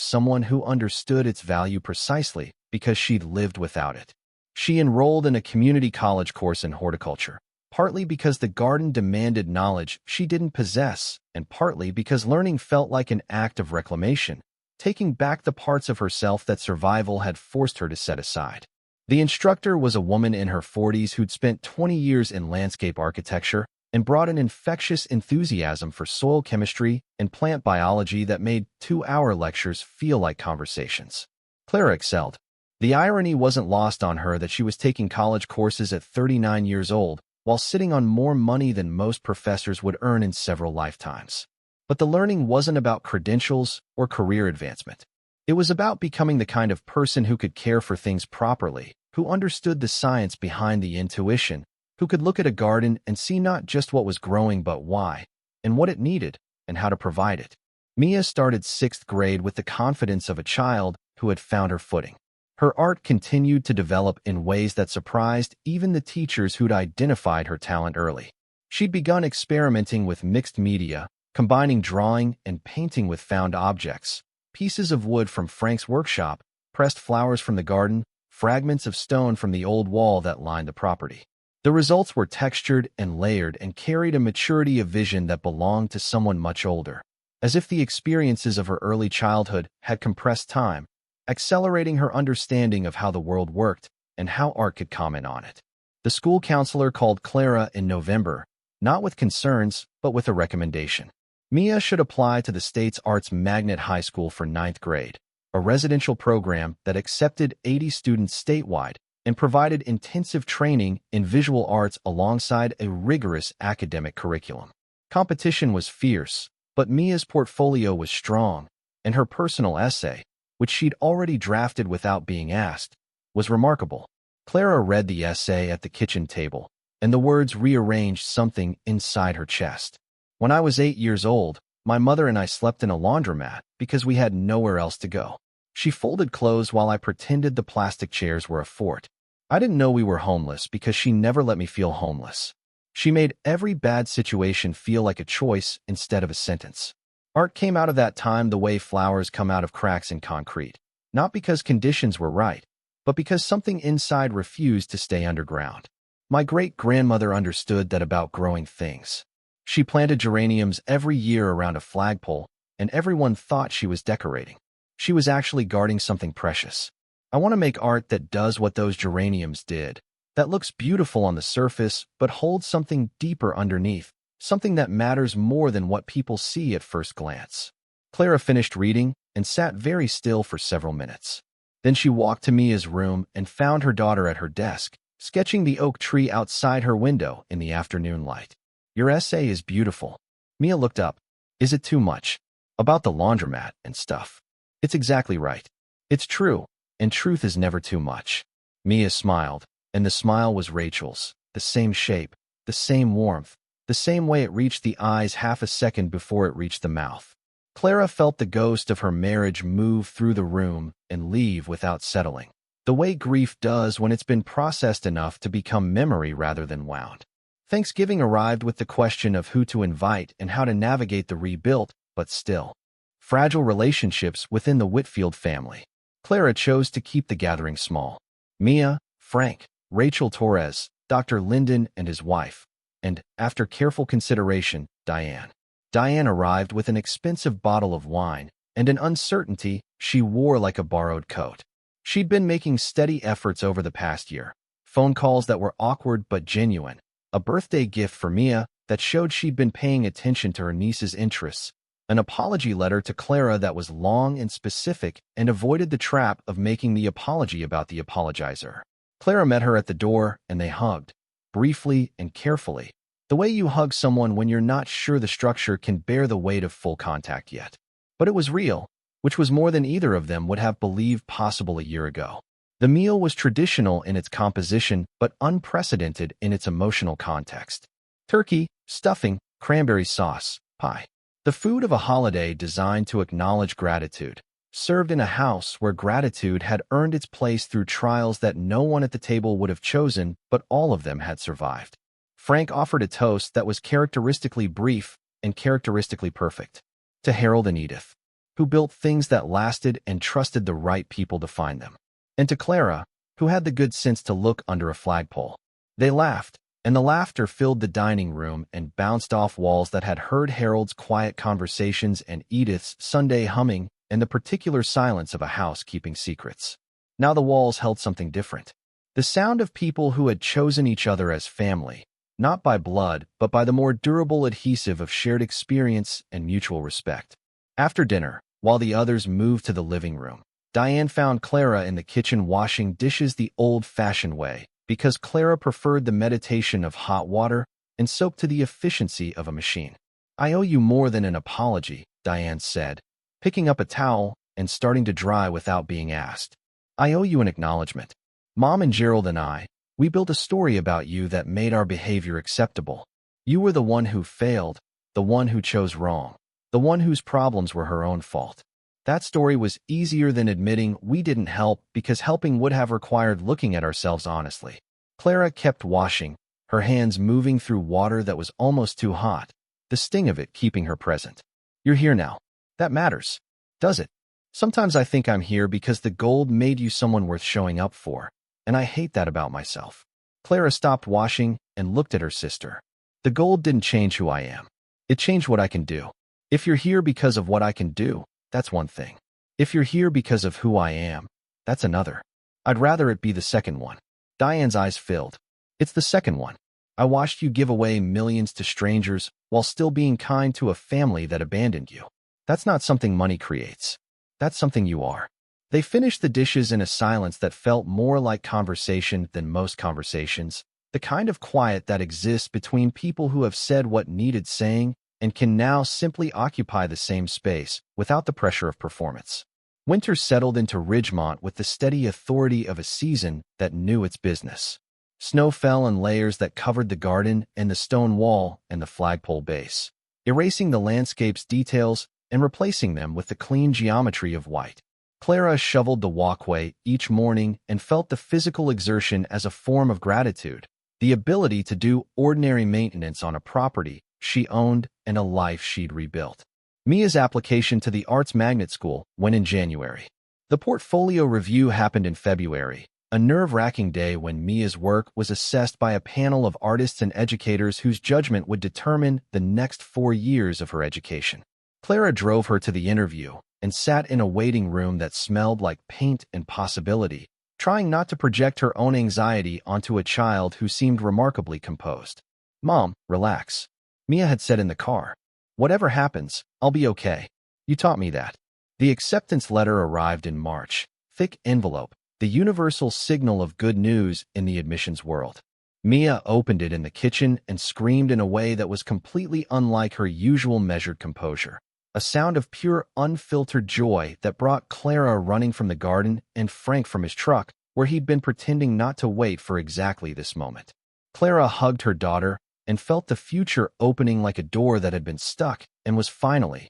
S1: someone who understood its value precisely because she'd lived without it. She enrolled in a community college course in horticulture, partly because the garden demanded knowledge she didn't possess, and partly because learning felt like an act of reclamation, taking back the parts of herself that survival had forced her to set aside. The instructor was a woman in her 40s who'd spent 20 years in landscape architecture and brought an infectious enthusiasm for soil chemistry and plant biology that made 2-hour lectures feel like conversations. Clara excelled. The irony wasn't lost on her that she was taking college courses at 39 years old while sitting on more money than most professors would earn in several lifetimes. But the learning wasn't about credentials or career advancement. It was about becoming the kind of person who could care for things properly, who understood the science behind the intuition, who could look at a garden and see not just what was growing but why, and what it needed, and how to provide it. Mia started 6th grade with the confidence of a child who had found her footing. Her art continued to develop in ways that surprised even the teachers who'd identified her talent early. She'd begun experimenting with mixed media, combining drawing and painting with found objects, pieces of wood from Frank's workshop, pressed flowers from the garden, fragments of stone from the old wall that lined the property. The results were textured and layered and carried a maturity of vision that belonged to someone much older, as if the experiences of her early childhood had compressed time, accelerating her understanding of how the world worked and how art could comment on it. The school counselor called Clara in November, not with concerns, but with a recommendation. Mia should apply to the state's Arts Magnet High School for 9th grade, a residential program that accepted 80 students statewide, and provided intensive training in visual arts alongside a rigorous academic curriculum. Competition was fierce, but Mia's portfolio was strong, and her personal essay, which she'd already drafted without being asked, was remarkable. Clara read the essay at the kitchen table, and the words rearranged something inside her chest. When I was 8 years old, my mother and I slept in a laundromat because we had nowhere else to go. She folded clothes while I pretended the plastic chairs were a fort. I didn't know we were homeless because she never let me feel homeless. She made every bad situation feel like a choice instead of a sentence. Art came out of that time the way flowers come out of cracks in concrete, not because conditions were right, but because something inside refused to stay underground. My great-grandmother understood that about growing things. She planted geraniums every year around a flagpole, and everyone thought she was decorating. She was actually guarding something precious. I want to make art that does what those geraniums did, that looks beautiful on the surface but holds something deeper underneath, something that matters more than what people see at first glance. Clara finished reading and sat very still for several minutes. Then she walked to Mia's room and found her daughter at her desk, sketching the oak tree outside her window in the afternoon light. "Your essay is beautiful." Mia looked up. "Is it too much? About the laundromat and stuff." "It's exactly right. It's true, and truth is never too much." Mia smiled, and the smile was Rachel's, the same shape, the same warmth, the same way it reached the eyes half a second before it reached the mouth. Clara felt the ghost of her marriage move through the room and leave without settling, the way grief does when it's been processed enough to become memory rather than wound. Thanksgiving arrived with the question of who to invite and how to navigate the rebuilt, but still fragile relationships within the Whitfield family. Clara chose to keep the gathering small. Mia, Frank, Rachel Torres, Dr. Linden and his wife, and, after careful consideration, Diane. Diane arrived with an expensive bottle of wine and an uncertainty she wore like a borrowed coat. She'd been making steady efforts over the past year, phone calls that were awkward but genuine, a birthday gift for Mia that showed she'd been paying attention to her niece's interests, an apology letter to Clara that was long and specific and avoided the trap of making the apology about the apologizer. Clara met her at the door and they hugged, briefly and carefully, the way you hug someone when you're not sure the structure can bear the weight of full contact yet. But it was real, which was more than either of them would have believed possible a year ago. The meal was traditional in its composition but unprecedented in its emotional context. Turkey, stuffing, cranberry sauce, pie. The food of a holiday designed to acknowledge gratitude, served in a house where gratitude had earned its place through trials that no one at the table would have chosen, but all of them had survived. Frank offered a toast that was characteristically brief and characteristically perfect. To Gerald and Edith, who built things that lasted and trusted the right people to find them. And to Clara, who had the good sense to look under a flagpole. They laughed, and the laughter filled the dining room and bounced off walls that had heard Gerald's quiet conversations and Edith's Sunday humming and the particular silence of a house keeping secrets. Now the walls held something different. The sound of people who had chosen each other as family, not by blood, but by the more durable adhesive of shared experience and mutual respect. After dinner, while the others moved to the living room, Diane found Clara in the kitchen washing dishes the old-fashioned way, because Clara preferred the meditation of hot water and soap to the efficiency of a machine. "I owe you more than an apology," Diane said, picking up a towel and starting to dry without being asked. "I owe you an acknowledgement. Mom and Gerald and I, we built a story about you that made our behavior acceptable. You were the one who failed, the one who chose wrong, the one whose problems were her own fault. That story was easier than admitting we didn't help because helping would have required looking at ourselves honestly." Clara kept washing, her hands moving through water that was almost too hot, the sting of it keeping her present. "You're here now. That matters, does it? Sometimes I think I'm here because the gold made you someone worth showing up for, and I hate that about myself." Clara stopped washing and looked at her sister. "The gold didn't change who I am. It changed what I can do. If you're here because of what I can do, that's one thing. If you're here because of who I am, that's another. I'd rather it be the second one." Diane's eyes filled. "It's the second one. I watched you give away millions to strangers while still being kind to a family that abandoned you. That's not something money creates. That's something you are. They finished the dishes in a silence that felt more like conversation than most conversations, the kind of quiet that exists between people who have said what needed saying and can now simply occupy the same space without the pressure of performance. Winter settled into Ridgemont with the steady authority of a season that knew its business. Snow fell in layers that covered the garden and the stone wall and the flagpole base, erasing the landscape's details and replacing them with the clean geometry of white. Clara shoveled the walkway each morning and felt the physical exertion as a form of gratitude, the ability to do ordinary maintenance on a property she owned and a life she'd rebuilt. Mia's application to the Arts Magnet School went in January. The portfolio review happened in February, a nerve-wracking day when Mia's work was assessed by a panel of artists and educators whose judgment would determine the next 4 years of her education. Clara drove her to the interview and sat in a waiting room that smelled like paint and possibility, trying not to project her own anxiety onto a child who seemed remarkably composed. "Mom, relax," Mia had said in the car. "Whatever happens, I'll be okay. You taught me that." The acceptance letter arrived in March, thick envelope, the universal signal of good news in the admissions world. Mia opened it in the kitchen and screamed in a way that was completely unlike her usual measured composure. A sound of pure, unfiltered joy that brought Clara running from the garden and Frank from his truck, where he'd been pretending not to wait for exactly this moment. Clara hugged her daughter and felt the future opening like a door that had been stuck and was finally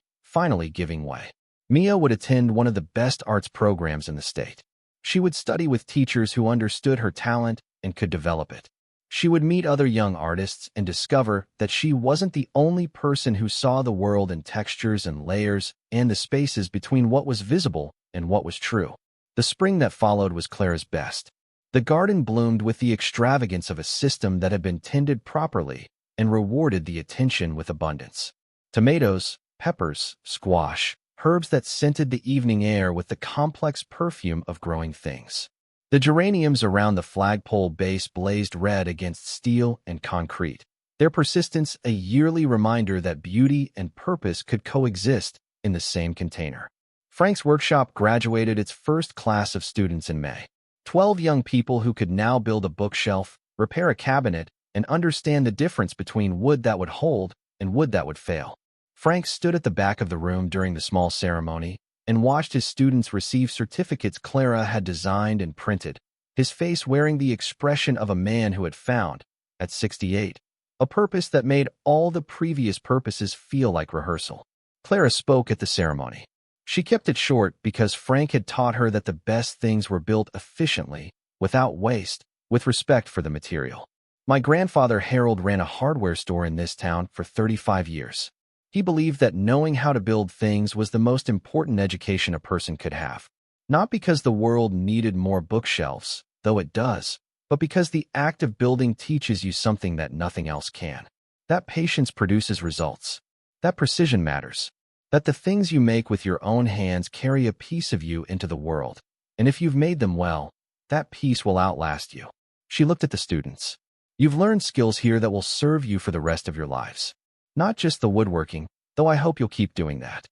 S1: giving way. Mia would attend one of the best arts programs in the state. She would study with teachers who understood her talent and could develop it. She would meet other young artists and discover that she wasn't the only person who saw the world in textures and layers and the spaces between what was visible and what was true. The spring that followed was Clara's best. The garden bloomed with the extravagance of a system that had been tended properly and rewarded the attention with abundance. Tomatoes, peppers, squash, herbs that scented the evening air with the complex perfume of growing things. The geraniums around the flagpole base blazed red against steel and concrete, their persistence a yearly reminder that beauty and purpose could coexist in the same container. Frank's workshop graduated its first class of students in May. 12 young people who could now build a bookshelf, repair a cabinet, and understand the difference between wood that would hold and wood that would fail. Frank stood at the back of the room during the small ceremony and watched his students receive certificates Clara had designed and printed, his face wearing the expression of a man who had found, at 68, a purpose that made all the previous purposes feel like rehearsal. Clara spoke at the ceremony. She kept it short because Frank had taught her that the best things were built efficiently, without waste, with respect for the material. "My grandfather Harold ran a hardware store in this town for 35 years. He believed that knowing how to build things was the most important education a person could have. Not because the world needed more bookshelves, though it does, but because the act of building teaches you something that nothing else can. That patience produces results. That precision matters. That the things you make with your own hands carry a piece of you into the world. And if you've made them well, that piece will outlast you." She looked at the students. "You've learned skills here that will serve you for the rest of your lives. Not just the woodworking, though I hope you'll keep doing that.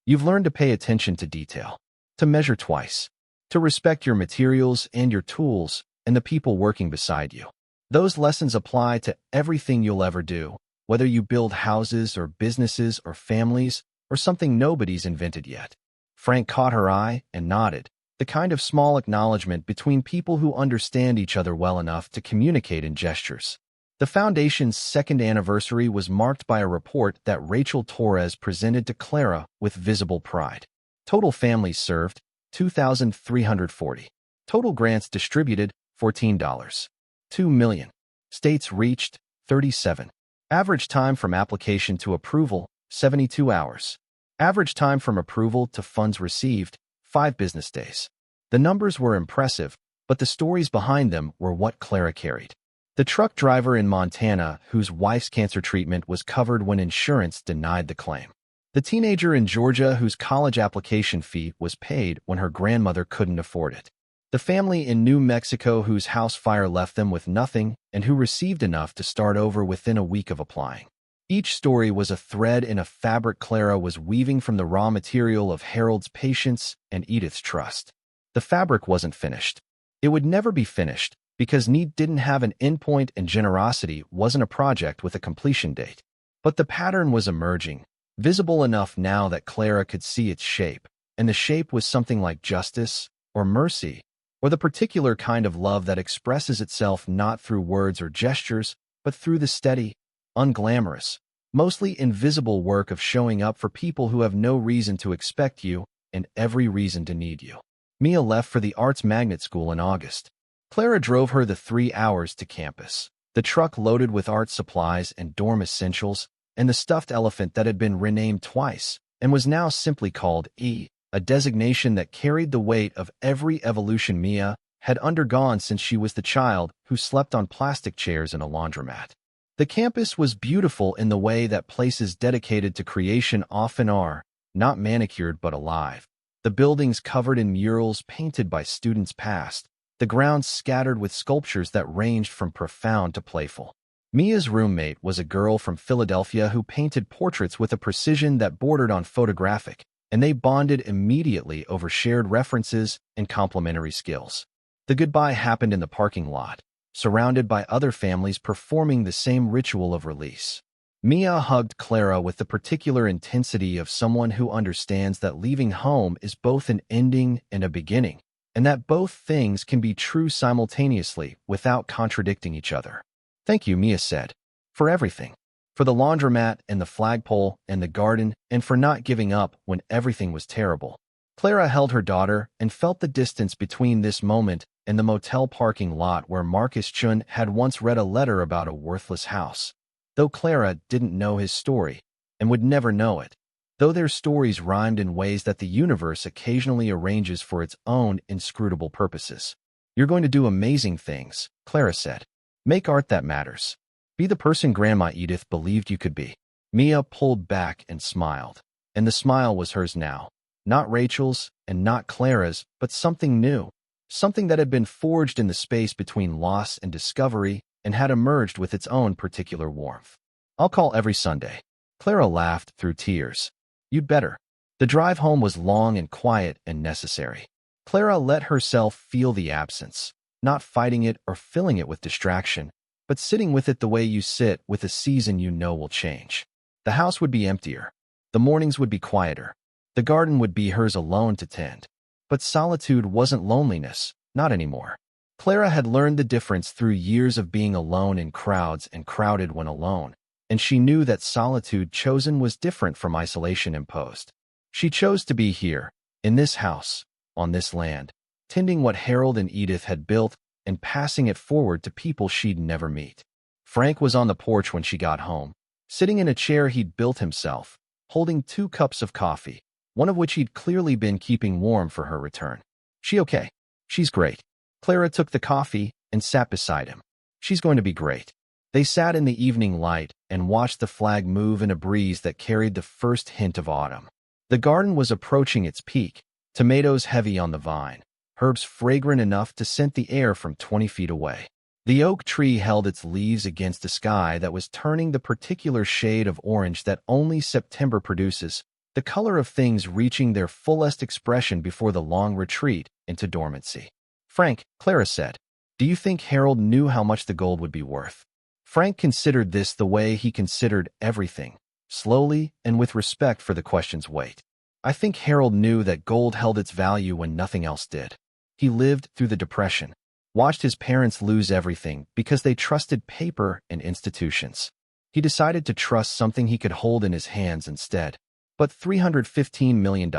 S1: You've learned to pay attention to detail, to measure twice, to respect your materials and your tools and the people working beside you. Those lessons apply to everything you'll ever do, whether you build houses or businesses or families or something nobody's invented yet." Frank caught her eye and nodded, the kind of small acknowledgement between people who understand each other well enough to communicate in gestures. The Foundation's second anniversary was marked by a report that Rachel Torres presented to Clara with visible pride. Total families served, 2,340. Total grants distributed, $14. 2 million. States reached, 37. Average time from application to approval, 72 hours. Average time from approval to funds received, 5 business days. The numbers were impressive, but the stories behind them were what Clara carried. The truck driver in Montana whose wife's cancer treatment was covered when insurance denied the claim. The teenager in Georgia whose college application fee was paid when her grandmother couldn't afford it. The family in New Mexico whose house fire left them with nothing and who received enough to start over within a week of applying. Each story was a thread in a fabric Clara was weaving from the raw material of Harold's patience and Edith's trust. The fabric wasn't finished. It would never be finished, because need didn't have an endpoint and generosity wasn't a project with a completion date. But the pattern was emerging, visible enough now that Clara could see its shape, and the shape was something like justice, or mercy, or the particular kind of love that expresses itself not through words or gestures, but through the steady, unglamorous, mostly invisible work of showing up for people who have no reason to expect you and every reason to need you. Mia left for the Arts Magnet School in August. Clara drove her the 3 hours to campus, the truck loaded with art supplies and dorm essentials, and the stuffed elephant that had been renamed twice and was now simply called E, a designation that carried the weight of every evolution Mia had undergone since she was the child who slept on plastic chairs in a laundromat. The campus was beautiful in the way that places dedicated to creation often are, not manicured but alive. The buildings covered in murals painted by students past, the grounds scattered with sculptures that ranged from profound to playful. Mia's roommate was a girl from Philadelphia who painted portraits with a precision that bordered on photographic, and they bonded immediately over shared references and complementary skills. The goodbye happened in the parking lot, surrounded by other families performing the same ritual of release. Mia hugged Clara with the particular intensity of someone who understands that leaving home is both an ending and a beginning, and that both things can be true simultaneously without contradicting each other. "Thank you," Mia said, "for everything. For the laundromat and the flagpole and the garden, and for not giving up when everything was terrible." Clara held her daughter and felt the distance between this moment and the motel parking lot where Marcus Chun had once read a letter about a worthless house. Though Clara didn't know his story, and would never know it, though their stories rhymed in ways that the universe occasionally arranges for its own inscrutable purposes. "You're going to do amazing things," Clara said. "Make art that matters. Be the person Grandma Edith believed you could be." Mia pulled back and smiled, and the smile was hers now. Not Rachel's and not Clara's, but something new, something that had been forged in the space between loss and discovery and had emerged with its own particular warmth. "I'll call every Sunday." Clara laughed through tears. "You'd better." The drive home was long and quiet and necessary. Clara let herself feel the absence, not fighting it or filling it with distraction, but sitting with it the way you sit with a season you know will change. The house would be emptier. The mornings would be quieter. The garden would be hers alone to tend. But solitude wasn't loneliness, not anymore. Clara had learned the difference through years of being alone in crowds and crowded when alone, and she knew that solitude chosen was different from isolation imposed. She chose to be here, in this house, on this land, tending what Harold and Edith had built and passing it forward to people she'd never meet. Frank was on the porch when she got home, sitting in a chair he'd built himself, holding 2 cups of coffee, one of which he'd clearly been keeping warm for her return. "She okay?" "She's great." Clara took the coffee and sat beside him. "She's going to be great." They sat in the evening light and watched the flag move in a breeze that carried the first hint of autumn. The garden was approaching its peak, tomatoes heavy on the vine, herbs fragrant enough to scent the air from 20 feet away. The oak tree held its leaves against a sky that was turning the particular shade of orange that only September produces, the color of things reaching their fullest expression before the long retreat into dormancy. "Frank," Clara said, "do you think Harold knew how much the gold would be worth?" Frank considered this the way he considered everything, slowly and with respect for the question's weight. "I think Harold knew that gold held its value when nothing else did. He lived through the Depression, watched his parents lose everything because they trusted paper and institutions. He decided to trust something he could hold in his hands instead. But $315 million.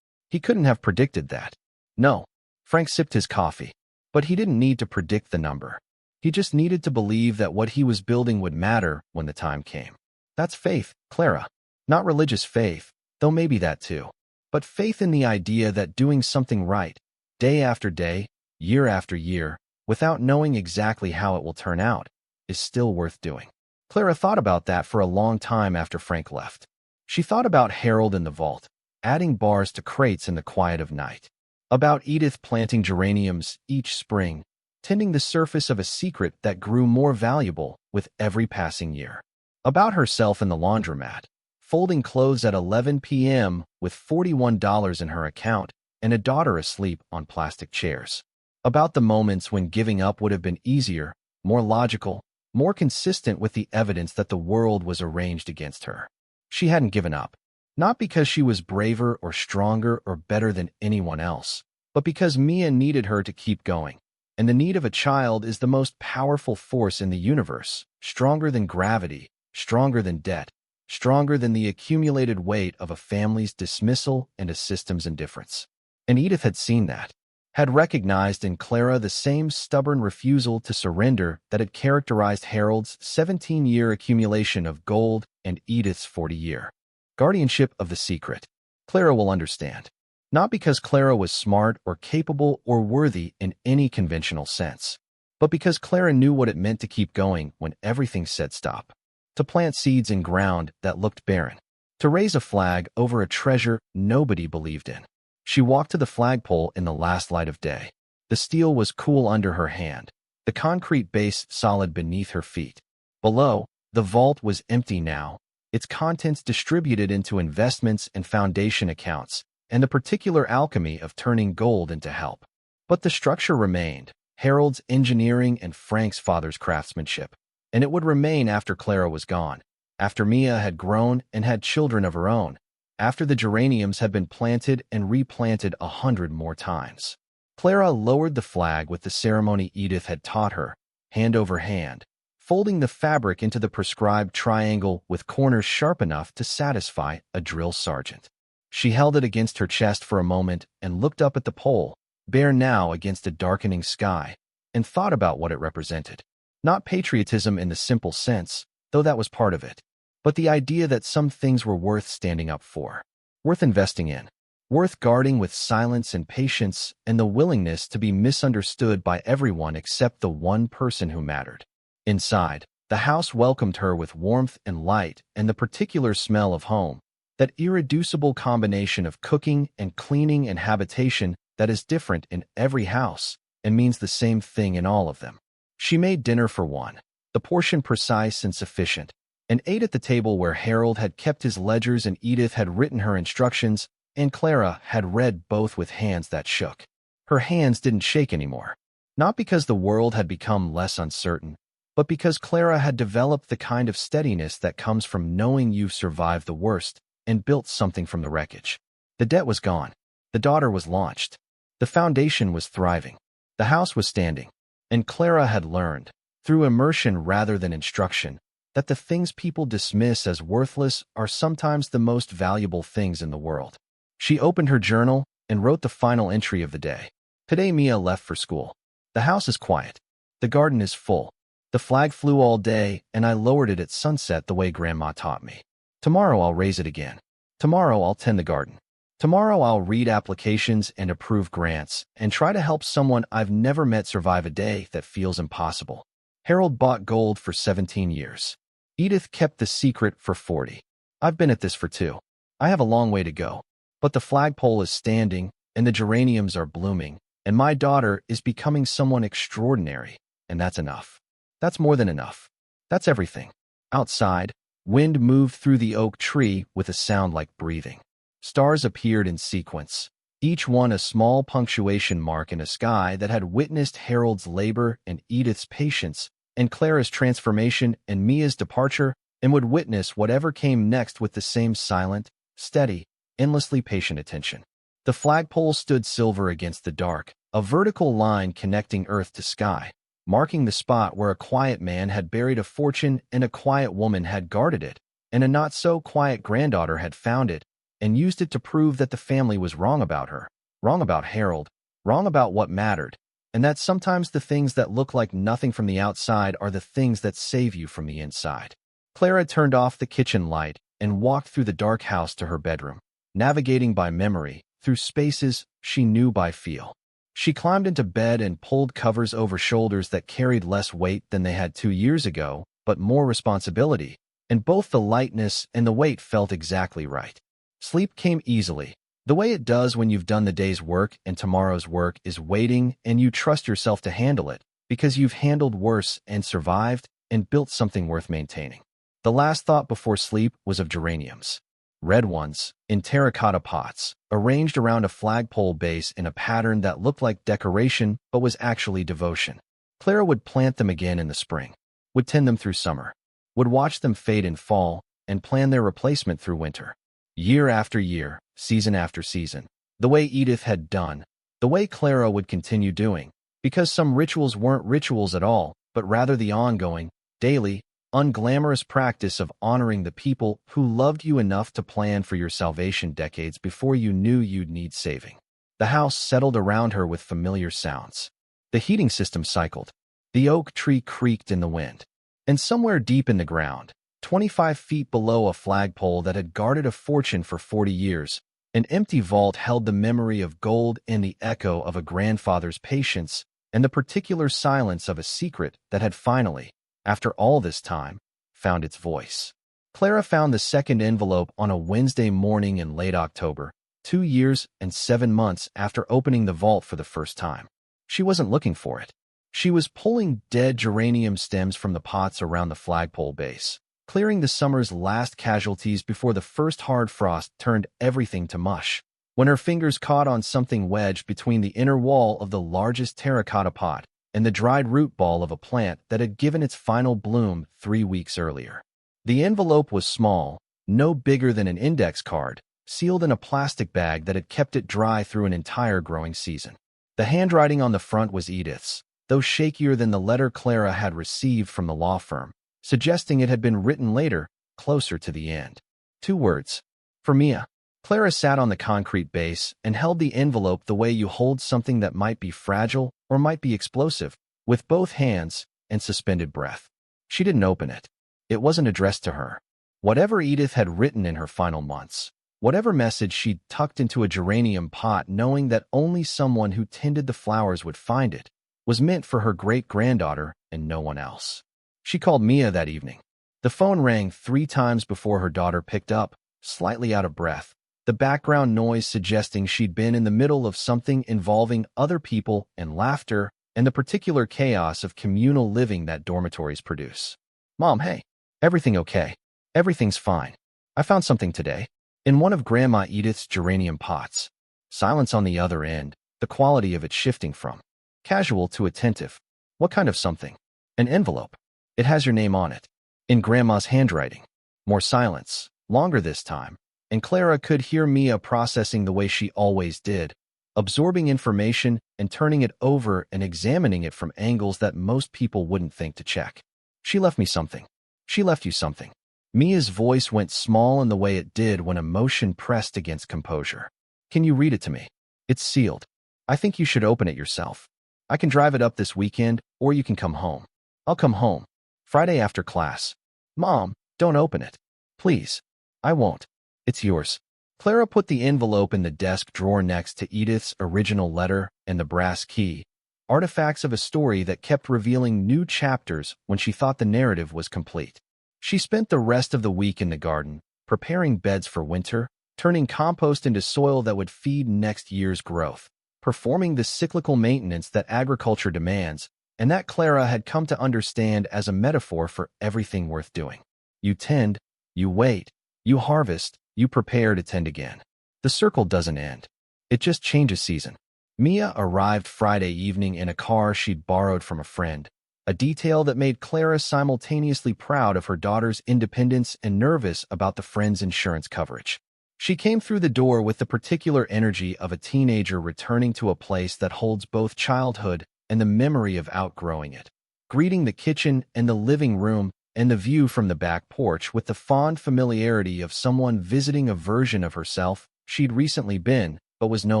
S1: He couldn't have predicted that. No." Frank sipped his coffee. But he didn't need to predict the number. He just needed to believe that what he was building would matter when the time came. "That's faith, Clara. Not religious faith, though maybe that too. But faith in the idea that doing something right, day after day, year after year, without knowing exactly how it will turn out, is still worth doing." Clara thought about that for a long time after Frank left. She thought about Harold in the vault, adding bars to crates in the quiet of night. About Edith planting geraniums each spring, tending the surface of a secret that grew more valuable with every passing year. About herself in the laundromat, folding clothes at 11 p.m. with $41 in her account, and a daughter asleep on plastic chairs. About the moments when giving up would have been easier, more logical, more consistent with the evidence that the world was arranged against her. She hadn't given up, not because she was braver or stronger or better than anyone else, but because Mia needed her to keep going. And the need of a child is the most powerful force in the universe, stronger than gravity, stronger than debt, stronger than the accumulated weight of a family's dismissal and a system's indifference. And Edith had seen that, had recognized in Clara the same stubborn refusal to surrender that had characterized Harold's 17-year accumulation of gold and Edith's 40-year guardianship of the secret. Clara will understand. Not because Clara was smart or capable or worthy in any conventional sense, but because Clara knew what it meant to keep going when everything said stop. To plant seeds in ground that looked barren. To raise a flag over a treasure nobody believed in. She walked to the flagpole in the last light of day. The steel was cool under her hand, the concrete base solid beneath her feet. Below, the vault was empty now, its contents distributed into investments and foundation accounts, and the particular alchemy of turning gold into help. But the structure remained, Harold's engineering and Frank's father's craftsmanship. And it would remain after Clara was gone, after Mia had grown and had children of her own, after the geraniums had been planted and replanted 100 more times. Clara lowered the flag with the ceremony Edith had taught her, hand over hand, folding the fabric into the prescribed triangle with corners sharp enough to satisfy a drill sergeant. She held it against her chest for a moment and looked up at the pole, bare now against a darkening sky, and thought about what it represented. Not patriotism in the simple sense, though that was part of it, but the idea that some things were worth standing up for, worth investing in, worth guarding with silence and patience and the willingness to be misunderstood by everyone except the one person who mattered. Inside, the house welcomed her with warmth and light and the particular smell of home, that irreducible combination of cooking and cleaning and habitation that is different in every house and means the same thing in all of them. She made dinner for one, the portion precise and sufficient, and ate at the table where Harold had kept his ledgers and Edith had written her instructions, and Clara had read both with hands that shook. Her hands didn't shake anymore, not because the world had become less uncertain, but because Clara had developed the kind of steadiness that comes from knowing you've survived the worst and built something from the wreckage. The debt was gone. The daughter was launched. The foundation was thriving. The house was standing. And Clara had learned, through immersion rather than instruction, that the things people dismiss as worthless are sometimes the most valuable things in the world. She opened her journal and wrote the final entry of the day. Today Mia left for school. The house is quiet. The garden is full. The flag flew all day, and I lowered it at sunset the way Grandma taught me. Tomorrow I'll raise it again. Tomorrow I'll tend the garden. Tomorrow I'll read applications and approve grants and try to help someone I've never met survive a day that feels impossible. Harold bought gold for 17 years. Edith kept the secret for 40. I've been at this for 2. I have a long way to go. But the flagpole is standing, and the geraniums are blooming, and my daughter is becoming someone extraordinary, and that's enough. That's more than enough. That's everything. Outside, wind moved through the oak tree with a sound like breathing. Stars appeared in sequence, each one a small punctuation mark in a sky that had witnessed Harold's labor and Edith's patience and Clara's transformation and Mia's departure, and would witness whatever came next with the same silent, steady, endlessly patient attention. The flagpole stood silver against the dark, a vertical line connecting earth to sky, marking the spot where a quiet man had buried a fortune and a quiet woman had guarded it, and a not-so-quiet granddaughter had found it, and used it to prove that the family was wrong about her, wrong about Harold, wrong about what mattered, and that sometimes the things that look like nothing from the outside are the things that save you from the inside. Clara turned off the kitchen light and walked through the dark house to her bedroom, navigating by memory, through spaces she knew by feel. She climbed into bed and pulled covers over shoulders that carried less weight than they had 2 years ago, but more responsibility, and both the lightness and the weight felt exactly right. Sleep came easily, the way it does when you've done the day's work and tomorrow's work is waiting and you trust yourself to handle it, because you've handled worse and survived and built something worth maintaining. The last thought before sleep was of geraniums. red ones, in terracotta pots, arranged around a flagpole base in a pattern that looked like decoration but was actually devotion. Clara would plant them again in the spring, would tend them through summer, would watch them fade in fall, and plan their replacement through winter. Year after year, season after season, the way Edith had done, the way Clara would continue doing, because some rituals weren't rituals at all, but rather the ongoing, daily, unglamorous practice of honoring the people who loved you enough to plan for your salvation decades before you knew you'd need saving. The house settled around her with familiar sounds. The heating system cycled. The oak tree creaked in the wind. And somewhere deep in the ground, 25 feet below a flagpole that had guarded a fortune for 40 years, an empty vault held the memory of gold and the echo of a grandfather's patience and the particular silence of a secret that had finally, after all this time, found its voice. Clara found the second envelope on a Wednesday morning in late October, 2 years and 7 months after opening the vault for the first time. She wasn't looking for it. She was pulling dead geranium stems from the pots around the flagpole base, clearing the summer's last casualties before the first hard frost turned everything to mush, when her fingers caught on something wedged between the inner wall of the largest terracotta pot and the dried root ball of a plant that had given its final bloom 3 weeks earlier. The envelope was small, no bigger than an index card, sealed in a plastic bag that had kept it dry through an entire growing season. The handwriting on the front was Edith's, though shakier than the letter Clara had received from the law firm, suggesting it had been written later, closer to the end. 2 words. For Mia. Clara sat on the concrete base and held the envelope the way you hold something that might be fragile or might be explosive, with both hands and suspended breath. She didn't open it. It wasn't addressed to her. Whatever Edith had written in her final months, whatever message she'd tucked into a geranium pot knowing that only someone who tended the flowers would find it, was meant for her great-granddaughter and no one else. She called Mia that evening. The phone rang 3 times before her daughter picked up, slightly out of breath, the background noise suggesting she'd been in the middle of something involving other people and laughter and the particular chaos of communal living that dormitories produce. Mom, hey. Everything okay? Everything's fine. I found something today. In one of Grandma Edith's geranium pots. Silence on the other end, the quality of it shifting from casual to attentive. What kind of something? An envelope. It has your name on it. In Grandma's handwriting. More silence, longer this time, and Clara could hear Mia processing the way she always did, absorbing information and turning it over and examining it from angles that most people wouldn't think to check. She left me something. She left you something. Mia's voice went small in the way it did when emotion pressed against composure. Can you read it to me? It's sealed. I think you should open it yourself. I can drive it up this weekend, or you can come home. I'll come home. Friday after class. Mom, don't open it. Please. I won't. It's yours. Clara put the envelope in the desk drawer next to Edith's original letter and the brass key, artifacts of a story that kept revealing new chapters when she thought the narrative was complete. She spent the rest of the week in the garden, preparing beds for winter, turning compost into soil that would feed next year's growth, performing the cyclical maintenance that agriculture demands, and that Clara had come to understand as a metaphor for everything worth doing. You tend, you wait, you harvest, you prepare to tend again. The circle doesn't end. It just changes season. Mia arrived Friday evening in a car she'd borrowed from a friend, a detail that made Clara simultaneously proud of her daughter's independence and nervous about the friend's insurance coverage. She came through the door with the particular energy of a teenager returning to a place that holds both childhood and the memory of outgrowing it, greeting the kitchen and the living room and the view from the back porch with the fond familiarity of someone visiting a version of herself she'd recently been but was no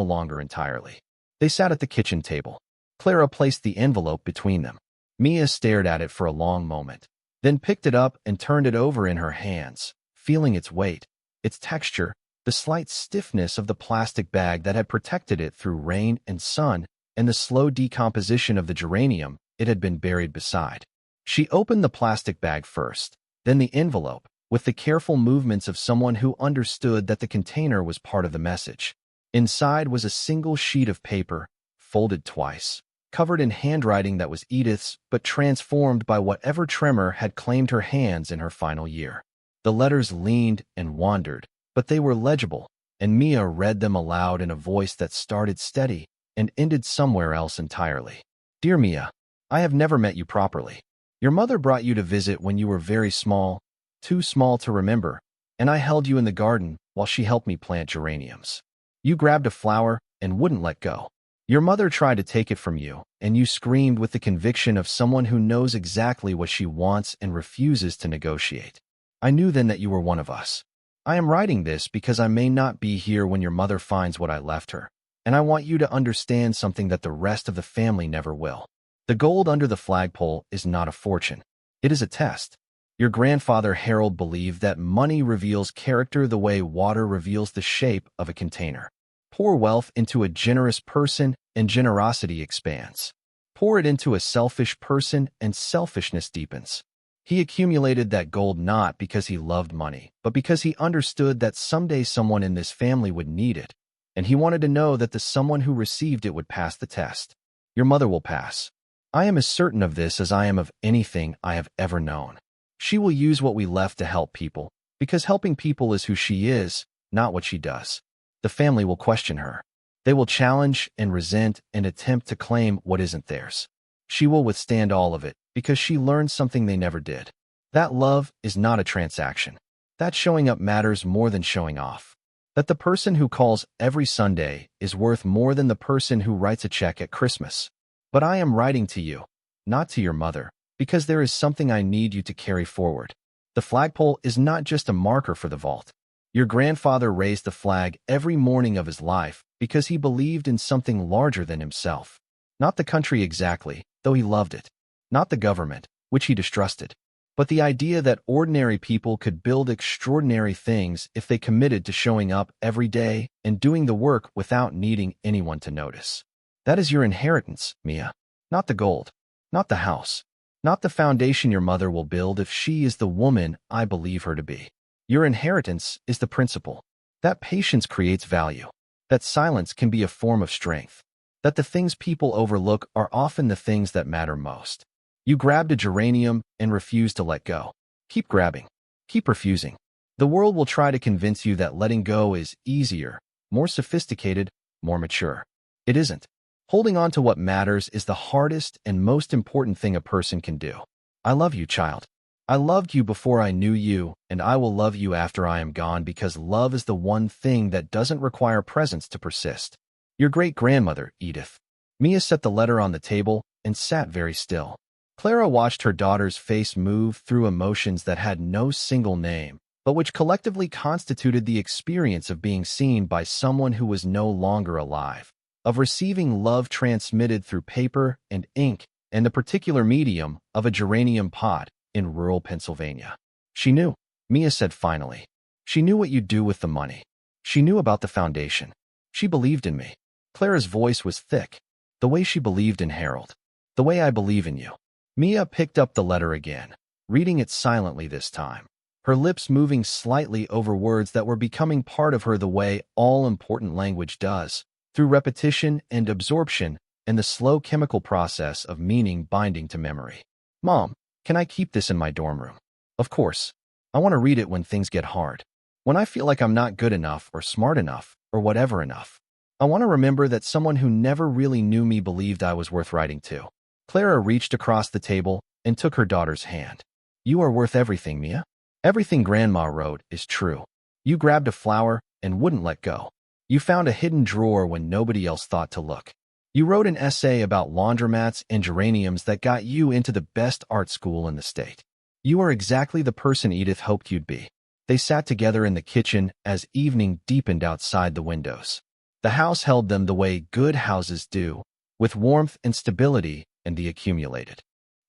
S1: longer entirely. They sat at the kitchen table. Clara placed the envelope between them. Mia stared at it for a long moment, then picked it up and turned it over in her hands, feeling its weight, its texture, the slight stiffness of the plastic bag that had protected it through rain and sun, and the slow decomposition of the geranium it had been buried beside. She opened the plastic bag first, then the envelope, with the careful movements of someone who understood that the container was part of the message. Inside was a single sheet of paper, folded twice, covered in handwriting that was Edith's but transformed by whatever tremor had claimed her hands in her final year. The letters leaned and wandered, but they were legible, and Mia read them aloud in a voice that started steady and ended somewhere else entirely. Dear Mia, I have never met you properly. Your mother brought you to visit when you were very small, too small to remember, and I held you in the garden while she helped me plant geraniums. You grabbed a flower and wouldn't let go. Your mother tried to take it from you, and you screamed with the conviction of someone who knows exactly what she wants and refuses to negotiate. I knew then that you were one of us. I am writing this because I may not be here when your mother finds what I left her, and I want you to understand something that the rest of the family never will. The gold under the flagpole is not a fortune. It is a test. Your grandfather Harold believed that money reveals character the way water reveals the shape of a container. Pour wealth into a generous person, and generosity expands. Pour it into a selfish person, and selfishness deepens. He accumulated that gold not because he loved money, but because he understood that someday someone in this family would need it, and he wanted to know that the someone who received it would pass the test. Your mother will pass. I am as certain of this as I am of anything I have ever known. She will use what we left to help people, because helping people is who she is, not what she does. The family will question her. They will challenge and resent and attempt to claim what isn't theirs. She will withstand all of it, because she learned something they never did. That love is not a transaction. That showing up matters more than showing off. That the person who calls every Sunday is worth more than the person who writes a check at Christmas. But I am writing to you, not to your mother, because there is something I need you to carry forward. The flagpole is not just a marker for the vault. Your grandfather raised the flag every morning of his life because he believed in something larger than himself. Not the country exactly, though he loved it. Not the government, which he distrusted. But the idea that ordinary people could build extraordinary things if they committed to showing up every day and doing the work without needing anyone to notice. That is your inheritance, Mia. Not the gold. Not the house. Not the foundation your mother will build if she is the woman I believe her to be. Your inheritance is the principle. That patience creates value. That silence can be a form of strength. That the things people overlook are often the things that matter most. You grabbed a geranium and refused to let go. Keep grabbing. Keep refusing. The world will try to convince you that letting go is easier, more sophisticated, more mature. It isn't. Holding on to what matters is the hardest and most important thing a person can do. I love you, child. I loved you before I knew you, and I will love you after I am gone because love is the one thing that doesn't require presence to persist. Your great-grandmother, Edith. Mia set the letter on the table and sat very still. Clara watched her daughter's face move through emotions that had no single name, but which collectively constituted the experience of being seen by someone who was no longer alive, of receiving love transmitted through paper and ink and the particular medium of a geranium pot in rural Pennsylvania. She knew, Mia said finally. She knew what you'd do with the money. She knew about the foundation. She believed in me. Clara's voice was thick, the way she believed in Harold. The way I believe in you. Mia picked up the letter again, reading it silently this time, her lips moving slightly over words that were becoming part of her the way all-important language does, through repetition and absorption and the slow chemical process of meaning binding to memory. Mom, can I keep this in my dorm room? Of course. I want to read it when things get hard. When I feel like I'm not good enough or smart enough or whatever enough. I want to remember that someone who never really knew me believed I was worth writing to. Clara reached across the table and took her daughter's hand. You are worth everything, Mia. Everything Grandma wrote is true. You grabbed a flower and wouldn't let go. You found a hidden drawer when nobody else thought to look. You wrote an essay about laundromats and geraniums that got you into the best art school in the state. You are exactly the person Edith hoped you'd be. They sat together in the kitchen as evening deepened outside the windows. The house held them the way good houses do, with warmth and stability and the accumulated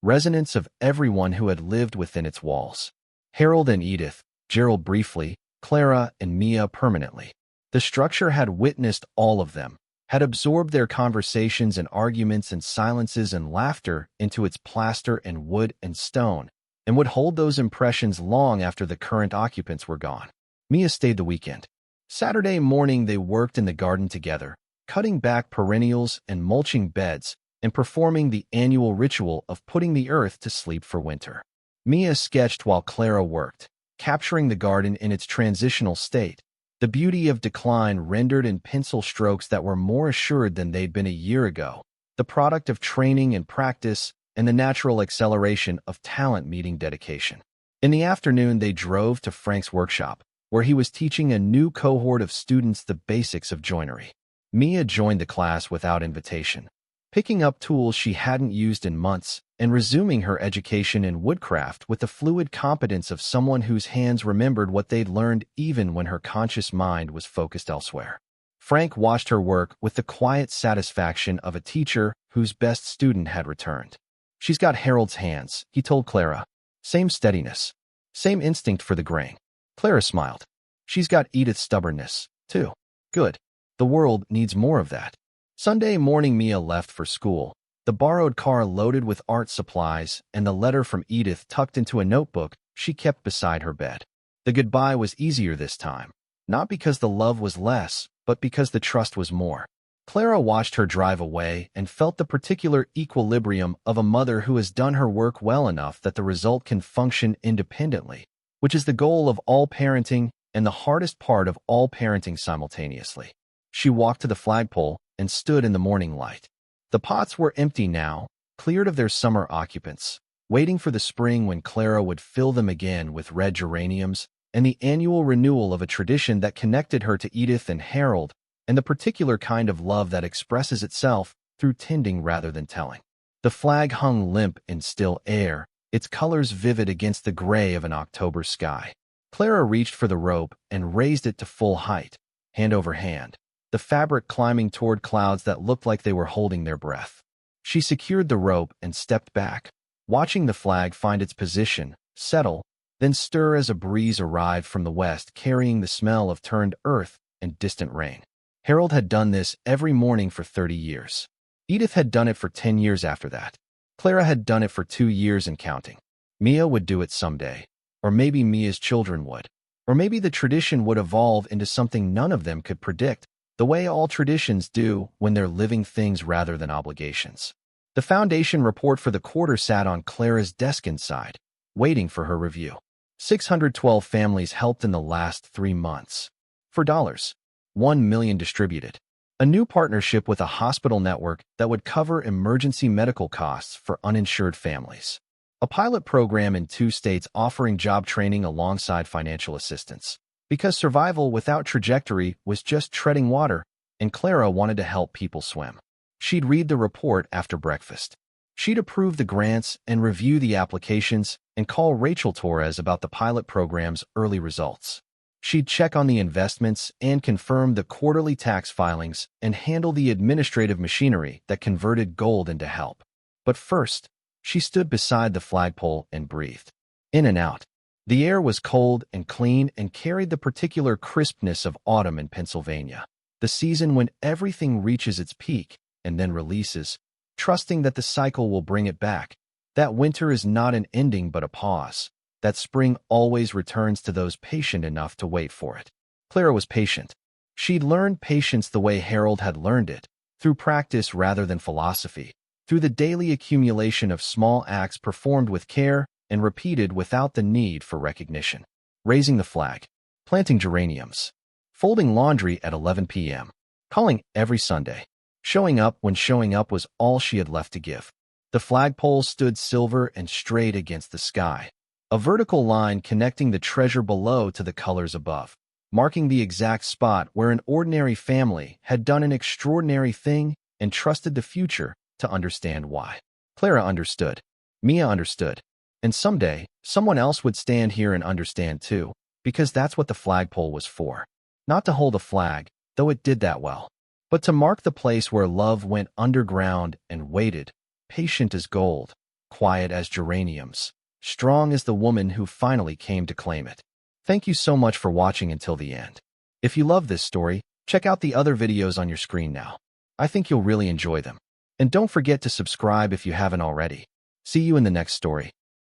S1: resonance of everyone who had lived within its walls. Harold and Edith, Gerald briefly, Clara and Mia permanently. The structure had witnessed all of them, had absorbed their conversations and arguments and silences and laughter into its plaster and wood and stone, and would hold those impressions long after the current occupants were gone. Mia stayed the weekend. Saturday morning they worked in the garden together, cutting back perennials and mulching beds, and performing the annual ritual of putting the earth to sleep for winter. Mia sketched while Clara worked, capturing the garden in its transitional state, The beauty of decline rendered in pencil strokes that were more assured than they'd been a year ago, the product of training and practice, and the natural acceleration of talent meeting dedication. In the afternoon, they drove to Frank's workshop, where he was teaching a new cohort of students the basics of joinery. Mia joined the class without invitation, picking up tools she hadn't used in months and resuming her education in woodcraft with the fluid competence of someone whose hands remembered what they'd learned even when her conscious mind was focused elsewhere. Frank watched her work with the quiet satisfaction of a teacher whose best student had returned. "She's got Harold's hands," he told Clara. "Same steadiness. Same instinct for the grain." Clara smiled. "She's got Edith's stubbornness, too." "Good. The world needs more of that." Sunday morning, Mia left for school, the borrowed car loaded with art supplies and the letter from Edith tucked into a notebook she kept beside her bed. The goodbye was easier this time, not because the love was less, but because the trust was more. Clara watched her drive away and felt the particular equilibrium of a mother who has done her work well enough that the result can function independently, which is the goal of all parenting and the hardest part of all parenting simultaneously. She walked to the flagpole and stood in the morning light. The pots were empty now, cleared of their summer occupants, waiting for the spring when Clara would fill them again with red geraniums and the annual renewal of a tradition that connected her to Edith and Harold, and the particular kind of love that expresses itself through tending rather than telling. The flag hung limp in still air, its colors vivid against the gray of an October sky. Clara reached for the rope and raised it to full height, hand over hand, the fabric climbing toward clouds that looked like they were holding their breath. She secured the rope and stepped back, watching the flag find its position, settle, then stir as a breeze arrived from the west carrying the smell of turned earth and distant rain. Harold had done this every morning for 30 years. Edith had done it for 10 years after that. Clara had done it for 2 years and counting. Mia would do it someday. Or maybe Mia's children would. Or maybe the tradition would evolve into something none of them could predict, the way all traditions do when they're living things rather than obligations. The foundation report for the quarter sat on Clara's desk inside, waiting for her review. 612 families helped in the last 3 months. For $1 million distributed. A new partnership with a hospital network that would cover emergency medical costs for uninsured families. A pilot program in 2 states offering job training alongside financial assistance. Because survival without trajectory was just treading water, and Clara wanted to help people swim. She'd read the report after breakfast. She'd approve the grants and review the applications and call Rachel Torres about the pilot program's early results. She'd check on the investments and confirm the quarterly tax filings and handle the administrative machinery that converted gold into help. But first, she stood beside the flagpole and breathed. In and out. The air was cold and clean and carried the particular crispness of autumn in Pennsylvania, the season when everything reaches its peak and then releases, trusting that the cycle will bring it back. That winter is not an ending but a pause. That spring always returns to those patient enough to wait for it. Clara was patient. She'd learned patience the way Harold had learned it, through practice rather than philosophy, through the daily accumulation of small acts performed with care and repeated without the need for recognition. Raising the flag, planting geraniums, folding laundry at 11 p.m., calling every Sunday, showing up when showing up was all she had left to give. The flagpole stood silver and straight against the sky, a vertical line connecting the treasure below to the colors above, marking the exact spot where an ordinary family had done an extraordinary thing and trusted the future to understand why. Clara understood. Mia understood. And someday, someone else would stand here and understand too, because that's what the flagpole was for. Not to hold a flag, though it did that well, but to mark the place where love went underground and waited, patient as gold, quiet as geraniums, strong as the woman who finally came to claim it. Thank you so much for watching until the end. If you love this story, check out the other videos on your screen now. I think you'll really enjoy them. And don't forget to subscribe if you haven't already. See you in the next story.